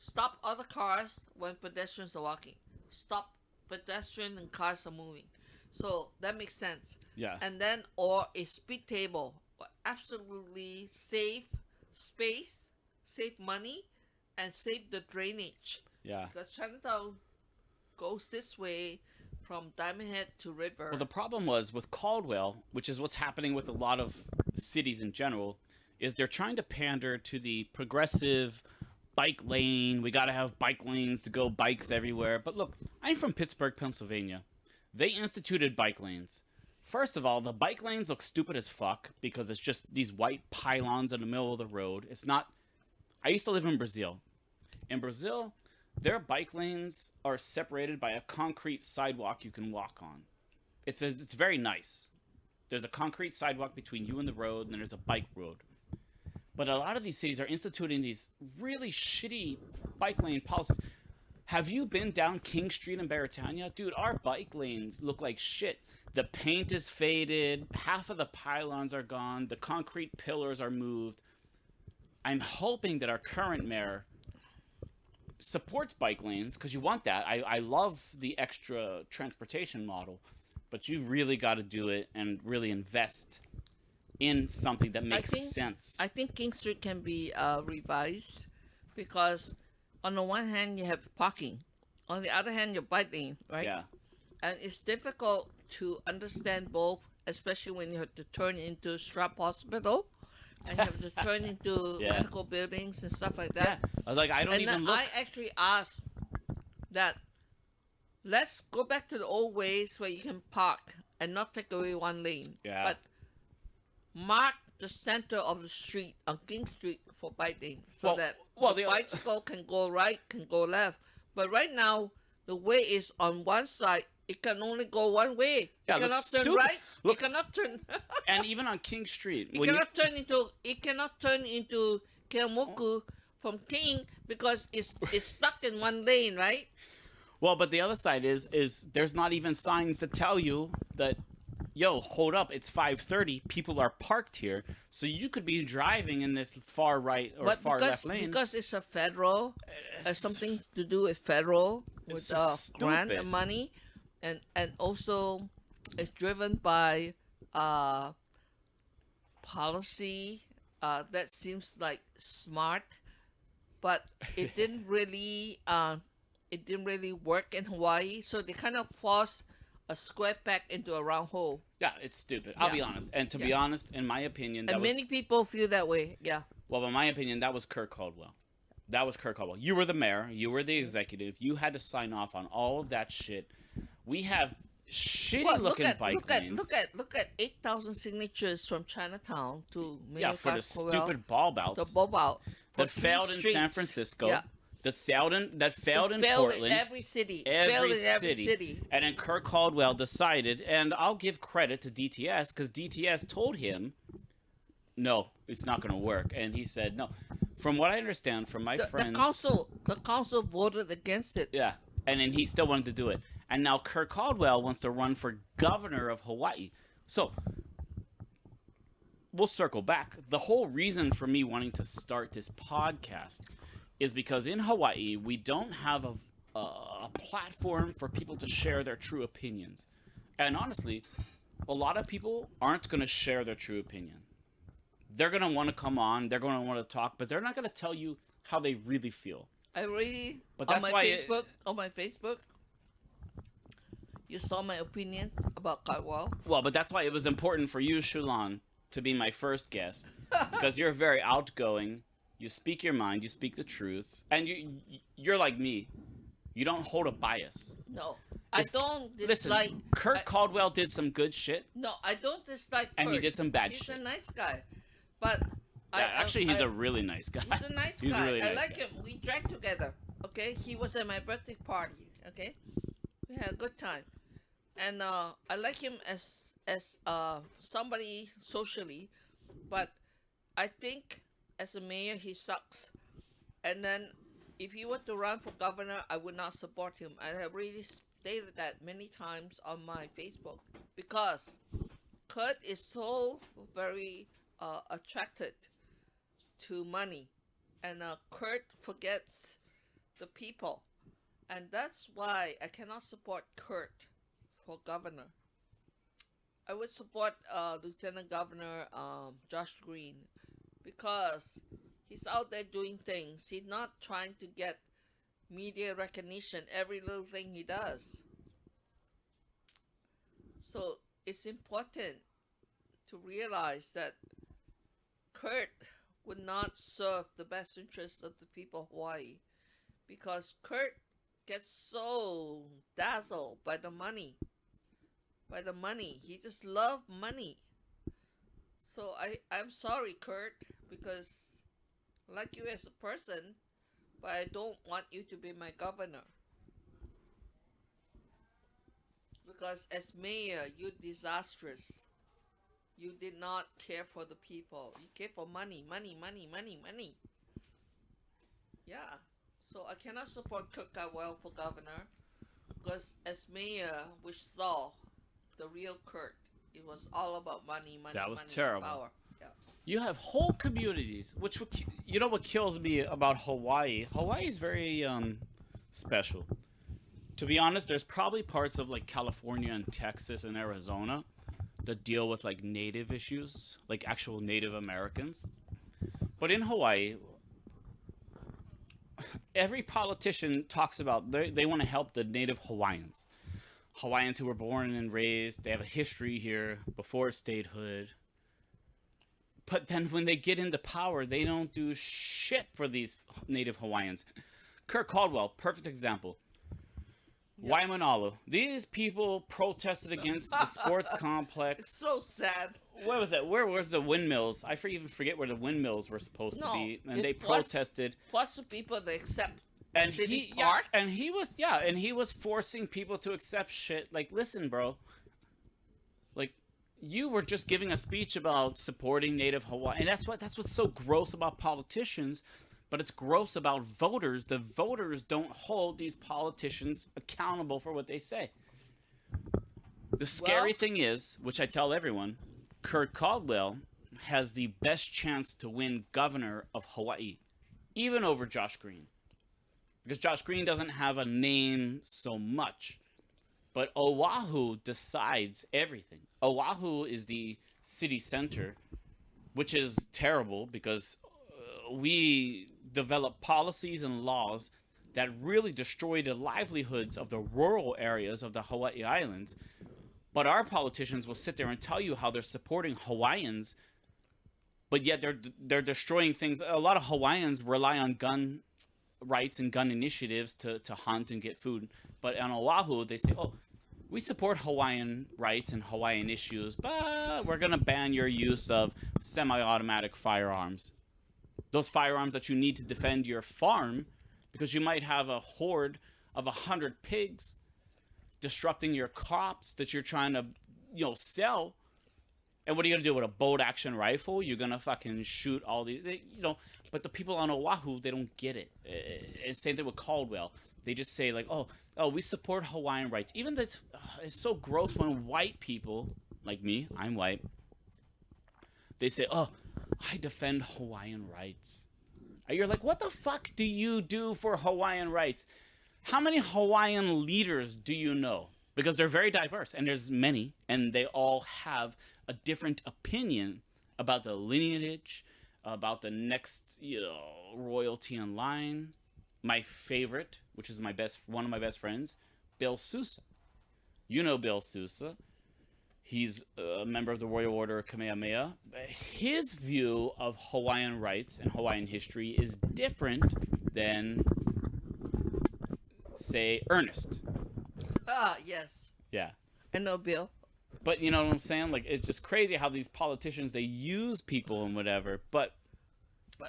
Speaker 2: Stop other cars when pedestrians are walking. Stop pedestrians and cars are moving. So that makes sense.
Speaker 1: Yeah.
Speaker 2: And then, or a speed table. Absolutely save space, save money, and save the drainage.
Speaker 1: Yeah.
Speaker 2: Because Chinatown goes this way, from Diamond Head to River.
Speaker 1: Well, the problem was with Caldwell, which is what's happening with a lot of cities in general, is they're trying to pander to the progressive bike lane. We got to have bike lanes to go bikes everywhere. But look, I'm from Pittsburgh, Pennsylvania. They instituted bike lanes. First of all, the bike lanes look stupid as fuck because it's just these white pylons in the middle of the road. It's not... I used to live in Brazil. In Brazil, their bike lanes are separated by a concrete sidewalk you can walk on. It's very nice. There's a concrete sidewalk between you and the road, and then there's a bike road. But a lot of these cities are instituting these really shitty bike lane policies. Have you been down King Street in Baratania? Dude, our bike lanes look like shit. The paint is faded. Half of the pylons are gone. The concrete pillars are moved. I'm hoping that our current mayor supports bike lanes, because you want that. I love the extra transportation model, but you really got to do it and really invest in something that makes sense.
Speaker 2: I think King Street can be revised because on the one hand you have parking, on the other hand your bike lane, right?
Speaker 1: Yeah.
Speaker 2: And it's difficult to understand both, especially when you have to turn into Strap Hospital and you have to turn into medical buildings and stuff like that.
Speaker 1: Yeah. I was like, I don't even look.
Speaker 2: I actually asked that let's go back to the old ways where you can park and not take away one lane.
Speaker 1: Yeah.
Speaker 2: But mark the center of the street on King Street for bike lane so that the bicycle can go right, can go left. But right now, the way is on one side. It can only go one way.
Speaker 1: Yeah,
Speaker 2: it cannot turn
Speaker 1: stupid.
Speaker 2: right.
Speaker 1: Look,
Speaker 2: it cannot turn.
Speaker 1: and even on King Street,
Speaker 2: it cannot turn into Keomoku from King because it's stuck in one lane, right?
Speaker 1: Well, but the other side is there's not even signs to tell you that, yo, hold up, it's 5:30. People are parked here, so you could be driving in this far right or far left lane.
Speaker 2: Because it's a federal, has something to do with federal, with grant and money. And also, it's driven by policy that seems like smart, but it didn't really work in Hawaii. So they kind of forced a square peg into a round hole.
Speaker 1: Yeah, it's stupid. I'll be honest. And to be honest, in my opinion,
Speaker 2: many people feel that way. Yeah.
Speaker 1: Well, in my opinion, that was Kurt Caldwell. That was Kurt Caldwell. You were the mayor. You were the executive. You had to sign off on all of that shit. We have shitty-looking bike lanes.
Speaker 2: Look at 8,000 signatures from Chinatown to Mayor
Speaker 1: for the stupid ball bouts.
Speaker 2: The ball bout
Speaker 1: that failed in San Francisco. Yeah. That failed in Portland.
Speaker 2: In every city. Every city.
Speaker 1: And then Kurt Caldwell decided, and I'll give credit to DTS because DTS told him, no, it's not going to work, and he said no. From what I understand from my friends,
Speaker 2: the council voted against it.
Speaker 1: Yeah, and then he still wanted to do it. And now Kurt Caldwell wants to run for governor of Hawaii. So we'll circle back. The whole reason for me wanting to start this podcast is because in Hawaii, we don't have a platform for people to share their true opinions. And honestly, a lot of people aren't going to share their true opinion. They're going to want to come on, they're going to want to talk, but they're not going to tell you how they really feel.
Speaker 2: But that's on my Facebook, you saw my opinion about Caldwell.
Speaker 1: Well, but that's why it was important for you, Chu Lan, to be my first guest. Because you're very outgoing. You speak your mind. You speak the truth. And you're like me. You don't hold a bias.
Speaker 2: No. I don't dislike...
Speaker 1: Listen, Kurt Caldwell did some good shit.
Speaker 2: No, I don't dislike Kurt.
Speaker 1: And he did some bad shit.
Speaker 2: He's a nice guy. But...
Speaker 1: he's a really nice guy.
Speaker 2: He's a nice guy. Really I like him. We drank together. Okay? He was at my birthday party. Okay? We had a good time. And I like him as somebody socially, but I think as a mayor he sucks. And then if he were to run for governor, I would not support him. I have really stated that many times on my Facebook because Kurt is so very attracted to money, and Kurt forgets the people, and that's why I cannot support Kurt for governor. I would support Lieutenant Governor Josh Green because he's out there doing things. He's not trying to get media recognition every little thing he does. So it's important to realize that Kurt would not serve the best interests of the people of Hawaii because Kurt gets so dazzled by the money. By the money. He just loved money. So I'm sorry, Kurt, because I like you as a person, but I don't want you to be my governor. Because as mayor, you're disastrous. You did not care for the people. You cared for money, money, money, money, money. Yeah. So I cannot support Kurt Caldwell for governor because as mayor, we saw the real Kurt. It was all about money, money,
Speaker 1: That was
Speaker 2: money,
Speaker 1: terrible.
Speaker 2: power. Yeah.
Speaker 1: You have whole communities, which you know what kills me about Hawaii. Hawaii is very special. To be honest, there's probably parts of like California and Texas and Arizona that deal with like native issues, like actual Native Americans. But in Hawaii, every politician talks about they want to help the Native Hawaiians. Hawaiians who were born and raised, they have a history here before statehood. But then when they get into power, they don't do shit for these Native Hawaiians. Kurt Caldwell, perfect example. Waimanalo. These people protested against the sports complex.
Speaker 2: It's so sad.
Speaker 1: Where was that? Where was the windmills? I even forget where the windmills were supposed to be. And they protested.
Speaker 2: Plus the people that accept
Speaker 1: And
Speaker 2: city park.
Speaker 1: and he was forcing people to accept shit. Like, listen, bro. Like, you were just giving a speech about supporting Native Hawaii, and that's what's so gross about politicians. But it's gross about voters. The voters don't hold these politicians accountable for what they say. The scary thing is, which I tell everyone, Kurt Caldwell has the best chance to win governor of Hawaii, even over Josh Green. Because Josh Green doesn't have a name so much. But Oahu decides everything. Oahu is the city center, which is terrible because we develop policies and laws that really destroy the livelihoods of the rural areas of the Hawaii Islands. But our politicians will sit there and tell you how they're supporting Hawaiians, but yet they're destroying things. A lot of Hawaiians rely on gun rights and gun initiatives to hunt and get food. But on Oahu, they say, oh, we support Hawaiian rights and Hawaiian issues, but we're going to ban your use of semi-automatic firearms. Those firearms that you need to defend your farm because you might have a horde of 100 pigs disrupting your crops that you're trying to, sell. And what are you going to do with a bolt action rifle? You're going to fucking shoot all these, but the people on Oahu, they don't get it. It's same thing with Caldwell. They just say like, oh, we support Hawaiian rights. Even this, it's so gross when white people, like me, I'm white, they say, oh, I defend Hawaiian rights. And you're like, what the fuck do you do for Hawaiian rights? How many Hawaiian leaders do you know? Because they're very diverse, and there's many, and they all have a different opinion about the lineage, about the next, royalty in line. My favorite, which is one of my best friends, Bill Sousa. You know Bill Sousa. He's a member of the Royal Order of Kamehameha. His view of Hawaiian rights and Hawaiian history is different than, say, Ernest.
Speaker 2: Ah, yes.
Speaker 1: Yeah.
Speaker 2: I know Bill.
Speaker 1: But you know what I'm saying? Like, it's just crazy how these politicians, they use people and whatever. But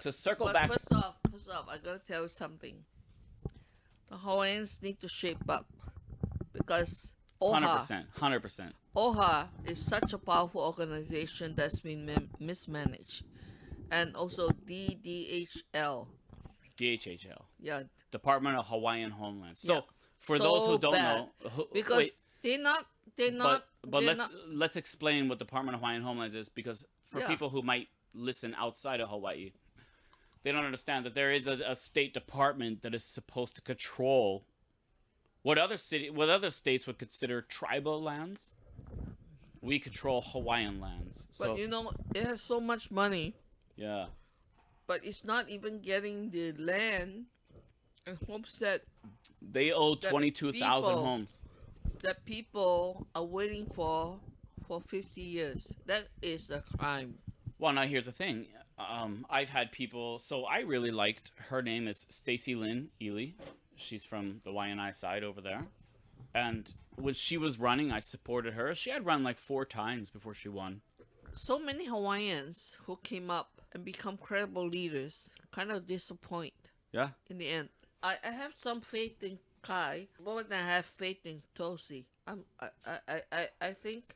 Speaker 1: to circle back...
Speaker 2: First off, I gotta tell you something. The Hawaiians need to shape up. Because OHA...
Speaker 1: 100%.
Speaker 2: OHA is such a powerful organization that's been mismanaged. And also DDHL.
Speaker 1: DHHL.
Speaker 2: Yeah.
Speaker 1: Department of Hawaiian Homeland. So,
Speaker 2: Yeah.
Speaker 1: for those who don't know...
Speaker 2: Because they're not...
Speaker 1: But let's explain what Department of Hawaiian Homelands is, because for people who might listen outside of Hawaii, they don't understand that there is a State Department that is supposed to control what other states would consider tribal lands. We control Hawaiian lands. So,
Speaker 2: but it has so much money.
Speaker 1: Yeah.
Speaker 2: But it's not even getting the land and homestead.
Speaker 1: They owe 22,000 homes.
Speaker 2: that people are waiting for 50 years. That is a crime.
Speaker 1: Well, now here's the thing. I've had people. So I really liked. Her name is Stacy Lynn Ely. She's from the YNI side over there. And when she was running, I supported her. She had run like 4 times before she won.
Speaker 2: So many Hawaiians who came up and become credible leaders kind of disappoint
Speaker 1: Yeah.
Speaker 2: in the end. I have some faith in Kai more than I have faith in Tosi. I think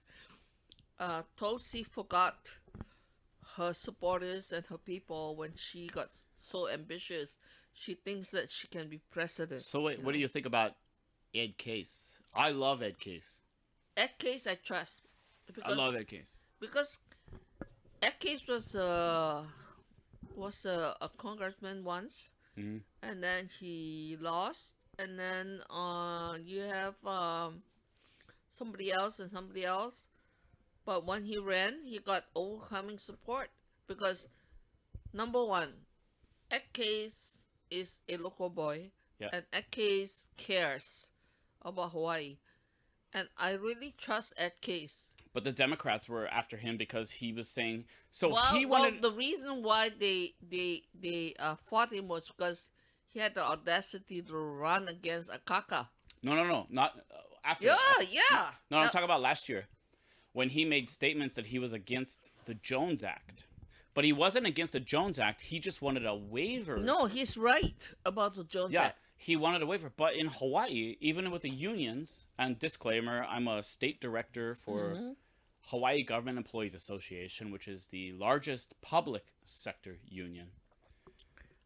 Speaker 2: Tosi forgot her supporters and her people when she got so ambitious. She thinks that she can be president.
Speaker 1: So wait, what do you think about Ed Case? I love Ed Case.
Speaker 2: Ed Case I trust.
Speaker 1: I love Ed Case.
Speaker 2: Because Ed Case was a congressman once, and then he lost, and then you have somebody else, but when he ran, he got overwhelming support because number one, Ed Case is a local boy,
Speaker 1: Yeah.
Speaker 2: and Ed Case cares about Hawaii, and I really trust Ed Case.
Speaker 1: But the Democrats were after him because he was saying so
Speaker 2: Well,
Speaker 1: he wanted.
Speaker 2: the reason why they fought him was because he had the audacity to run against Akaka.
Speaker 1: No, not after.
Speaker 2: Yeah.
Speaker 1: No, I'm talking about last year when he made statements that he was against the Jones Act. But he wasn't against the Jones Act. He just wanted a waiver.
Speaker 2: No, he's right about the Jones
Speaker 1: Yeah,
Speaker 2: Act.
Speaker 1: he wanted a waiver. But in Hawaii, even with the unions, and disclaimer, I'm a state director for Hawaii Government Employees Association, which is the largest public sector union.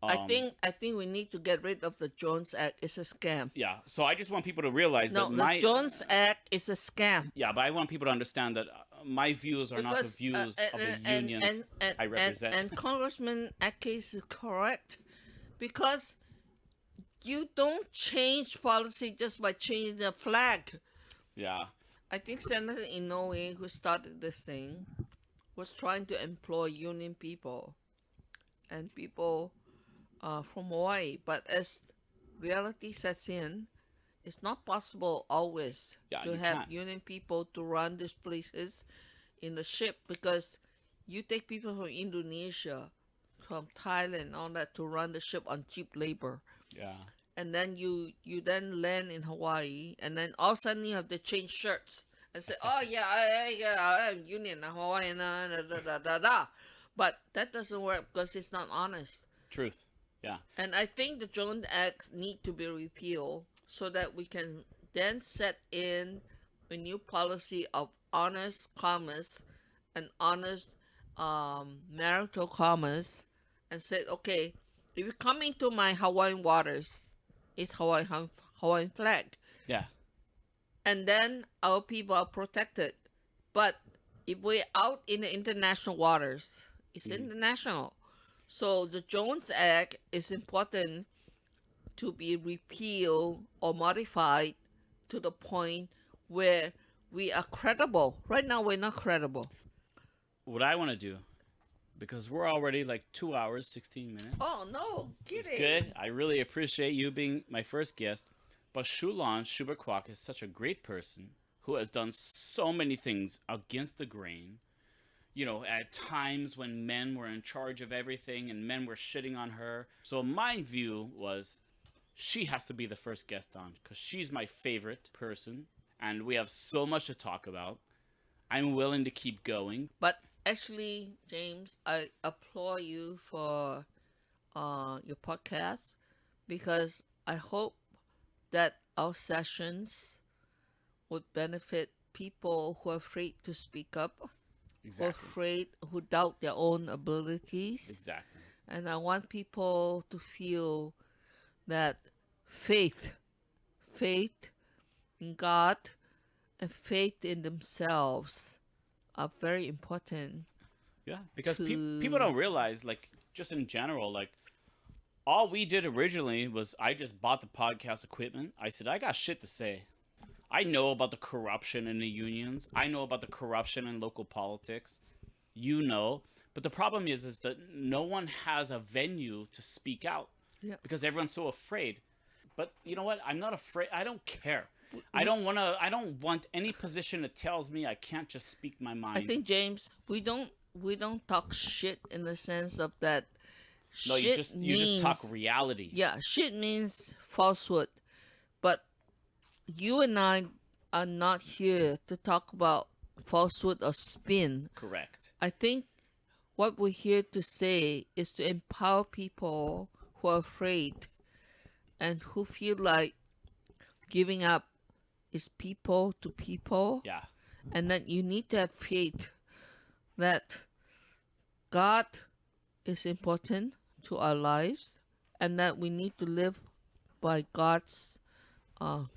Speaker 2: I think we need to get rid of the Jones Act. It's a scam.
Speaker 1: Yeah, so I just want people to realize
Speaker 2: No,
Speaker 1: that
Speaker 2: the Jones Act is a scam.
Speaker 1: Yeah, but I want people to understand that my views are not the views of the unions I represent.
Speaker 2: And Congressman Atkins is correct, because you don't change policy just by changing the flag.
Speaker 1: Yeah.
Speaker 2: I think Senator Inoue, who started this thing, was trying to employ union people and people from Hawaii. But as reality sets in, it's not possible always to have
Speaker 1: can't.
Speaker 2: union people to run these places in the ship, because you take people from Indonesia, from Thailand, all that to run the ship on cheap labor.
Speaker 1: Yeah.
Speaker 2: And then you then land in Hawaii, and then all of a sudden you have to change shirts and say, oh yeah, I'm union, I'm Hawaiian, da. But that doesn't work because it's not honest.
Speaker 1: Truth. Yeah.
Speaker 2: And I think the Jones Act need to be repealed so that we can then set in a new policy of honest commerce and honest marital commerce, and say, okay, if you come into my Hawaiian waters, it's Hawaiian flag.
Speaker 1: Yeah.
Speaker 2: And then our people are protected. But if we're out in the international waters, it's international. So the Jones Act is important to be repealed or modified to the point where we are credible. Right now, we're not credible.
Speaker 1: What I want to do, because we're already like 2 hours, 16 minutes.
Speaker 2: Oh, no, kidding.
Speaker 1: Good. I really appreciate you being my first guest. But Chu Lan Shubert Kwock is such a great person who has done so many things against the grain. You know, at times when men were in charge of everything and men were shitting on her. So my view was she has to be the first guest on because she's my favorite person and we have so much to talk about. I'm willing to keep going.
Speaker 2: But actually, James, I applaud you for your podcast, because I hope that our sessions would benefit people who are afraid to speak up,
Speaker 1: Exactly.
Speaker 2: who doubt their own abilities.
Speaker 1: Exactly.
Speaker 2: And I want people to feel that faith in God and faith in themselves are very important.
Speaker 1: Yeah, because people don't realize, like, just in general, like, all we did originally was I just bought the podcast equipment. I said, I got shit to say. I know about the corruption in the unions. I know about the corruption in local politics. You know. But the problem is that no one has a venue to speak out.
Speaker 2: Yeah.
Speaker 1: Because everyone's so afraid. But you know what? I'm not afraid. I don't care. I don't want any position that tells me I can't just speak my mind.
Speaker 2: I think, James, we don't talk shit in the sense of that.
Speaker 1: No, you just talk reality.
Speaker 2: Yeah, shit means falsehood. But you and I are not here to talk about falsehood or spin.
Speaker 1: Correct.
Speaker 2: I think what we're here to say is to empower people who are afraid and who feel like giving up is people to people.
Speaker 1: Yeah.
Speaker 2: And that you need to have faith that God is important to our lives and that we need to live by God's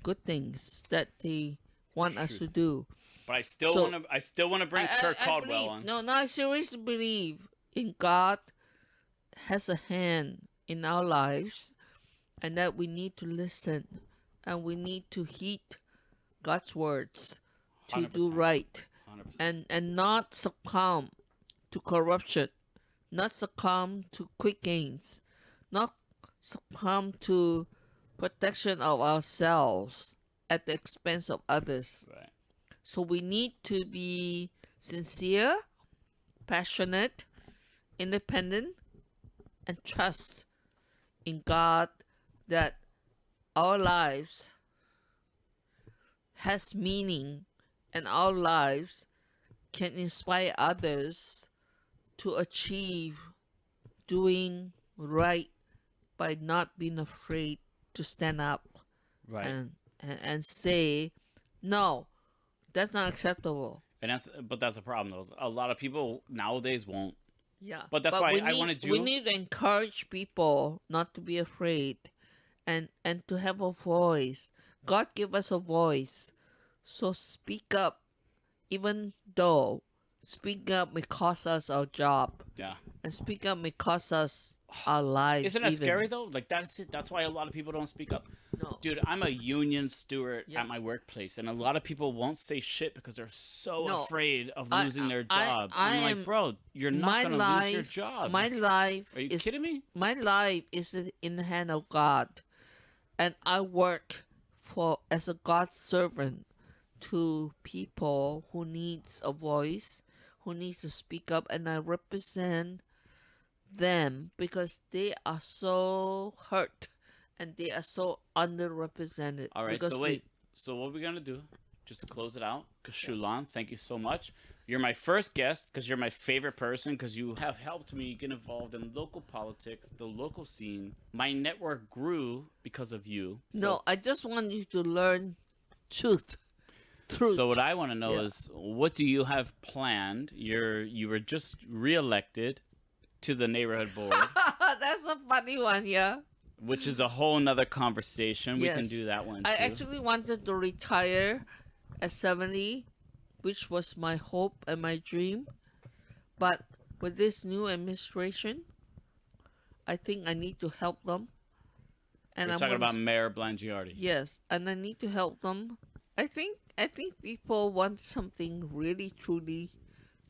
Speaker 2: good things that He want us to do.
Speaker 1: But I still want to bring Kirk Caldwell on.
Speaker 2: No, I seriously believe in God has a hand in our lives and that we need to listen and we need to heed God's words to
Speaker 1: 100%.
Speaker 2: do right
Speaker 1: 100%.
Speaker 2: and not succumb to corruption, not succumb to quick gains, not succumb to protection of ourselves at the expense of others.
Speaker 1: Right.
Speaker 2: So we need to be sincere, passionate, independent, and trust in God that our lives has meaning and our lives can inspire others to achieve doing right by not being afraid to stand up
Speaker 1: Right.
Speaker 2: and say, no, that's not acceptable.
Speaker 1: And that's a problem though. A lot of people nowadays won't.
Speaker 2: Yeah.
Speaker 1: But that's why I wanted you.
Speaker 2: We need to encourage people not to be afraid and to have a voice. God give us a voice. So speak up, even though speak up may cost us our job.
Speaker 1: Yeah.
Speaker 2: And speak up may cost us our lives.
Speaker 1: Isn't that
Speaker 2: even.
Speaker 1: scary though? Like that's it. That's why a lot of people don't speak up.
Speaker 2: No.
Speaker 1: Dude, I'm a union steward
Speaker 2: Yeah.
Speaker 1: at my workplace, and a lot of people won't say shit because they're so
Speaker 2: No.
Speaker 1: afraid of
Speaker 2: I-
Speaker 1: losing their
Speaker 2: I-
Speaker 1: job.
Speaker 2: I
Speaker 1: I'm
Speaker 2: am-
Speaker 1: like, bro, you're
Speaker 2: my
Speaker 1: not gonna
Speaker 2: life,
Speaker 1: lose your job.
Speaker 2: My life
Speaker 1: Are you
Speaker 2: is
Speaker 1: kidding me?
Speaker 2: My life is in the hand of God, and I work as a God's servant to people who needs a voice, who needs to speak up, and I represent them because they are so hurt and they are so underrepresented.
Speaker 1: All right,
Speaker 2: because
Speaker 1: so wait. So what we're gonna do, just to close it out, because Chu Lan, thank you so much. You're my first guest because you're my favorite person because you have helped me get involved in local politics, the local scene. My network grew because of you.
Speaker 2: No, I just want you to learn truth.
Speaker 1: So what I want to know
Speaker 2: Yeah.
Speaker 1: is, what do you have planned? You were just reelected to the neighborhood board,
Speaker 2: That's a funny one, yeah.
Speaker 1: which is a whole nother conversation. We can
Speaker 2: Yes.
Speaker 1: do that one too.
Speaker 2: I actually wanted to retire at 70, which was my hope and my dream. But with this new administration, I think I need to help them. And
Speaker 1: We're talking about Mayor Blangiardi.
Speaker 2: yes, and I need to help them. I think people want something really truly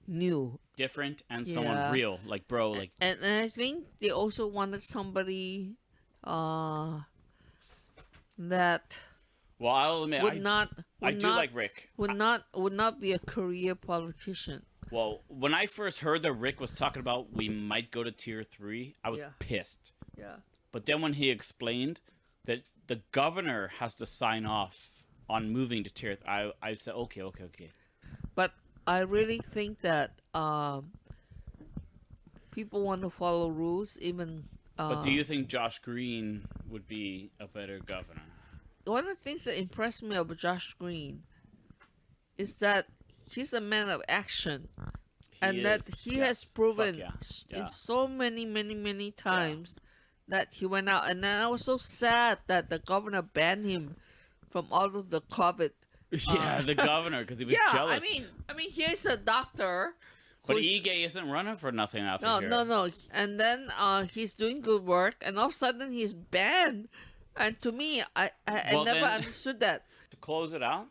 Speaker 2: new.
Speaker 1: Different and someone
Speaker 2: Yeah.
Speaker 1: real, like bro, like
Speaker 2: And I think they also wanted somebody that
Speaker 1: well, I'll admit,
Speaker 2: would not
Speaker 1: I
Speaker 2: would
Speaker 1: do
Speaker 2: not,
Speaker 1: like Rick.
Speaker 2: would not be a career politician.
Speaker 1: Well, when I first heard that Rick was talking about we might go to tier 3, I was
Speaker 2: Yeah.
Speaker 1: pissed.
Speaker 2: Yeah.
Speaker 1: But then when he explained that the governor has to sign off on moving to tier 3, I said, okay.
Speaker 2: But I really think that people want to follow rules. Even
Speaker 1: But do you think Josh Green would be a better governor?
Speaker 2: one of the things that impressed me about Josh Green is that he's a man of action, and that
Speaker 1: is,
Speaker 2: he
Speaker 1: yes.
Speaker 2: has proven
Speaker 1: Fuck yeah.
Speaker 2: in so many times that he went out. And then I was so sad that the governor banned him from all of the COVID.
Speaker 1: Yeah, the governor, because he was
Speaker 2: Yeah,
Speaker 1: jealous.
Speaker 2: I mean, here's a doctor.
Speaker 1: But
Speaker 2: who's-
Speaker 1: Ige isn't running for nothing after
Speaker 2: No,
Speaker 1: here.
Speaker 2: no. And then he's doing good work, and all of a sudden he's banned. And to me, I
Speaker 1: Well,
Speaker 2: never
Speaker 1: then-
Speaker 2: understood that.
Speaker 1: To close it out,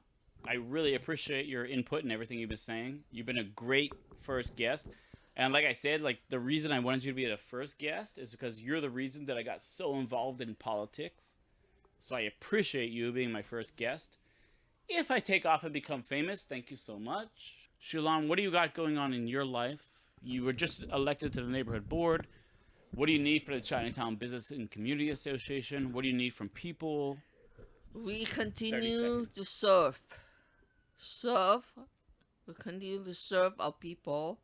Speaker 1: I really appreciate your input and everything you've been saying. You've been a great first guest. And like I said, like the reason I wanted you to be the first guest is because you're the reason that I got so involved in politics. So I appreciate you being my first guest. If I take off and become famous, thank you so much. Chu Lan, what do you got going on in your life? You were just elected to the neighborhood board. What do you need for the Chinatown Business and Community Association? What do you need from people?
Speaker 2: We
Speaker 1: 30
Speaker 2: continue
Speaker 1: seconds.
Speaker 2: to serve. Serve. We continue to serve our people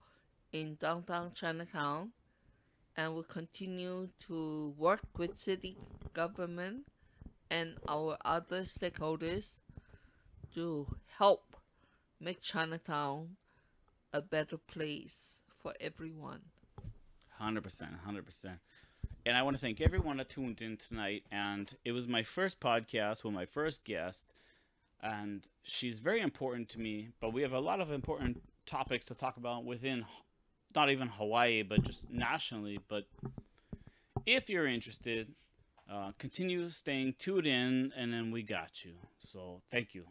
Speaker 2: in downtown Chinatown, and we continue to work with city government and our other stakeholders to help make Chinatown a better place for everyone.
Speaker 1: 100%, 100%. And I want to thank everyone that tuned in tonight. And it was my first podcast with my first guest. And she's very important to me. But we have a lot of important topics to talk about within, not even Hawaii, but just nationally. But if you're interested, continue staying tuned in, and then we got you. So thank you.